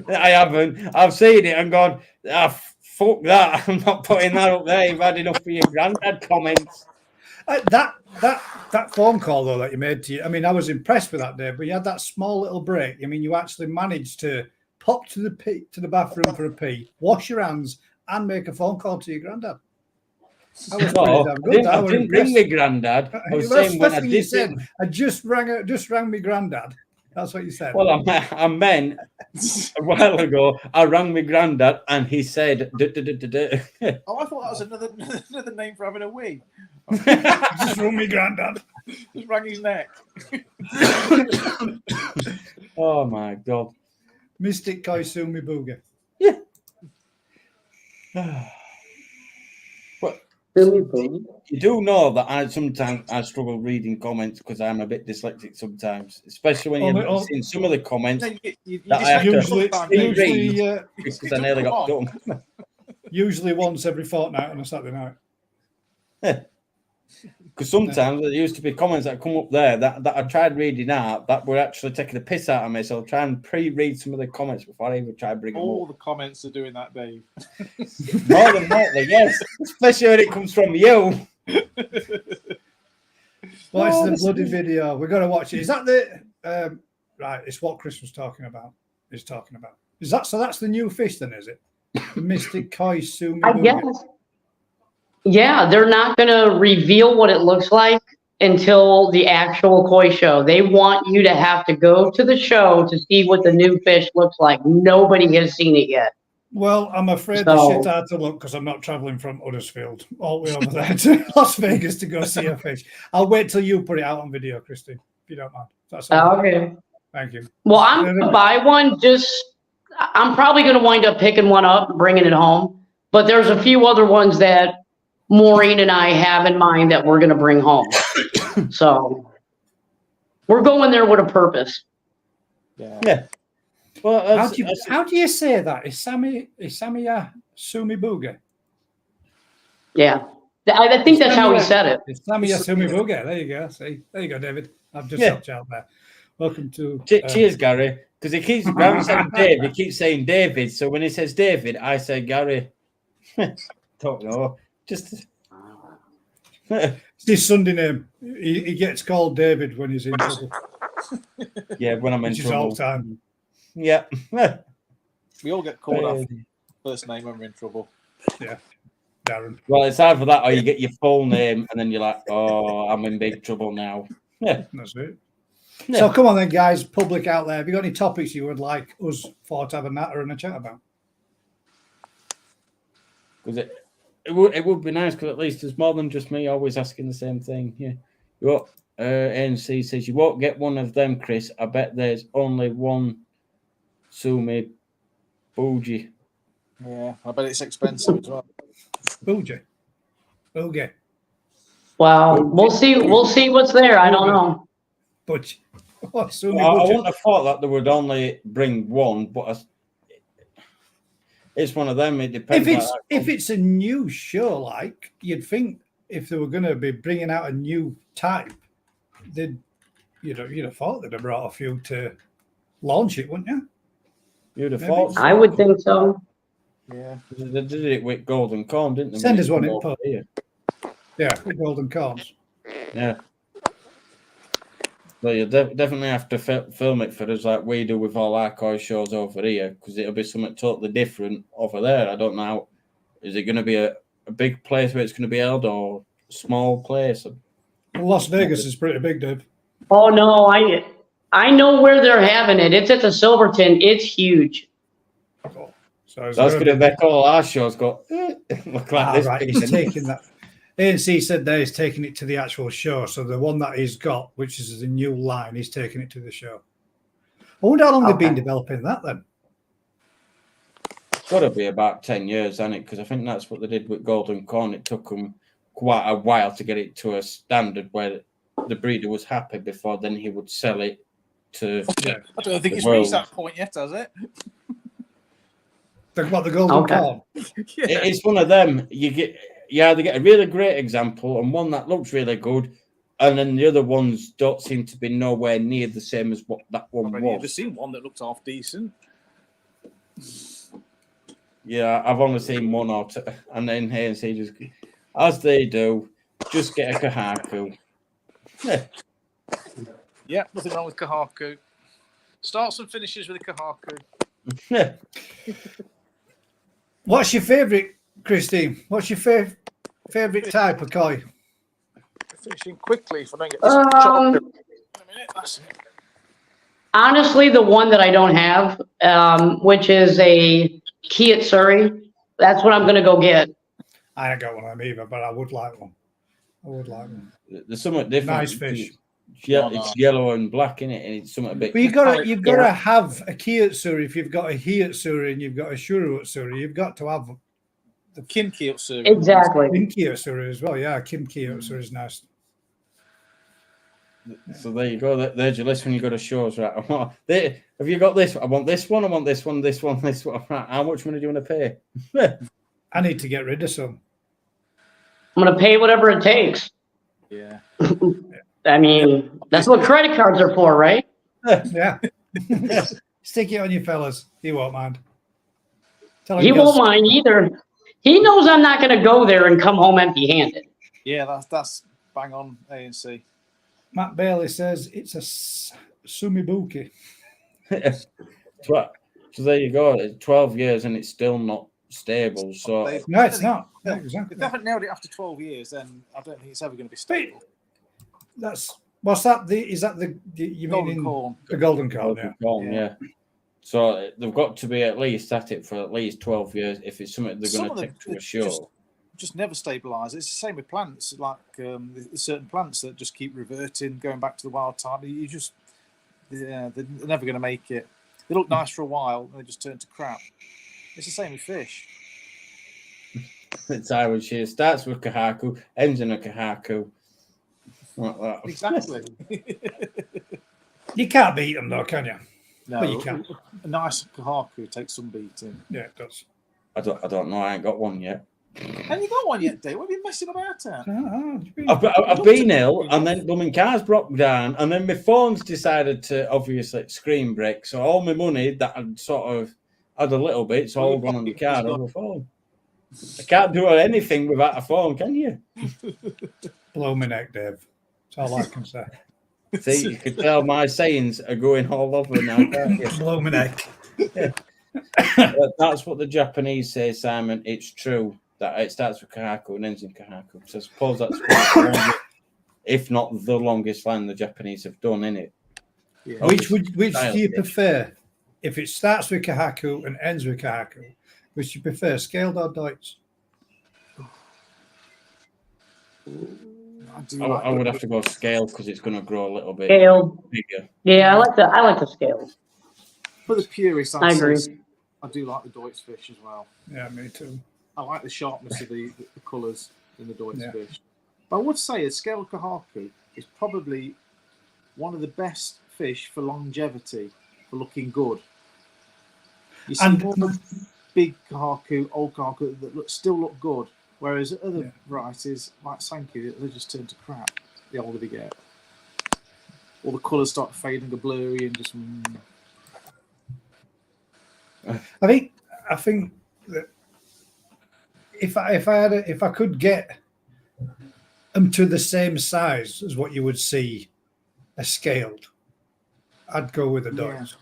I haven't. I've seen it and gone, fuck that. I'm not putting that up there. You've had enough for your granddad comments. That phone call though that you made to you, I mean, I was impressed with that, Dave. But you had that small little break. I mean, you actually managed to pop to the bathroom for a pee, wash your hands, and make a phone call to your granddad. I didn't ring my granddad. I was saying when I did said, I just rang my granddad. That's what you said. Well, I meant a while ago. I rang my granddad and he said, Oh, I thought that was another name for having a wee. Just rang my granddad. Just rang his neck. Oh my God. Mystic Koizumi Booga. Yeah. You do know that I struggle reading comments because I'm a bit dyslexic sometimes, especially when you're seeing some of the comments that I have usually because I nearly got done. Usually once every fortnight on a Saturday night. Because sometimes there used to be comments that come up there that I tried reading out that were actually taking the piss out of me. So I'll try and pre-read some of the comments before I even try to bring them up. All the comments are doing that, Dave. More than likely, yes. Especially when it comes from you. Watch the bloody video. We're going to watch it. Is that the... right, it's what Chris was talking about. Is that so? That's the new fish then, is it? The Mystic Koizumi. I guess. Yeah, they're not going to reveal what it looks like until the actual koi show. They want you to have to go to the show to see what the new fish looks like. Nobody has seen it yet. Well, I'm afraid the shit I had to look because I'm not traveling from Huddersfield all the way over there to Las Vegas to go see a fish. I'll wait till you put it out on video, Christy, if you don't mind. That's all. Okay. Thank you. Well, I'm going to buy one. I'm probably going to wind up picking one up and bringing it home. But there's a few other ones that Maureen and I have in mind that we're going to bring home. So we're going there with a purpose. Yeah. Well, How do you say that? Isamiya Sumibuga. Yeah. I think that's how he said it. Isamiya Sumibuga. There you go. See, there you go, David. I've just helped you out there. Welcome to. Cheers, Gary. Because he keeps rather than saying Dave, he keeps saying David. So when he says David, I say Gary. Don't know. Just It's his Sunday name. He gets called David when he's in trouble. yeah, when I'm in Which is all trouble. the time. Yeah. We all get called off first name when we're in trouble. Yeah, Darren. Well, it's either that or you get your full name and then you're like, oh, I'm in big trouble now. Yeah. That's it. Yeah. So come on then, guys, public out there. Have you got any topics you would like us for to have a natter and a chat about? Because it would be nice because at least there's more than just me always asking the same thing. Yeah. What ANC says you won't get one of them, Chris. I bet there's only one Sumi Bougie. Yeah, I bet it's expensive as well. Boogie. Boogie. Well, we'll see. We'll see what's there. I don't know. But what Sumi I Boogie? wouldn't have thought that they would only bring one, but it's one of them. It depends. If it's a new show, like you'd think, if they were going to be bringing out a new type, you'd have thought they'd have brought a few to launch it, wouldn't you? You'd have Maybe. thought. So. I would think so. Yeah. They did it with Golden Corn, didn't they? Send us one in, Over Paul. here. Yeah, with golden corns. Yeah. So you definitely have to film it for us like we do with all our koi shows over here, because it'll be something totally different over there. I don't know how. Is it going to be a big place where it's going to be held, or a small place? Well, Las Vegas is pretty big, Dave. Oh no, I know where they're having it. It's at the Silverton. It's huge. So it's That's gonna going to make all our shows go look like this. right. big, He's isn't it? taking that. ANC said there he's taking it to the actual show. So the one that he's got, which is the new line, he's taking it to the show. I wonder how long they've been developing that then. It's got to be about 10 years, hasn't it? Because I think that's what they did with Golden Corn. It took them quite a while to get it to a standard where the breeder was happy before then he would sell it to. I don't think it's world. reached that point yet, has it? The golden Okay. corn. Yeah. It's one of them. You either get a really great example and one that looks really good, and then the other ones don't seem to be nowhere near the same as what that one I've only ever was. seen one that looked half decent. Yeah, I've only seen one or two, and then ANC just, as they do, just get a Kahaku. Yeah. Yeah, nothing wrong with Kahaku. Starts and finishes with a Kahaku. Yeah. What's your favourite, Christine? What's your favourite type of koi? Finishing quickly if I don't get this chopped up in a minute. That's it. Honestly, the one that I don't have, which is a Kiyotsuji, that's what I'm going to go get. I ain't got one of them either, but I would like one. There's something different. Nice fish. It's yellow and black in it, and it's something a bit. But you've got to have a Kiyotsuji. If you've got a Hiyotsuji and you've got a Shurutsuri, you've got to have The Kim Kiyotsuji. Exactly. Kim Kiyotsuji as well. Yeah, Kim Kiyotsuji is nice. So there you go. There's your list when you go to shows, right? Have you got this? I want this one. I want this one. This one. This one. Right. How much money do you want to pay? I need to get rid of some. I'm going to pay whatever it takes. Yeah. I mean, that's what credit cards are for, right? Yeah. Stick it on you fellas. He won't mind. Tell him He yes. won't mind either. He knows I'm not going to go there and come home empty-handed. Yeah, that's bang on ANC. Matt Bailey says it's a sumibuki. So there you go. It's 12 years and it's still not stable. So No, it's not. No, If exactly. they haven't nailed it after 12 years, then I don't think it's ever going to be stable. That's what's that? Is that the you mean Golden in corn. the golden corn? Golden Yeah. Corn, Yeah. yeah. So they've got to be at least at it for at least 12 years if it's something they're Some going of to them take to a show. Just never stabilise. It's the same with plants. Like there's certain plants that just keep reverting, going back to the wild type. They're never going to make it. They look nice for a while, and they just turn to crap. It's the same with fish. It's Irish here. Starts with Kahaku, ends in a Kahaku. Like that. Exactly. You can't beat them though, can you? No, Well, you can. a nice Kahaku takes some beating. Yeah, it does. I don't know. I ain't got one yet. Have you got one yet, Dave? What have you messing about at? I've been ill, and then my car's broke down, and then my phone's decided to obviously screen break. So all my money that I'd sort of had a little bit, so all gone on the car on the phone. I can't do anything without a phone, can you? Blow my neck, Dave. That's all I can say. See, you can tell my sayings are going all over now, can't you? Blow my neck. That's what the Japanese say, Simon. It's true that it starts with Kahaku and ends in Kahaku. So I suppose that's one of the longest, if not the longest line the Japanese have done, innit? Yeah. Which do you prefer? If it starts with Kahaku and ends with Kahaku, which do you prefer, scaled or Deutsch? I would have to go scale because it's going to grow a little bit Scale. bigger. Yeah, I like the scale. For the purists, I agree. I do like the Deutsch fish as well. Yeah, me too. I like the sharpness of the colours in the Deutsch Yeah. fish. But I would say a scaled Kahaku is probably one of the best fish for longevity, for looking good. You see And- more big Kahaku, old Kahaku that still look good, whereas other varieties like Sanku, they just turn to crap the older they get. All the colours start fading and blurry and just. I think that if I could get them to the same size as what you would see a scaled, I'd go with the Deutsch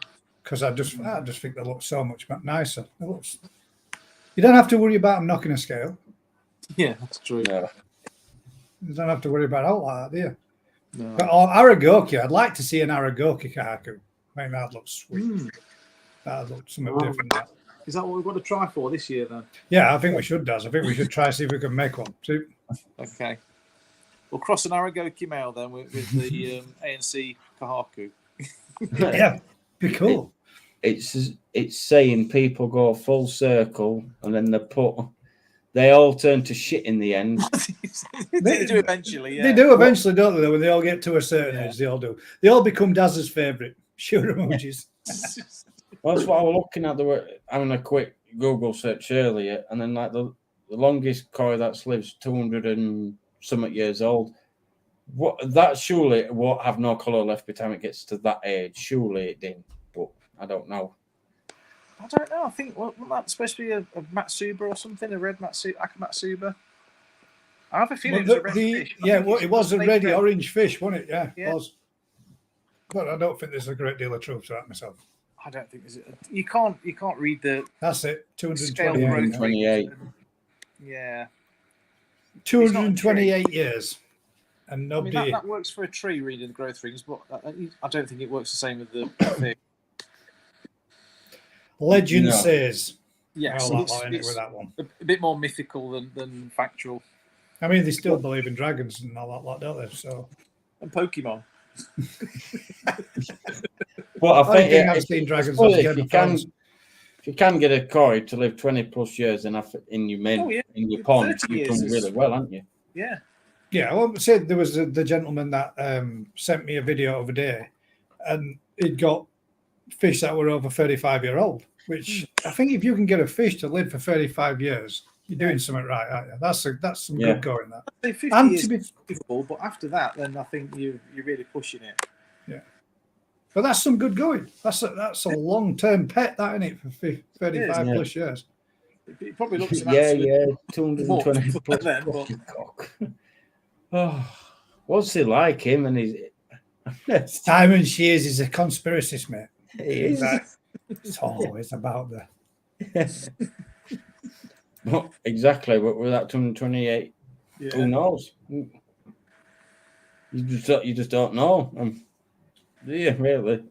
because I just think they look so much nicer. You don't have to worry about them knocking a scale. Yeah, that's true. No. You don't have to worry about all that, do you? No. But Aragoki, I'd like to see an Aragoki Kahaku. I mean, that'd look sweet. That'd look something different. That. Is that what we've got to try for this year then? Yeah, I think we should, Daz. I think we should try see if we can make one. See? Okay. We'll cross an Aragoki mail then with the ANC Kahaku. Yeah, be cool. It's saying people go full circle and then they all turn to shit in the end. They do eventually, yeah. They do eventually, don't they? When they all get to a certain age, they all do. They all become Daz's favourite. Sure emojis. Well, that's what I was looking at. They were having a quick Google search earlier, and then like the longest koi that's lives 200 and something years old. What that surely won't have no colour left by the time it gets to that age. Surely it didn't, but I don't know. I don't know. I think wasn't that supposed to be a Matsuba or something? A red Akamatsuba? I have a feeling Well, it was a red fish. it was a red orange fish, wasn't it? Yeah, Yeah. it was. But I don't think there's a great deal of truth to that myself. I don't think there's. You can't read the That's it. scale 228. growth rate. 28. Yeah. 228 years. And I mean, nobody. that works for a tree reading the growth rings, but I don't think it works the same with the thing. Legend No. says. Yes, I'll it's, line it it's with that one. a bit more mythical than factual. I mean, they still believe in dragons and all that lot, don't they? So. And Pokemon. But I think I've seen dragons. well, on if Game you of can, Thrones. if you can get a koi to live 20 plus years in your Oh, yeah. in your pond, 30 you've years done is- really well, haven't you? Yeah. Yeah, well, said there was the gentleman that sent me a video of a day, and he'd got fish that were over 35-year-old. Which I think if you can get a fish to live for 35 years, you're doing something right, aren't you? That's some Yeah. good going. That. I'd say 50 And years to be, is beautiful, but after that, then I think you're really pushing it. but that's some good going. That's a long-term pet, that isn't it, for 35 Yeah. plus years. It probably looks an Yeah, absolute 220 What? plus Then, but- fucking cock. Oh, what's he like him? And he's Simon Shears is a conspiracist, mate. he is. It's always about the. But exactly, but with that 228, who Yeah. knows? You just don't know. Do you really?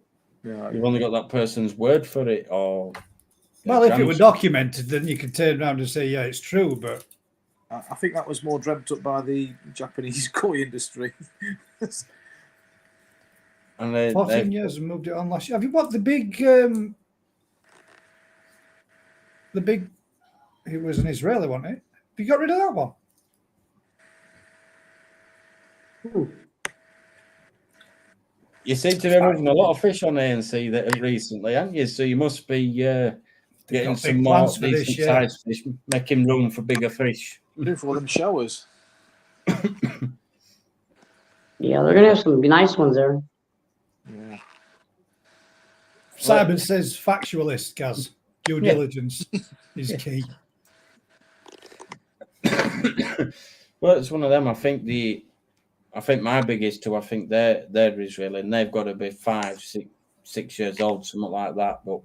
Yeah. You've only got that person's word for it, or Well, if it were chance. documented, then you could turn around and say, yeah, it's true. But I think that was more dreamt up by the Japanese koi industry. And they 14 years and moved it on last year. Have you got the big? It was an Israeli one, eh? Have you got rid of that one? You seem to be moving a lot of fish on ANC that recently, haven't you? So you must be getting got some big more plans for this decent year. sized fish, making room for bigger fish. Do for all them showers. Yeah, they're gonna have some nice ones there. Yeah. Simon says factualist, Gaz. Due Yeah. diligence is key. Well, it's one of them. I think my biggest two. I think they're Israeli, and they've got to be 6 years old, something like that. But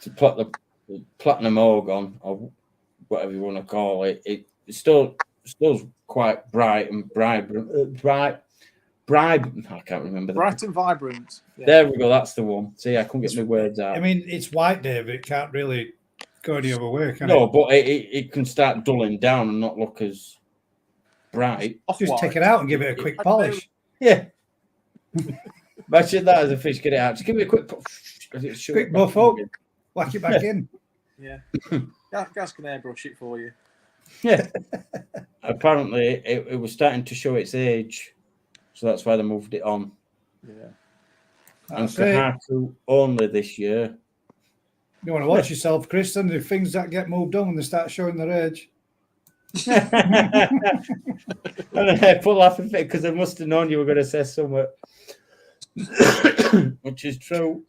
to plot the platinum organ or whatever you want to call it, it's still quite bright and bright. I can't remember. Bright and vibrant. Yeah. There we go. That's the one. See, I couldn't get my words out. I mean, it's white, David. It can't really go any other way, can No, it? but it can start dulling down and not look as bright. Just Off-white. take it out and give it a quick polish. Yeah. Imagine that as a fish. Get it out. Just give it a quick Quick buff up. Whack it back in. Yeah. Gaz can airbrush it for you. Yeah. Apparently, it was starting to show its age, so that's why they moved it on. Yeah. And That's it. Kahaku only this year. You want to watch yourself, Chris, and the things that get moved on when they start showing their age. And I put laughing fit because I must have known you were going to say something, which is true.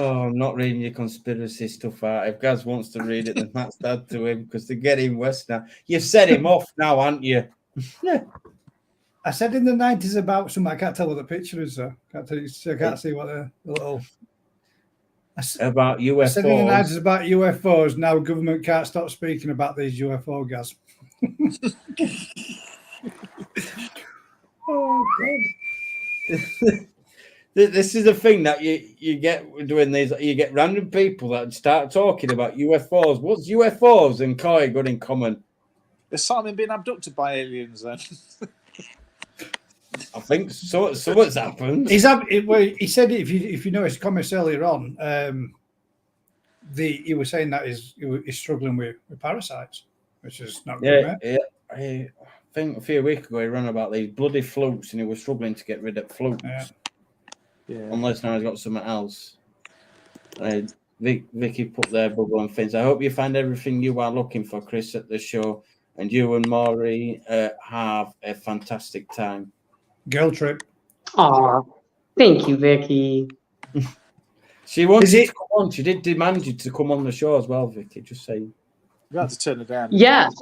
Oh, I'm not reading your conspiracy stuff out. If Gaz wants to read it, then that's that to him because they're getting West now. You've set him off now, haven't you? I said in the 90s about something. I can't tell what the picture is, though. I can't see what the little. About I said in the 90s UFOs. about UFOs. Now government can't stop speaking about these UFO gas. Oh, God. This is the thing that you get doing these. You get random people that start talking about UFOs. What's UFOs and Koi got in common? Is Simon being abducted by aliens then? I think so. What's happened? He said if you noticed comments earlier on, he was saying that he's struggling with parasites, which is not good. Yeah. I think a few weeks ago he ran about these bloody flukes, and he was struggling to get rid of flukes. Yeah. Unless now he's got something else. Vicky put their bubble and fins. I hope you find everything you are looking for, Chris, at the show, and you and Maury have a fantastic time. Girl trip. Aw, thank you, Vicky. She wanted to come on. She did demand you to come on the show as well, Vicky. Just saying. You had to turn it down. Yes.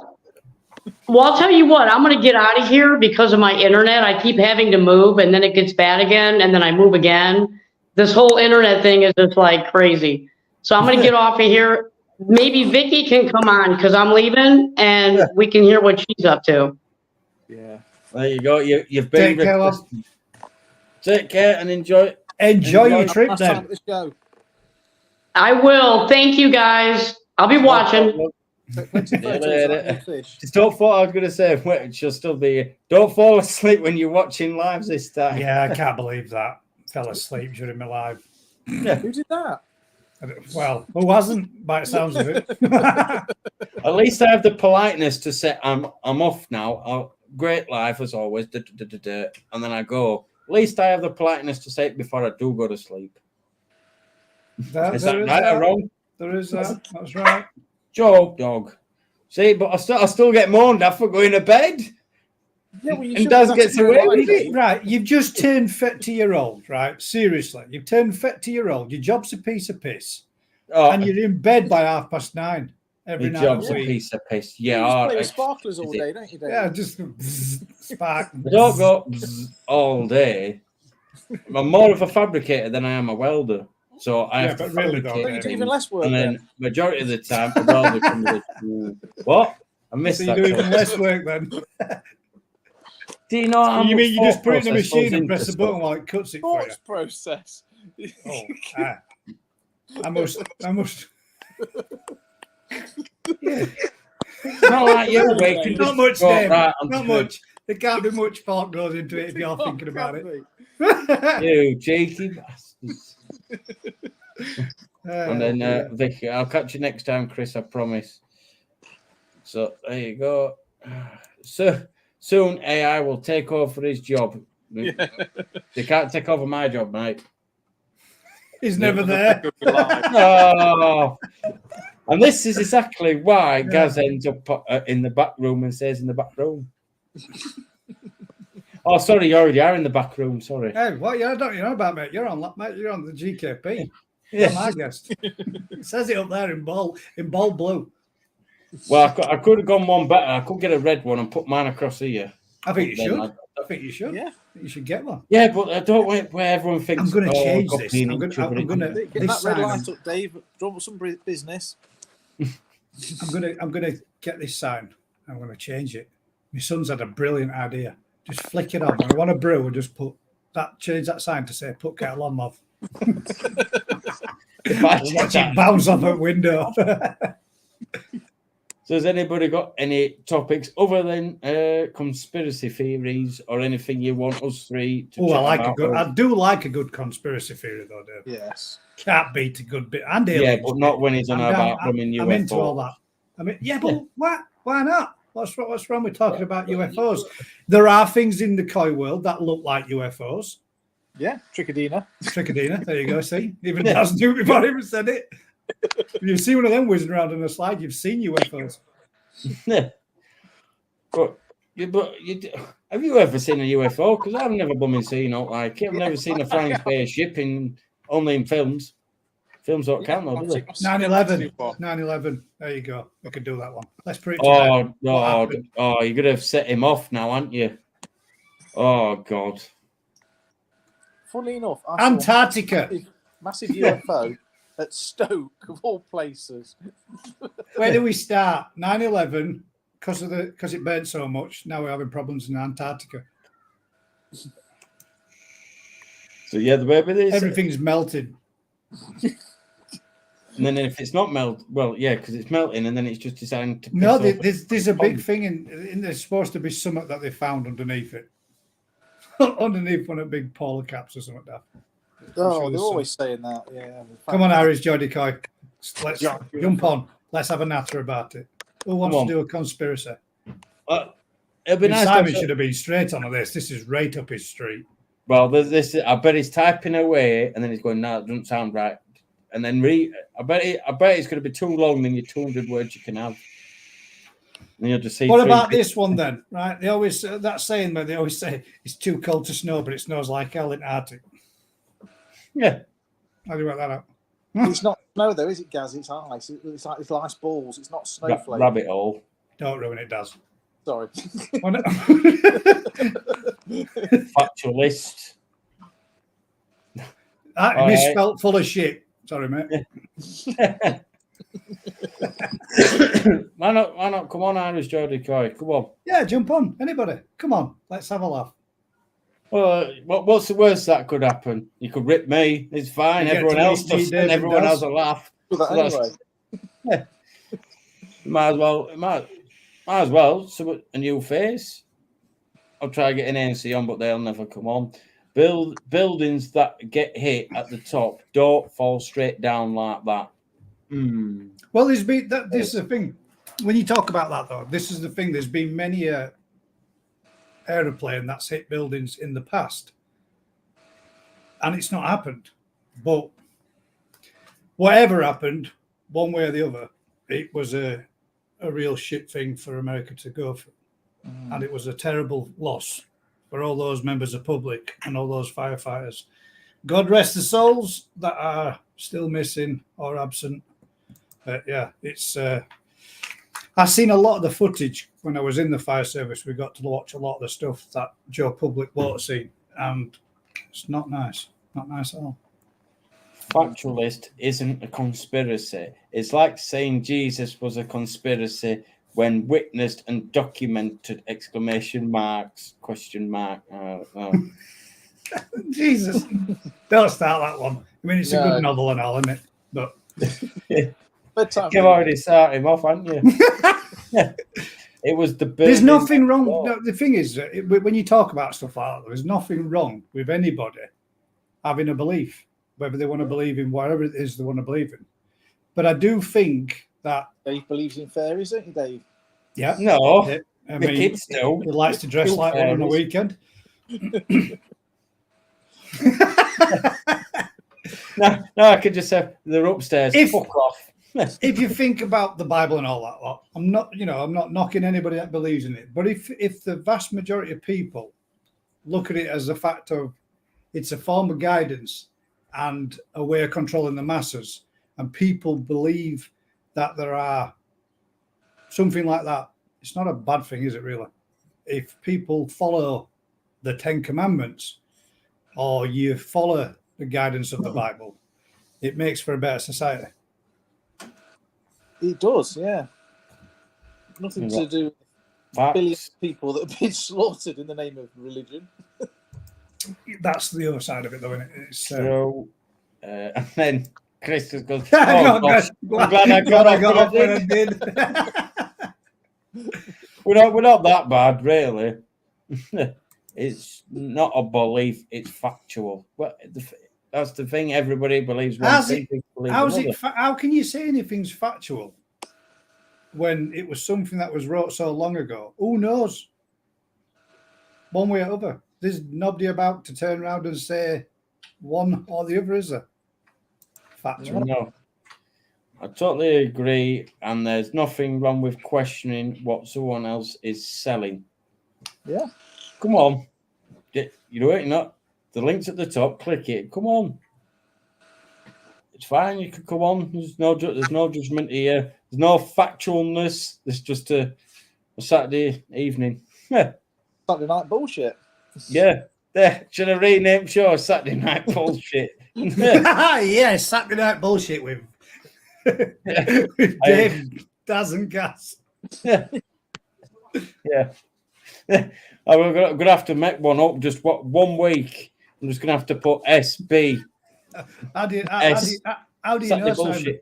Well, I'll tell you what, I'm going to get out of here because of my internet. I keep having to move and then it gets bad again and then I move again. This whole internet thing is just like crazy. So I'm going to get off of here. Maybe Vicky can come on because I'm leaving and we can hear what she's up to. Yeah. There you go. You've been Take care, love. requested. Take care and enjoy. Enjoy your trip Last time then. at this show. I will. Thank you, guys. I'll be watching. Plenty of photos of that new fish. Just don't fall. I was going to say, wait, she'll still be here. Don't fall asleep when you're watching lives this time. Yeah, I can't believe that. Fell asleep during my live. Who did that? Well, who hasn't, by the sounds of it? At least I have the politeness to say I'm off now. Great life as always. And then I go. At least I have the politeness to say it before I do go to sleep. Is that right or wrong? There is that. That's right. Joke, dog. See, but I still get moaned at for going to bed. Yeah, well, you And should Daz have gets to away go with like it. Right, you've just turned 30-year-old, right? Seriously, you've turned 30-year-old. Your job's a piece of piss. Oh, And you're in bed by 9:30 every your night. job's of a the week. piece of piss. You Yeah, just all play with right. sparklers all Is it? day, don't you, Dave? Yeah, just spark. I don't go all day. I'm more of a fabricator than I am a welder. So I have to but really though, So you fabricate do things. even less work And then. then majority of the time, the welder comes with, what? I missed So that. you do even question. less work then. Do you know how You mean you much just put it in the thought process machine goes and press into the button stuff? while it cuts it for you? Thoughts process. Oh, I must. Yeah. It's not like you're awake and Not just much, go Dave. right onto Not much. There can't be much thought goes into it if you're thinking about it. it. You cheeky bastards. And then Vicky, I'll catch you next time, Chris. I promise. So there you go. Soon AI will take over his job. They can't take over my job, mate. He's never there. Oh. And this is exactly why Gaz ends up in the back room and stays in the back room. Oh, sorry, you already are in the back room. Sorry. Hey, what you don't you know about, mate? You're on the GKP. Yeah. You're my guest. It says it up there in bold blue. Well, I could have gone one better. I could get a red one and put mine across here. I think you Then should. I think you should. Yeah. You should get one. Yeah, but I don't want where everyone thinks. I'm going to change this. copying I'm each other. going to Get this that red sign. light up, Dave. Draw up some business. I'm going to get this sign. I'm going to change it. My son's had a brilliant idea. Just flick it on. When I want a brew, and just change that sign to say "Put kettle on, love." Watch it bounce off a window. So has anybody got any topics other than conspiracy theories or anything you want us three to Oh, chat I do like a good conspiracy theory, though, Dave. Yes. Can't beat a good bit. And Yeah, aliens, but not when he's on about I'm running I'm into all UFO. that. I mean, yeah, but why not? What's wrong with talking about UFOs? There are things in the koi world that look like UFOs. Yeah, Trichadina. Trichadina, there you go. See, even Daz knew before I even said it. If you see one of them whizzing around on a slide, you've seen UFOs. But have you ever seen a UFO? Because I've never blooming seen out like it. I've never seen a flying spaceship only in films. Films don't count though, do they? 9/11. 9/11. There you go. We could do that one. Let's put it Oh, together. no. Oh, you're going to have set him off now, aren't you? Oh, God. Funnily enough, I saw Antarctica. massive UFO at Stoke, of all places. Where do we start? 9/11, because it burnt so much. Now we're having problems in Antarctica. So, yeah, the baby is. Everything's melted. And then if it's not melted, well, yeah, because it's melting and then it's just deciding to. No, piss off. there's a big thing in there's supposed to be something that they found underneath it. Underneath one of the big polar caps or something like that. Oh, they're always saying that. Yeah. Come on, Irish Jody Coy. Let's jump on. Let's have a natter about it. Who wants to do a conspiracy? It'd be nice. Simon should have been straight on this. This is right up his street. Well, there's this. I bet he's typing away, and then he's going, "No, it doesn't sound right." And then I bet it's going to be too long than your 200 words you can have. And you'll just see. What about this one then? Right? They always that saying where they always say it's too cold to snow, but it snows like hell in Arctic. Yeah. How do you work that out? It's not snow though, is it, Gaz? It's ice. It's like it's ice balls. It's not snowflake. Rabbit hole. Don't ruin it, Daz. Sorry. Factualist. Misspelt full of shit. Sorry, mate. Why not? Come on, Irish Jody Coy. Come on. Yeah, jump on. Anybody. Come on. Let's have a laugh. Well, what's the worst that could happen? You could rip me. It's fine. You get Everyone to else meet me, does, and David everyone does. has a laugh. Well, So anyway. yeah. Might as well. So a new face. I'll try getting ANC on, but they'll never come on. Buildings that get hit at the top don't fall straight down like that. Well, this is the thing. When you talk about that, though, this is the thing. There's been many aeroplane that's hit buildings in the past, and it's not happened. But whatever happened, one way or the other, it was a real shit thing for America to go through, and it was a terrible loss for all those members of public and all those firefighters. God rest the souls that are still missing or absent. Yeah, it's. I've seen a lot of the footage when I was in the fire service. We got to watch a lot of the stuff that Joe Public won't see, and it's not nice. Not nice at all. Factualist isn't a conspiracy. It's like saying Jesus was a conspiracy when witnessed and documented! ! Jesus, don't start that one. I mean, it's a good novel and all, isn't it? But you've already started him off, haven't you? It was the. There's nothing wrong. No, the thing is, when you talk about stuff like that, there's nothing wrong with anybody having a belief, whether they want to believe in whatever it is they want to believe in. But I do think that Dave believes in fairies, don't you, Dave? yeah, No. yeah, I The kids still. He likes to dress like one on the weekend. No, I could just say they're upstairs. Fuck off. If you think about the Bible and all that lot, I'm not knocking anybody that believes in it. But if the vast majority of people look at it as a fact of it's a form of guidance and a way of controlling the masses, and people believe that there are something like that, it's not a bad thing, is it really? If people follow the 10 Commandments or you follow the guidance of the Bible, it makes for a better society. It does, yeah. Nothing to do with billions of people that have been slaughtered in the name of religion. That's the other side of it, though, isn't it? It's, so, and then Chris just goes, I'm glad I got off when I did. We're not that bad, really. It's not a belief; it's factual. Well, that's the thing. Everybody believes one thing. How can you say anything's factual when it was something that was wrote so long ago? Who knows? One way or other. There's nobody about to turn around and say one or the other, is there? Factual. No. I totally agree, and there's nothing wrong with questioning what someone else is selling. Yeah. Come on. You're not. The link's at the top. Click it. Come on. It's fine. You can come on. There's no judgment here. There's no factualness. It's just a Saturday evening. Saturday night bullshit. Yeah. Should I rename show Saturday Night Bullshit? Yeah, Saturday Night Bullshit with Dave Daz and Gas. Yeah. I'm going to have to make one up just 1 week. I'm just going to have to put SB. How do you know, Simon?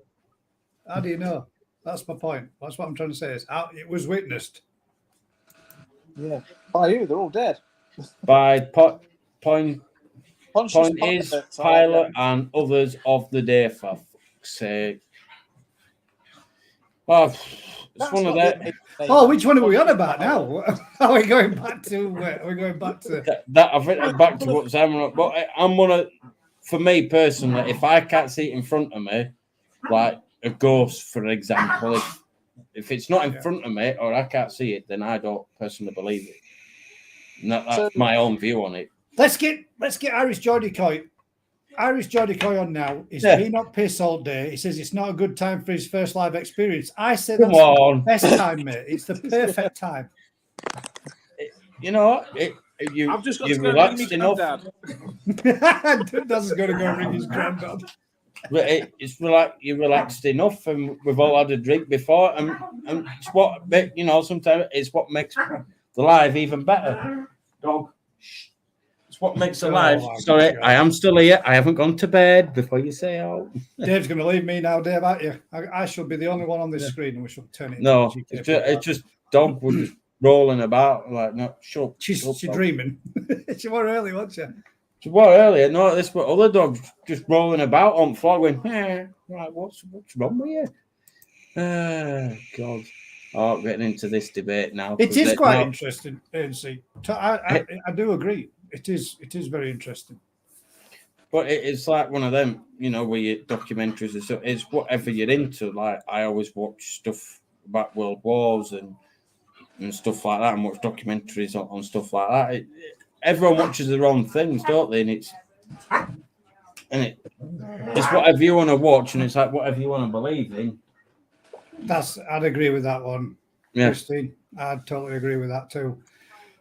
How do you know? That's my point. That's what I'm trying to say. Is it was witnessed. Yeah. By you, they're all dead. By Pontius Pilate and others of the day, for fuck's sake. Well, it's one of them. Oh, which one are we on about now? Are we going back to? That? I think back to what Simon. But I'm gonna, for me personally, if I can't see it in front of me, like a ghost, for example, if it's not in front of me or I can't see it, then I don't personally believe it. And that's my own view on it. Let's get Irish Geordie Coy. Irish Geordie Coy on now. He's been up piss all day. He says it's not a good time for his first live experience. I said that's the best time, mate. It's the perfect time. You know, I've just got you're to go relaxed enough. That's going to go ring his granddad. But you're relaxed enough, and we've all had a drink before, and it's what sometimes it's what makes the live even better. Dog. It's what makes it live. Sorry, God. I am still here. I haven't gone to bed before you say out. Dave's going to leave me now, Dave, aren't you? I shall be the only one on this screen, and we shall turn it. No, it's just dog was just rolling about like no. Shut. She's dreaming. She was early, wasn't she? She was earlier. No, this but other dogs just rolling about on the floor, going, right, what's wrong with you? God. Oh, getting into this debate now. It is quite interesting, ANC. I do agree. It is very interesting. But it's like one of them, where you documentaries and stuff. It's whatever you're into. Like I always watch stuff about world wars and stuff like that, and watch documentaries on stuff like that. Everyone watches their own things, don't they? And it's whatever you want to watch, and it's like whatever you want to believe in. I'd agree with that one, yeah. Christine. I'd totally agree with that too.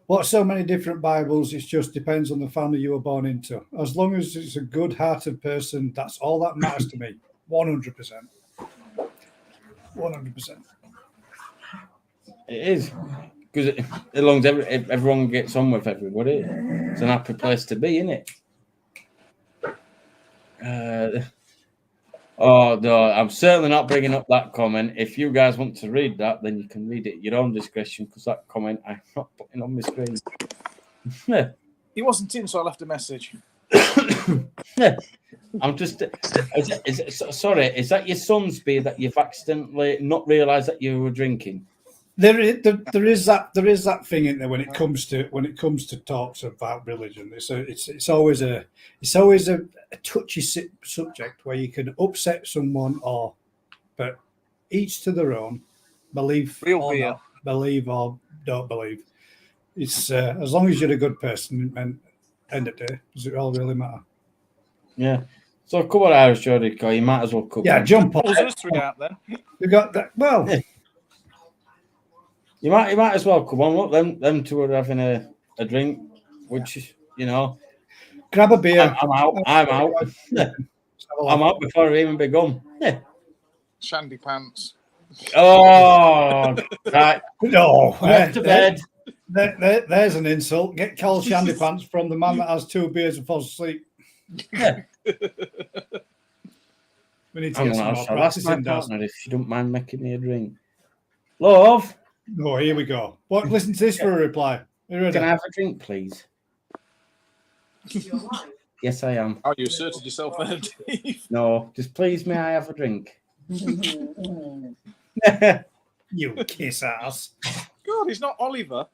What's so many different Bibles? It just depends on the family you were born into. As long as it's a good-hearted person, that's all that matters to me. 100%. 100%. It is. Because as long as everyone gets on with everybody, it's an happy place to be, isn't it? Oh, no, I'm certainly not bringing up that comment. If you guys want to read that, then you can read it at your own discretion, because that comment I'm not putting on my screen. He wasn't in, so I left a message. I'm just... sorry, is that your son's beer that you've accidentally not realised that you were drinking? There is that thing in there when it comes to talks about religion. It's always a touchy subject where you can upset someone but each to their own. Believe Real or beer. not, believe or don't believe. It's as long as you're a good person, and end of the day, does it all really matter? Yeah. So come on, Irish Jody, you might as well come. Yeah, jump on. Pulls us three out then. We got that. Well, Yeah. You might as well come on. Look, them two are having a drink, which is, grab a beer. I'm out. I'm out before I even begun. Yeah. Shandy pants. Oh, right. No, Up to bed. there's an insult. Get cold shandy pants from the man that has 2 beers and falls asleep. Yeah. We need to get some more That's my practicing, Daz. partner if she don't mind making me a drink. Love, Oh, here we go. What? Listen to this for a reply. Are you ready? can I have a drink, please? Yes, I am. Oh, you asserted yourself there, Dave. No, just please, may I have a drink? You kiss ass. God, he's not Oliver.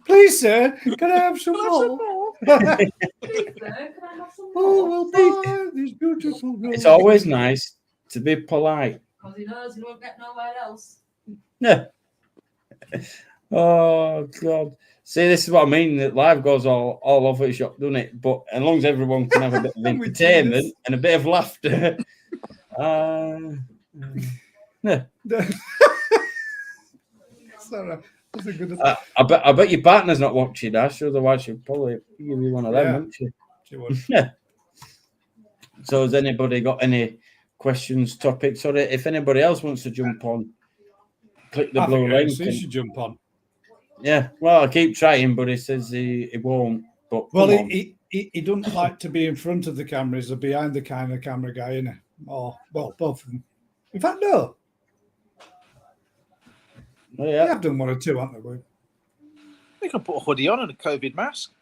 Please, sir, can I have some more? Oh, well, buy this beautiful rose. It's always nice to be polite. Because he knows he won't get nowhere else. Yeah. Oh God. See, this is what I mean. That live goes all over the shop, doesn't it? But as long as everyone can have a bit of entertainment and a bit of laughter. Yeah. Sorry, that's a good. I bet your partner's not watching, Ash. Otherwise, she'd probably give you one of them, Yeah. wouldn't she? She would. Yeah. So, has anybody got any questions, topics, or if anybody else wants to jump on, click the I blue think link. he should jump on. Yeah. Well, I keep trying, but he says he won't. But Well, come on. he doesn't like to be in front of the camera. He's a behind the kind of camera guy, isn't he? Or well, both of them. In fact, no. Oh, They yeah. have done one or two, haven't they? They can put a hoodie on and a COVID mask.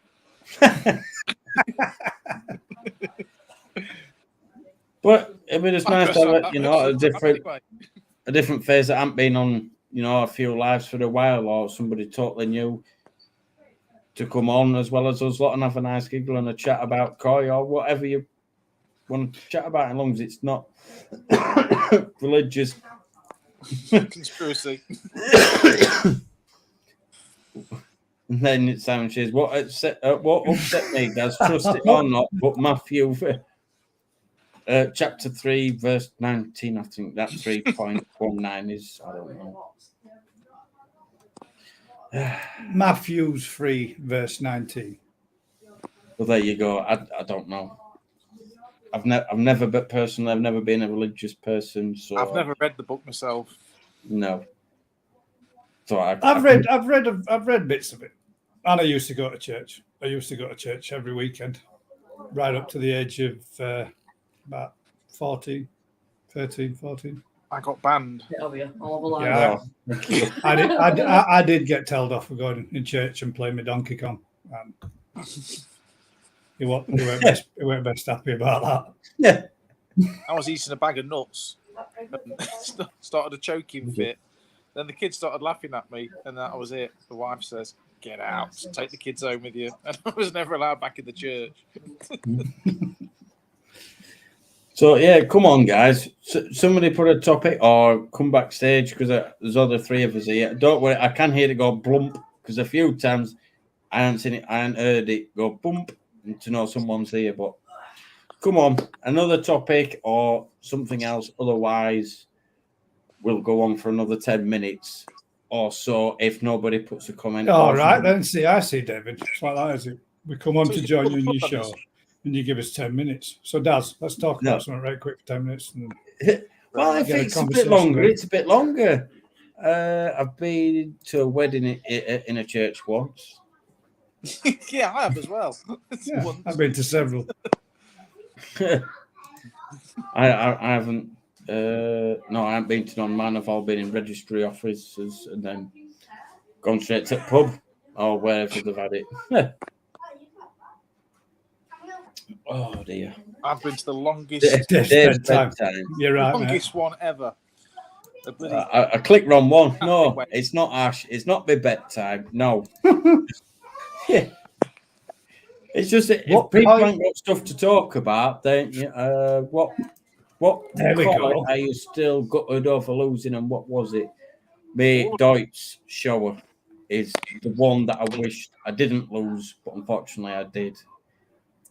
But it'd be just nice to have a different Anyway, a different face that haven't been on, a few lives for a while, or somebody totally new to come on as well as us lot and have a nice giggle and a chat about Koi or whatever you want to chat about, as long as it's not religious. conspiracy. And then Simon says, what upset me, guys, trust it or not, but Matthew, chapter 3, verse 19, I think that 3.19 is, I don't know. Matthew's 3, verse 19. Well, there you go. I don't know. I've never been a religious person, so I've never read the book myself. no. So I've read bits of it, and I used to go to church. I used to go to church every weekend, right up to the age of about 13, 14. I got banned. It'll be all of a lie. Yeah. Oh, thank you. I did get told off for going in church and playing my Donkey Kong. He weren't best happy about Yeah. I was eating a bag of nuts and started a choking fit. Then the kids started laughing at me, and that was it. The wife says, "Get out, take the kids home with you." And I was never allowed back in the church. So yeah, come on, guys. Somebody put a topic or come backstage because there's other three of us here. Don't worry, I can hear it go blump because a few times I haven't seen it, I haven't heard it go bump to know someone's here. But come on, another topic or something else. Otherwise, we'll go on for another 10 minutes or so if nobody puts a comment. that. All right, then. I see, David. It's like that, is it? We come on So to you join put you in the your foot on show, this. and you give us 10 minutes. So, Daz, let's talk No. about something right quick for 10 minutes. And Well, if Get a it's a bit conversation longer, going. it's a bit longer. I've been to a wedding in a church once. Yeah, I have as well. yeah, Once. I've been to several. I haven't. No, I haven't been to none. Mine have all been in registry offices and then gone straight to the pub or wherever they've had it. Oh dear. I've been to the longest, Dave's Dave's bedtime. bedtime. You're right, mate. longest one ever. A bloody I clicked wrong one. No, it's not Ash. It's not my bedtime. No. Yeah. It's just that if What people point- ain't got stuff to talk about, then what There we point go. are you still gutted over losing? And what was it? Me Deutsch shower is the one that I wished I didn't lose, but unfortunately I did.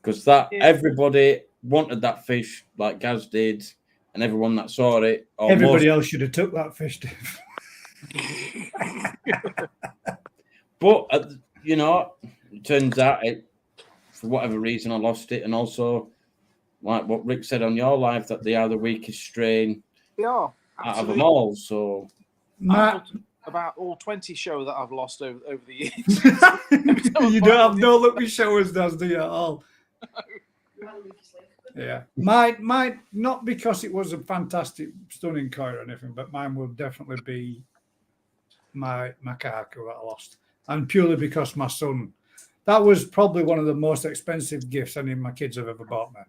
Because everybody wanted that fish like Gaz did, and everyone that saw it, or Everybody else should have took that fish. But it turns out for whatever reason I lost it, and also like what Rick said on your live that they are the weakest strain They are. out of Absolutely. them all. So Matt, About all 20 show that I've lost over the years. you don't have no luck with showers, does do you at all? Yeah, might not because it was a fantastic, stunning koi or anything, but mine will definitely be my Kahaku that I lost, and purely because my son. That was probably one of the most expensive gifts any of my kids have ever bought me.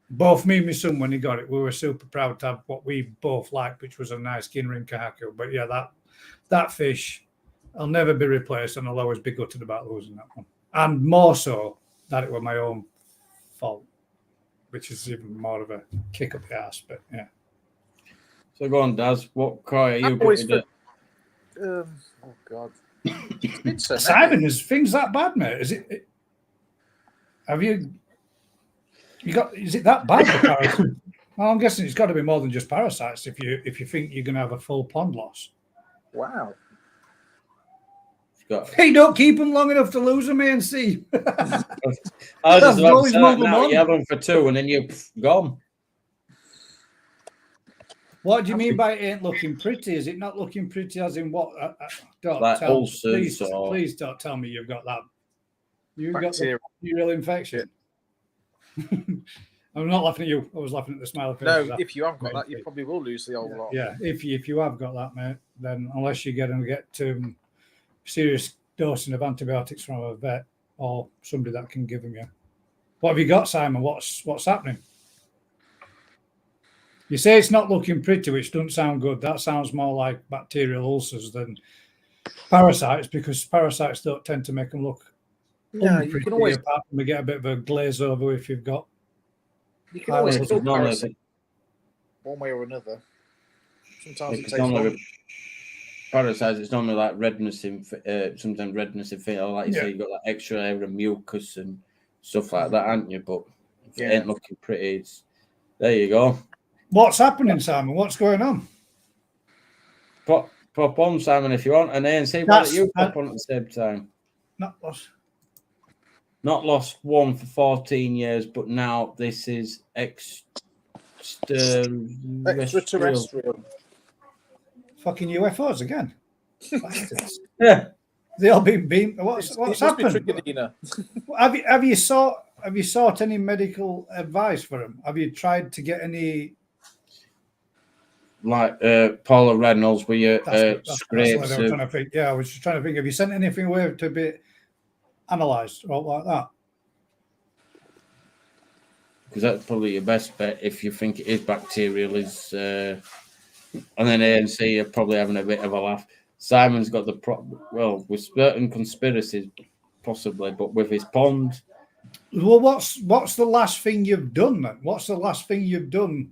Both me and my son, when he got it, we were super proud to have what we both liked, which was a nice Ginrin Kahaku. But yeah, that fish, I'll never be replaced, and I'll always be gutted about losing that one. And more so that it was my own fault, which is even more of a kick up the ass. But yeah. go on, Daz. What koi are you always gutted at? oh God. It's so Simon, is things that bad, mate? Is it? Have you got? Is it that bad? The parasites? Well, I'm guessing it's got to be more than just parasites. If you think you're going to have a full pond loss, wow. hey, don't keep them long enough to lose them, and see. I just always move them now on. you have them for 2 and then you're gone. What do you mean by it ain't looking pretty? Is it not looking pretty? As in what? Don't Like tell. ulcers Please don't tell me you've got that. You've got Bacteria. the bacterial infection. I'm not laughing at you. I was laughing at the smile. No, if you have got that, you probably will lose the whole lot. Yeah, if you have got that, mate, then unless you're going to get serious dosing of antibiotics from a vet or somebody that can give them you. What have you got, Simon? What's happening? You say it's not looking pretty, which doesn't sound good. That sounds more like bacterial ulcers than parasites, because parasites don't tend to make them look No, you unpretty, can always apart from they get a bit of a glaze over if you've got. you can always Because kill normally- parasites one way or another. Sometimes it Because takes normally long. with parasites, it's normally like redness in sometimes redness in feet, or like you say, you got that extra layer of mucus and stuff like that, aren't you? But if it ain't looking pretty, there you go. What's happening, Simon? What's going on? Pop on, Simon, if you want, and then see why don't you pop on at the same time. Not lost. Not lost one for 14 years, but now this is Extraterrestrial. Fucking UFOs again. Bastards. Yeah. They all been beamed. What's happened? Trigadina. Have you sought any medical advice for them? Have you tried to get any? Like Paula Reynolds, where you That's what scrapes. I was trying to think. Yeah, I was just trying to think. Have you sent anything away to be analysed or like that? Because that's probably your best bet if you think it is bacterial. And then ANC are probably having a bit of a laugh. Simon's got the with certain conspiracies, possibly, but with his pond. Well, what's the last thing you've done then? What's the last thing you've done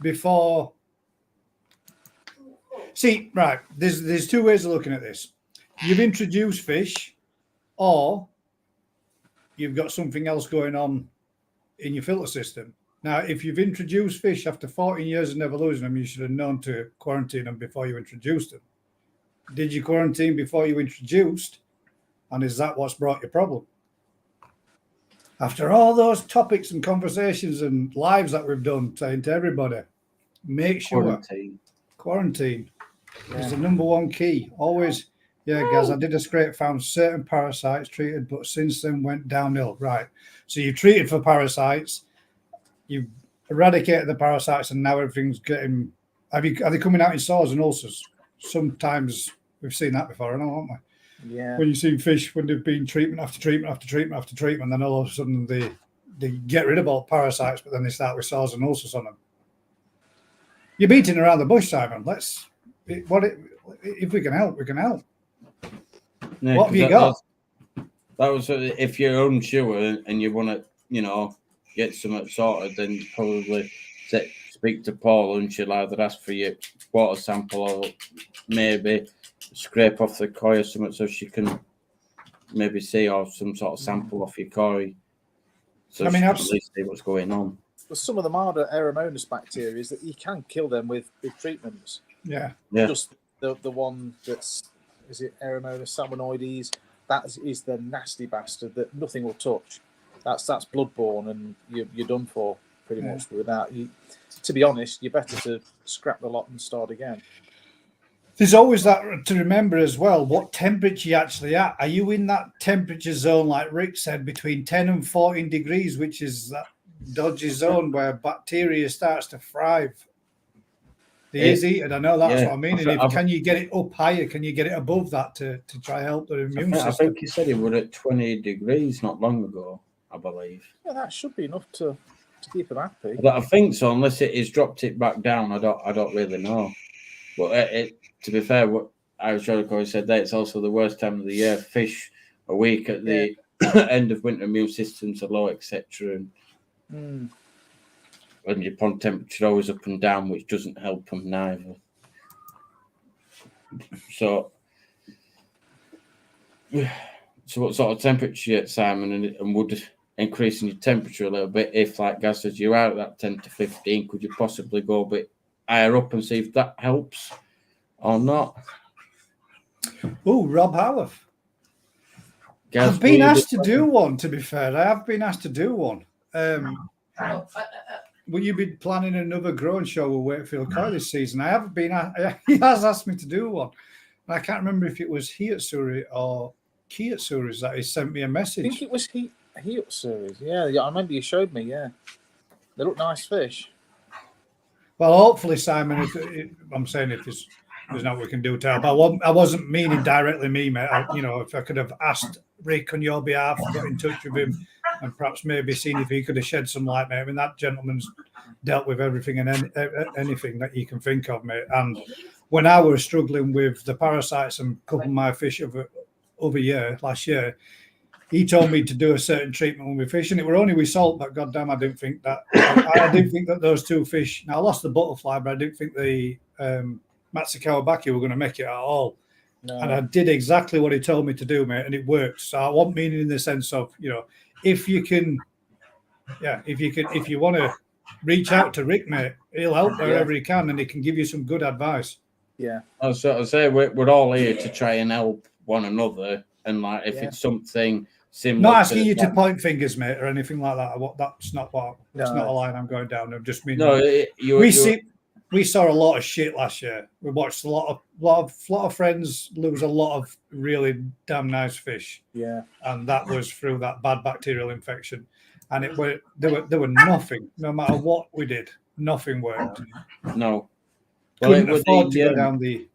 before? See, right, there's two ways of looking at this. You've introduced fish, or you've got something else going on in your filter system. Now, if you've introduced fish after 14 years of never losing them, you should have known to quarantine them before you introduced them. Did you quarantine before you introduced? And is that what's brought your problem? After all those topics and conversations and lives that we've done, saying to everybody, make sure quarantine is the number one key. Always, guys, I did a scrape, found certain parasites treated, but since then went downhill. Right. So you treated for parasites, you've eradicated the parasites, and now everything's getting. Are they coming out in sores and ulcers? Sometimes we've seen that before, haven't we? Yeah. When you see fish when they've been treatment after treatment after treatment after treatment, then all of a sudden they get rid of all parasites, but then they start with sores and ulcers on them. You're beating around the bush, Simon. If we can help, we can help. Yeah, What have you got? That was if you're unsure and you want to, get something sorted, then you probably speak to Paul, and she'll either ask for your water sample or maybe scrape off the koi or something so she can maybe see, or some sort of sample off your koi. So I mean, she can at least see what's going on. Well, some of them are the Aeromonas bacteria that you can kill them with treatments. Yeah. Just the one is it Aeromonas salmonoides? That is the nasty bastard that nothing will touch. That's bloodborne, and you're done for pretty much with that. To be honest, you're better to scrap the lot and start again. There's always that to remember as well, what temperature you're actually at. Are you in that temperature zone, like Rick said, between 10 and 14 degrees, which is that dodgy zone where bacteria starts to thrive? The ears eaten, I know that's what I mean. And can you get it up higher? Can you get it above that to try help the immune system? I think he said he were at 20 degrees not long ago, I believe. Yeah, that should be enough to keep them happy. But I think so, unless it has dropped it back down. I don't really know. But to be fair, what Irish Jolly said there, it's also the worst time of the year. Fish are weak at the end of winter, immune systems are low, etc. And your pond temperature always up and down, which doesn't help them neither. So what sort of temperature yet, Simon? And would increasing your temperature a little bit if, like Gaz says, you're out at that 10 to 15, could you possibly go a bit higher up and see if that helps or not? Oh, Rob Howarth. Gaz, I've been asked to do one, to be fair. I have been asked to do one. Will you be planning another growing show with Wakefield Koi this season? I haven't been. He has asked me to do one. And I can't remember if it was Hiyatsuri or Kiyatsuri that he sent me a message. I think it was Hiyatsuri. Yeah, I remember you showed me. Yeah, they look nice fish. Well, hopefully, Simon, I'm saying if there's nothing we can do to help. I wasn't meaning directly me, mate. If I could have asked Rick on your behalf, got in touch with him, and perhaps maybe seen if he could have shed some light, mate. I mean, that gentleman's dealt with everything and anything that you can think of, mate. And when I was struggling with the parasites and a couple of my fish last year, he told me to do a certain treatment with fish, and it were only with salt. But goddamn, I didn't think that. I didn't think that those two fish. Now I lost the butterfly, but I didn't think the Matsukawa Baki were going to make it at all. No. And I did exactly what he told me to do, mate, and it worked. So I want meaning in the sense of, if you want to reach out to Rick, mate, he'll help wherever he can, and he can give you some good advice. Yeah. I say we're all here to try and help one another, and like if it's something similar. Not asking you to point fingers, mate, or anything like that. That's not a line I'm going down. I'm just meaning. No, we saw a lot of shit last year. We watched a lot of friends lose a lot of really damn nice fish. Yeah, and that was through that bad bacterial infection. And there were nothing. No matter what we did, nothing worked. No, couldn't afford to go down the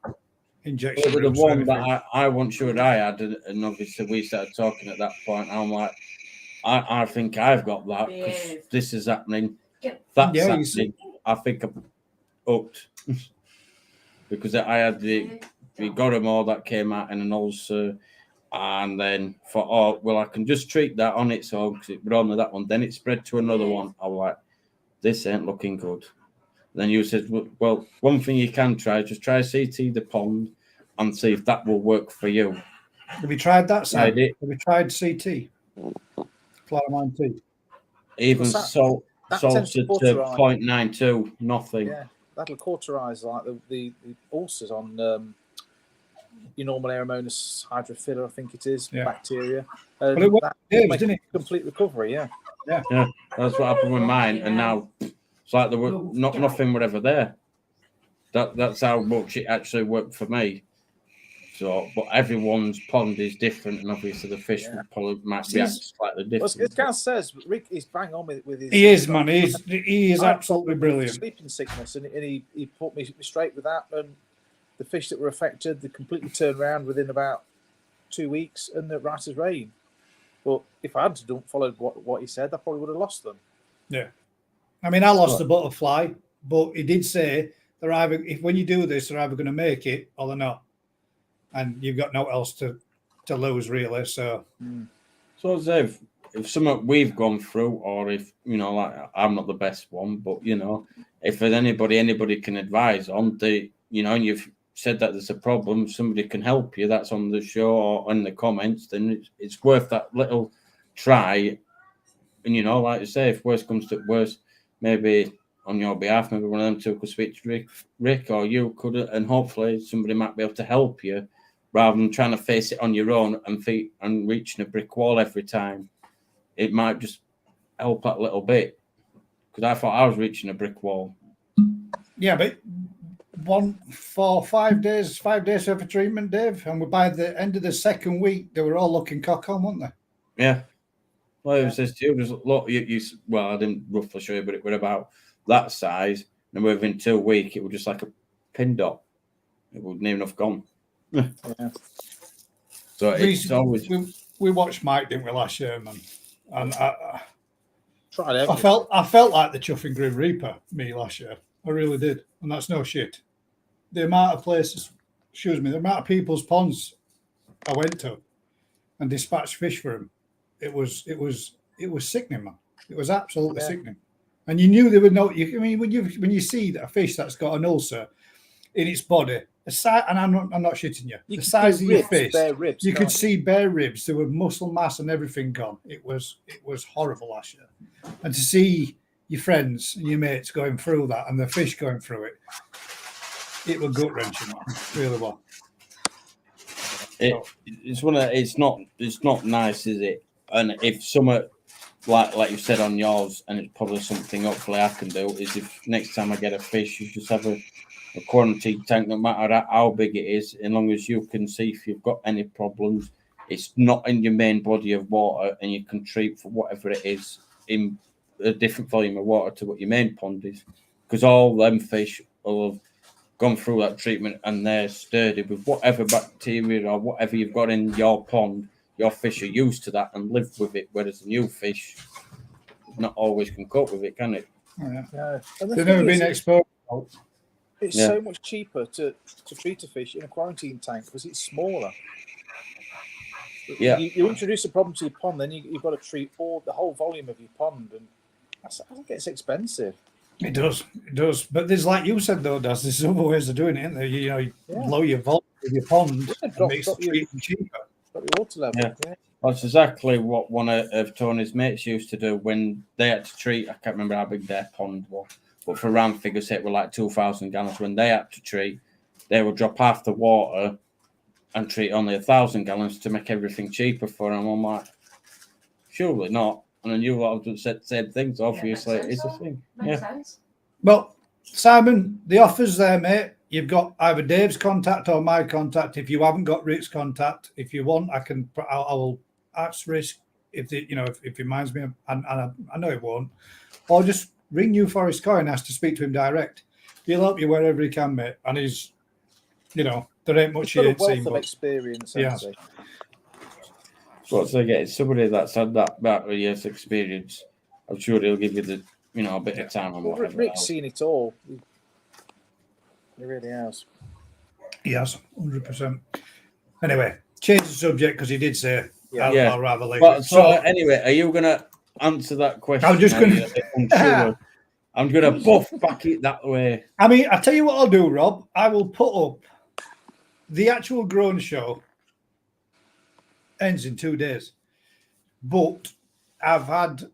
injection. It was the one that I wasn't sure I had, and obviously we started talking at that point. I'm like, I think I've got that because this is happening. That's happening. I think I'm hooked because I had the Goromore that came out in an ulcer, and then thought, I can just treat that on its own because it was only that one. Then it spread to another one. I was like, this ain't looking good. Then you said, well, one thing you can try, just try CT the pond and see if that will work for you. Have you tried that, Sam? Have you tried CT? Chloramine T? Even salted to 0.92, nothing. Yeah, that'll cauterize like the ulcers on your normal Aeromonas hydrophila, I think it is, bacteria. But it worked, didn't it? Complete recovery, yeah. That's what happened with mine, and now it's like there were nothing whatever there. That's how much it actually worked for me. So, but everyone's pond is different, and obviously the fish might be slightly different. Well, as Gaz says, Rick is bang on with his. He is, man. He is absolutely brilliant. Sleeping sickness, and he put me straight with that, and the fish that were affected, they completely turned around within about 2 weeks, and they're right as rain. But if I had to follow what he said, I probably would have lost them. Yeah. I mean, I lost the butterfly, but he did say they're either, if when you do this, they're either going to make it or they're not, and you've got no else to lose really. So, So as if something we've gone through, or if like I'm not the best one, but if there's anybody can advise on the, and you've said that there's a problem, somebody can help you. That's on the show or in the comments. Then it's worth that little try. And like you say, if worst comes to worst, maybe on your behalf, maybe one of them two could speak to Rick, or you could, and hopefully somebody might be able to help you, rather than trying to face it on your own and reaching a brick wall every time. It might just help that little bit, because I thought I was reaching a brick wall. Yeah, but 5 days worth of treatment, Dave, and by the end of the second week, they were all looking cock on, weren't they? Yeah. Well, it was just, look, well, I didn't roughly show you, but it was about that size, and within 2 weeks, it was just like a pin dot. It wouldn't even have gone. Yeah. So it's always. We watched Mike, didn't we, last year, man? And I Tried felt like the Chuffing Grim Reaper, me, last year. I really did, and that's no shit. The amount of places, the amount of people's ponds I went to and dispatched fish for them, it was sickening, man. It was absolutely sickening. And you knew there were no. I mean, when you see a fish that's got an ulcer in its body, and I'm not shitting you. The size of your fish, ribs, you could see bare ribs. There were muscle mass and everything gone. It was horrible last year. And to see your friends and your mates going through that, and the fish going through it was gut wrenching, man. It really was. It's not nice, is it? And if someone like you said on yours, and it's probably something hopefully I can do, is if next time I get a fish, you just have a quarantine tank, no matter how big it is, as long as you can see if you've got any problems. It's not in your main body of water, and you can treat for whatever it is in a different volume of water to what your main pond is, because all them fish will have gone through that treatment and they're sturdy with whatever bacteria or whatever you've got in your pond. Your fish are used to that and live with it, whereas the new fish not always can cope with it, can it? Yeah. They've never been exposed. It's so much cheaper to treat a fish in a quarantine tank because it's smaller. Yeah. You introduce a problem to your pond, then you've got to treat the whole volume of your pond, and I think it's expensive. It does. But there's, like you said though, there's other ways of doing it, isn't there? You lower your volume of your pond and makes the treatment cheaper. Got your water level. Yeah. That's exactly what one of Tony's mates used to do when they had to treat. I can't remember how big their pond was, but for round figures, it were like 2,000 gallons. When they had to treat, they would drop half the water and treat only 1,000 gallons to make everything cheaper for them. I'm like, surely not. And then you lot have said the same things. Obviously, it's a thing. Makes sense. Well, Simon, the offer's there, mate. You've got either Dave's contact or my contact. If you haven't got Rick's contact, if you want, I will ask Rick if he reminds me, and I know he won't, or just ring you for his coin and ask to speak to him direct. He'll help you wherever he can, mate. And he's, there ain't much he ain't seen. He's got a wealth of experience, yeah. So what's I get? Somebody that's had that amount of years experience. I'm sure he'll give you the, a bit of time on whatever. Rick's seen it all. He really has. He has, 100%. Anyway, change the subject because he did say, I'll rather leave it. So anyway, are you going to answer that question? I'm just going to... I'm going to buff back it that way. I mean, I'll tell you what I'll do, Rob. I will put up the actual Grown Show ends in 2 days. But I've had...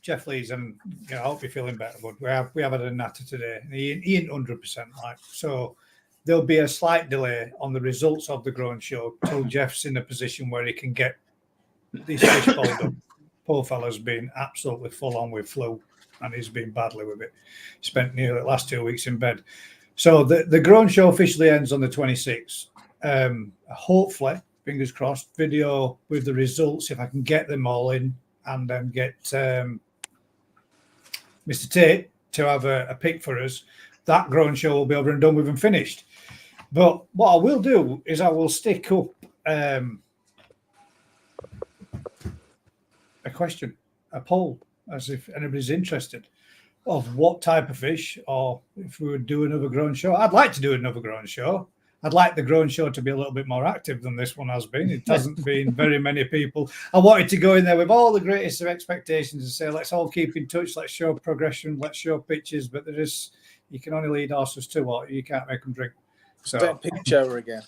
Jeff Lees, and I hope you're feeling better, but we have had a natter today. He ain't 100%, so there'll be a slight delay on the results of the Grown Show till Jeff's in a position where he can get these fish pulled up. Poor fella's been absolutely full on with flu, and he's been badly with it. Spent nearly the last 2 weeks in bed. So the Grown Show officially ends on the 26th. Hopefully, fingers crossed, video with the results if I can get them all in, and then get Mr. Tate to have a pick for us. That Grown Show will be over and done with and finished. But what I will do is I will stick up a question, a poll, as if anybody's interested. of what type of fish, or if we would do another grown show. I'd like to do another grown show. I'd like the grown show to be a little bit more active than this one has been. It hasn't been very many people. I wanted to go in there with all the greatest of expectations and say, let's all keep in touch, let's show progression, let's show pictures, but there is, you can only lead horses to water, you can't make them drink. So Don't pick shower again.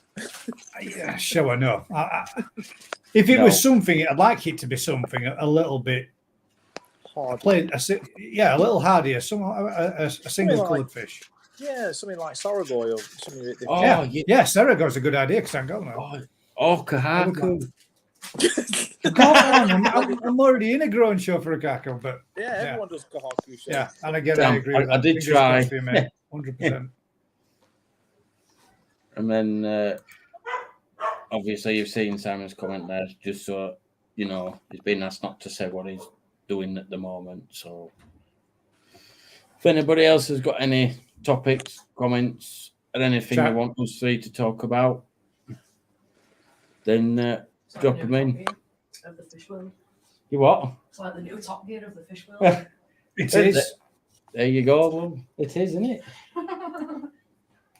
yeah, sure, I know. If it was something, I'd like it to be something a little bit Hard. a little hardier, a single coloured fish. Yeah, something like Sorogoy or something. A bit different. Yeah, Sarago's a good idea because I'm going now. Kahaka. I'm already in a growing show for a cackle, but Yeah, everyone does Kahaku shows. yeah, and again, Damn, I agree with that. I did Fingers try. crossed for you, mate. 100%. And then obviously you've seen Simon's comment there, just so you know, he's been asked not to say what he's doing at the moment. So if anybody else has got any topics, comments, or anything they want us three to talk about, then drop them in. Of the fish world. You what? It's like the new Top Gear of the fish world. It is. There you go, love. It is, isn't it?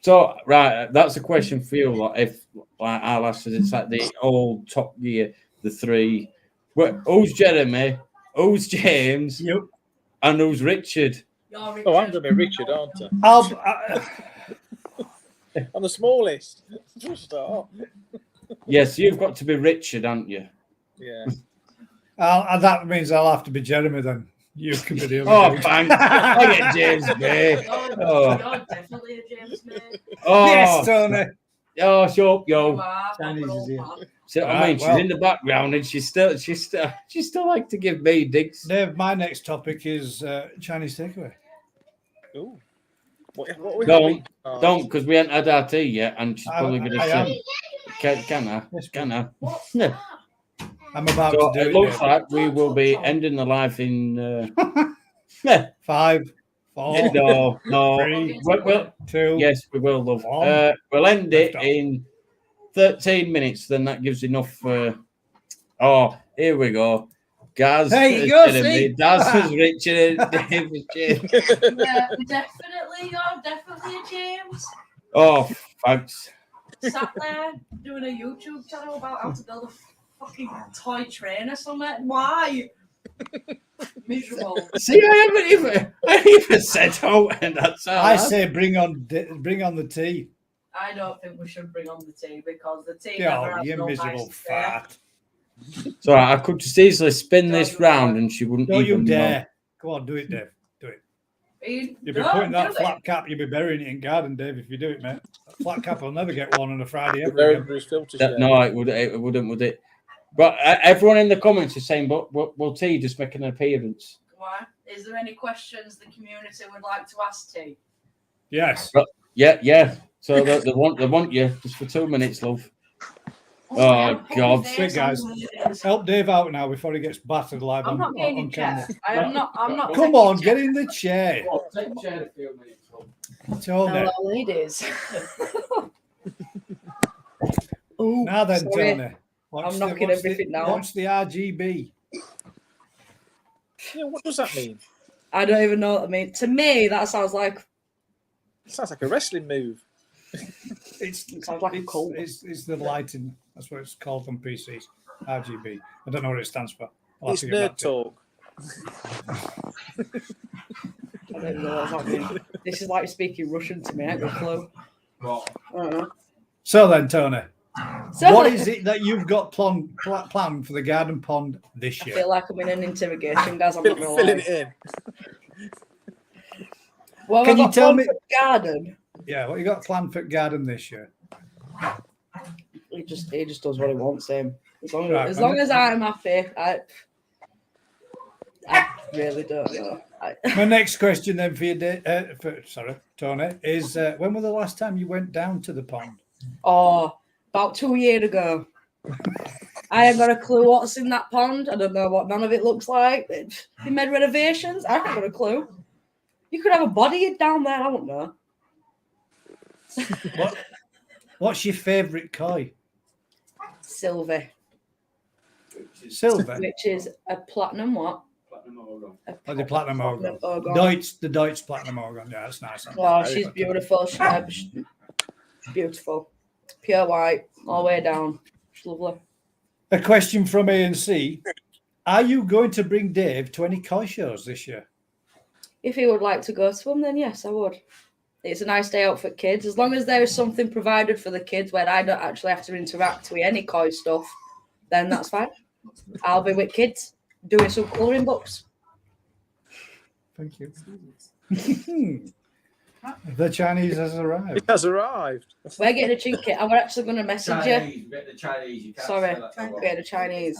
So, right, that's a question for you. Like, if like I'll ask, it's like the old Top Gear, the three. Who's Jeremy? Who's James? Yep. And who's Richard? You're Richard. Oh, I'm going to be Richard, aren't I? I'm the smallest. Start. Yes, you've got to be Richard, haven't you? Yeah. That means I'll have to be Jeremy then. You can be the other. Oh, dude. thanks. I get James Bay. You're definitely a James mate. Oh, Yes, Tony. oh, shut up, You yo. are. Chinese proper is old here. man. See what I Right, mean? She's well. in the background and she still like to give me digs. Dave, my next topic is Chinese takeaway. Ooh. What we Don't, having? don't, because we haven't had our tea yet, and she's probably going to I am. say, can I? Yes, Can I? What's Yeah. that? I'm about So to do it it. looks Dave. like we will be ending the live in. 5, 4, No. 3, Well, 2. yes, we will, love. One. We'll end it Left off. in 13 minutes. Then that gives enough. Oh, here we go. Gaz, There you is go, Jeremy, see? Daz is Richard, and Dave is James. Yeah, you're definitely a James. Oh, thanks. Sat there doing a YouTube channel about how to build a fucking toy train or something. Why? Miserable. See, I haven't even said how, and that's how. I say bring on the tea. I don't think we should bring on the tea because the tea Yeah, never has you no miserable nice there. fat. So I could just easily spin this round, and she wouldn't Don't you even dare. Go on, do it, Dave. Do it. You You'll be don't putting that do flat it. cap, you'll be burying it in garden, Dave, if you do it, mate. That flat cap will never get one on a Friday ever Very again. Bruce filter know. share. No, it wouldn't, would it? But everyone in the comments is saying, "But will T just make an appearance?" Why? Is there any questions the community would like to ask T? Yes. Yeah. So they want you just for 2 minutes, love. Oh, God. Quick, guys. Help Dave out now before he gets battered live I'm on, not getting on a camera. chair. I'm not. Come taking on, a get chair. in the chair. Take chair a few minutes, love. Tony. Hello, ladies. Oh, Now then, sorry. Tony. I'm knocking everything down. What's the RGB? Yeah, what does that mean? I don't even know what I mean. To me, that sounds like It sounds like a wrestling move. It's sounds like a cult. It's the lighting. That's what it's called on PCs. RGB. I don't know what it stands for. I'll have It's to get nerd back to it. talk. I don't know what's happening. This is like speaking Russian to me. I ain't got a clue. I don't know. So then, Tony, So, what is it that you've got planned for the garden pond this I year? feel like I'm in an interrogation, guys. I'm not gonna Filling lie. it in. Well, Can I've you got tell one me- for the garden. Yeah, what you got planned for garden this year? He just does what he wants. Him. As long Right, as I'm happy, I really don't know. My next question then for you, Tony, is when was the last time you went down to the pond? Oh, about 2 years ago. I ain't got a clue what's in that pond. I don't know what none of it looks like. They made renovations. I haven't got a clue. You could have a body down there. I don't know. What's your favourite koi? Sylvie, Silver. which is a platinum what? Oh, the platinum organ. Organ. The Deutsch platinum organ. Yeah, that's nice. Oh, she's beautiful. She's beautiful. Pure white, all the way down. She's lovely. A question from ANC. Are you going to bring Dave to any koi shows this year? If he would like to go to them, then yes, I would. It's a nice day out for kids. As long as there is something provided for the kids where I don't actually have to interact with any koi stuff, then that's fine. I'll be with kids doing some colouring books. Thank you. The Chinese has arrived. It has arrived. We're getting a chinky. I was actually going to message you. The Chinese. You can't Sorry, say that. we're getting a Chinese.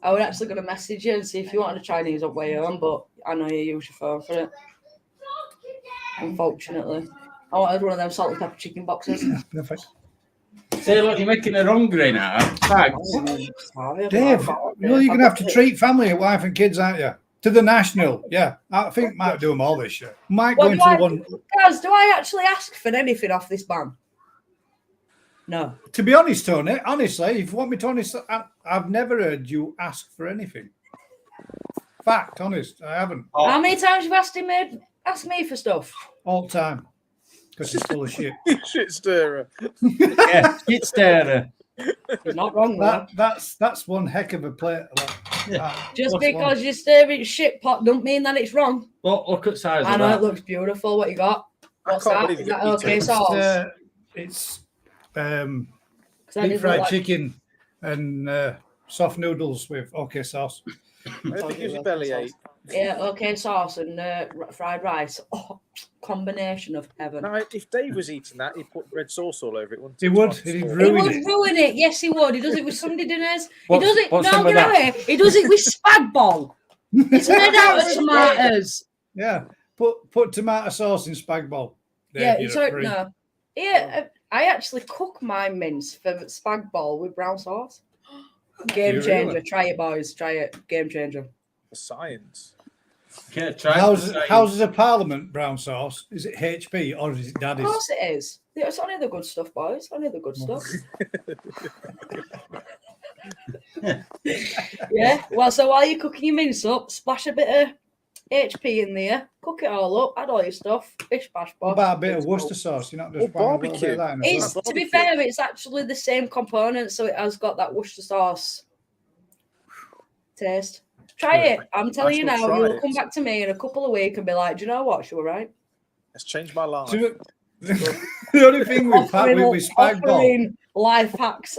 I was actually going to message you and see if you wanted a Chinese up where you're on, but I know you use your phone for it. Unfortunately. I wanted one of them salt and pepper chicken boxes. Perfect. Say, look, you're making her hungry now. Thanks. Dave, you know you're going to have to treat family, wife and kids, aren't you? To the national. Yeah, I think might do them all this year. Might go What into do I- one. Guys, do I actually ask for anything off this man? No. To be honest, Tony, honestly, if you want me to honest, I've never heard you ask for anything. Fact, honest, I haven't. How many times have you asked me for stuff? All the time. Because it's full of shit. Shit stirrer. Yeah, shit stirrer. He's not wrong there. That's one heck of a plate. Just What's because one? you're stirring shit pot don't mean that it's wrong. Well, look at size I of know it that. looks beautiful. What you got? I What's can't that? believe Is you that eat okay it. sauce? It's 'Cause I deep didn't fried like- chicken and soft noodles with okay sauce. I think gives your belly ache. Yeah, okay sauce and fried rice. Oh, combination of heaven. Now, if Dave was eating that, he'd put red sauce all over it, wouldn't He he? would. It's He'd fine. He ruin would it. ruin it. Yes, he would. He does it with Sunday dinners. What's- he does it. what's No, some of get that? away. He does it with spag bol. It's made out of tomatoes. Yeah. Put tomato sauce in spag bol. There, Yeah, you're so free. no. Yeah, I actually cook my mince for spag bol with brown sauce. Game You changer. really? Try it, boys. Try it. Game changer. For science. Yeah, try Houses of Parliament brown sauce. Is it HP or is it Of Daddy's? course it is. Yeah, it's only the good stuff, boys. Only the good stuff. Yeah. Well, so while you're cooking your mince up, splash a bit of HP in there. Cook it all up. Add all your stuff. Bish bash What bosh. about a bit of Worcester sauce? You're not just Or buying a little bit barbecue. of that in as It's well? to be Barbecue. fair, it's actually the same component, so it has got that Worcester sauce taste. Try it. I'm telling you shall now, try you'll it. come back to me in a couple of weeks and be like, do you know what? She was right. It's changed my life. So, the only thing with spag bol, Offering life hacks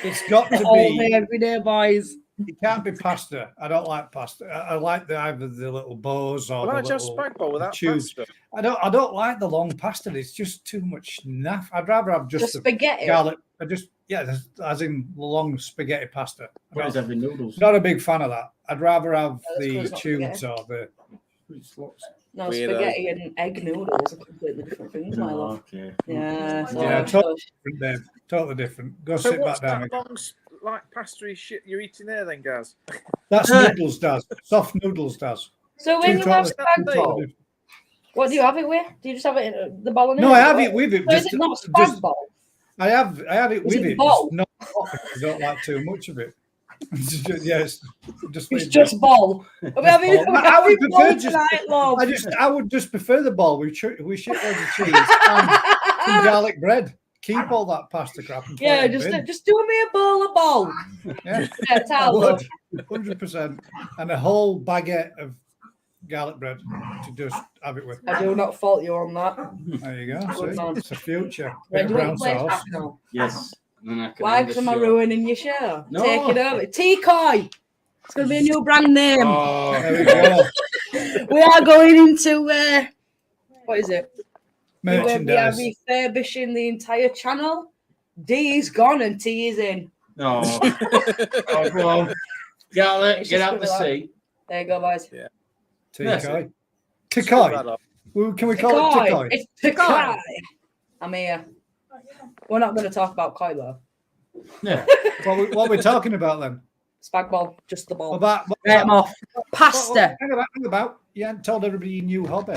it's got to all day, be. every day, boys. It can't be pasta. I don't like pasta. I like either the little bows or Well, I the just little spag bowl without tubes. pasta. I don't like the long pasta. It's just too much naff. I'd rather have The just the spaghetti. garlic. As in long spaghetti pasta. What is having noodles? Not a big fan of that. I'd rather have That's 'cause the it's not tubes or the. No, Weirdo. spaghetti and egg noodles are completely different things, my love. Okay. Yeah. So, Yeah, totally different, Dave. Totally different. Go So sit what's back down. that long, like, pastry shit you're eating there then, Gaz? That's noodles does. Soft noodles does. so when Two you have totally- spag totally bol, different. what do you have it with? Do you just have it in the bolognese? No, I have it with it. So is Just, it not just spag bol? I have it Is with it it. bol? Just not hot because I don't like too much of it. Yes, just It's leave just bol. Are we having, bol. I would bol prefer just- tonight, love? I would just prefer the bowl with shit loads of cheese and some garlic bread. Keep all that pasta crap. And Yeah, throw it in the bin. just do me a bowl of bol. Yeah, Yeah, it's I our love. would 100%, and a whole baguette of garlic bread to just have it with. I do not fault you on that. There you go. Good See? man. It's a future. When Bit do of you brown want to play sauce. back now? Yes. Then I can Why? end Because the am I show. ruining your show? No. Take it over. T-Koi. It's going to be a new brand name. Oh, There we go. We are going into, what is it? We are Merchandise. refurbishing the entire channel. D is gone and T is in. no. Oh, go on. Garlic, It's get just out the gonna be seat. There you go, boys. Tikoi. Screw Tikoi. that up. Can we call it T-Koi. Tikoi? It's T-Koi. I'm here. We're not going to talk about Koi though. Yeah. What are we talking about then? Spag bol, just the ball. About Get 'em off. Pasta. Hang about. You hadn't told everybody your new hobby.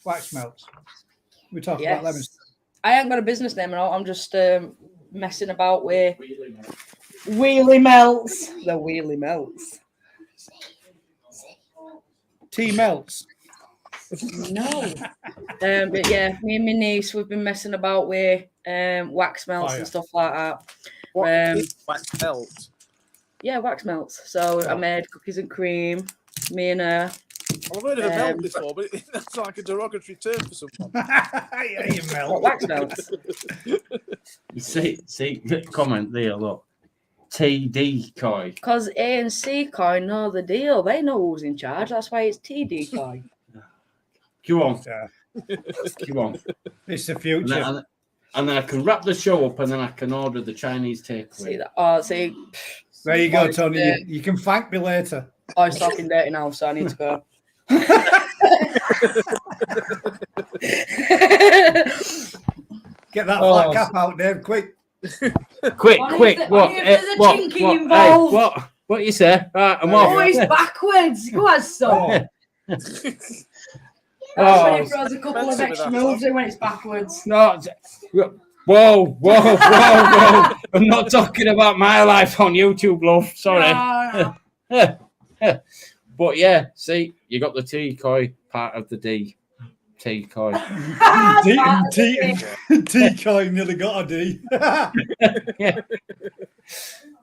Wax melts. We talked about them. Yes. I ain't got a business name at all. I'm just messing about with wheelie melts. The wheelie melts. Tea melts. No. But yeah, me and my niece, we've been messing about with wax melts Fire. and stuff like that. What Um, is wax melt? Yeah, wax melts. So I Oh. made cookies and cream. Me and her. Well, I've heard of a melt Um, before, but that's like a derogatory term for someone. Yeah, you What, melt. wax melts? See, comment there, look. TD Coy. Because A and C coin know the deal. They know who's in charge. That's why it's TD coin. Come on, Yeah, come on. it's the And future. then, and then I can wrap the show up and then I can order the Chinese takeaway. See that? Oh, see. There you go, it's, Tony. uh, You can thank me later. Oh, it's talking dirty now, so I need to go. Get that Oh, flat cap out, Dave, quick. Quick, Only quick. if the- What? only if there's a What? chinky What? involved. Hey, what? What you say? Right, I'm Oh, off. Always backwards. Go on, son. That's when Oh, he throws a couple of expensive extra with that moves in when it's backwards. no. Whoa, whoa, whoa, whoa. I'm not talking about my life on YouTube, love. Sorry. No. But yeah, see, you got the T-Coy part of the D. T-Coy. T-coin nearly got a D.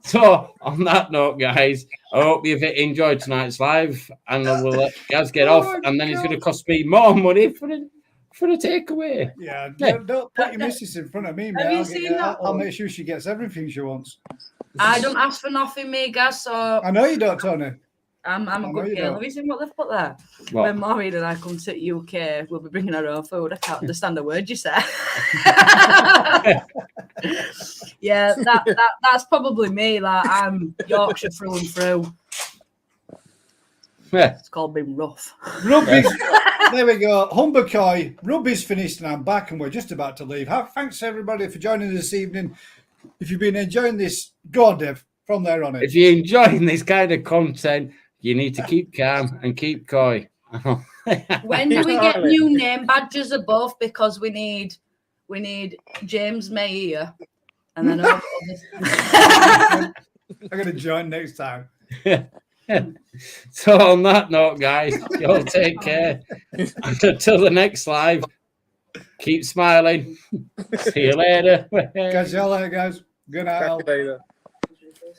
So, on that note, guys, I hope you've enjoyed tonight's live, and I will let Gaz get off, and then it's going to cost me more money for the takeaway. Yeah, Yeah. don't put your missus in front of me, mate. Have you I'll get seen you- that I'll one? make sure she gets everything she wants. I don't ask for nothing, me, guys, so I know you don't, Tony. I'm I a know good you girl. don't. Have you seen what they've put there? What? When Maureen and I come to UK, we'll be bringing our own food. I can't understand a word you say. Yeah, that's probably me. Like, I'm Yorkshire through and through. Yeah. It's called being rough. Rugby's, there we go. Humbercoy, rugby's finished and I'm back and we're just about to leave. Thanks everybody for joining us this evening. If you've been enjoying this, go on, Dev, from there on If it. you're enjoying this kind of content, you need to keep calm and keep coy. When do we get new name badges above? Because we need James May here. And then all the others. I'm going to join next time. So on that note, guys, you all take care. And until the next live, keep smiling. See you later. Catch you all later, guys. Good night. all. Catch you later.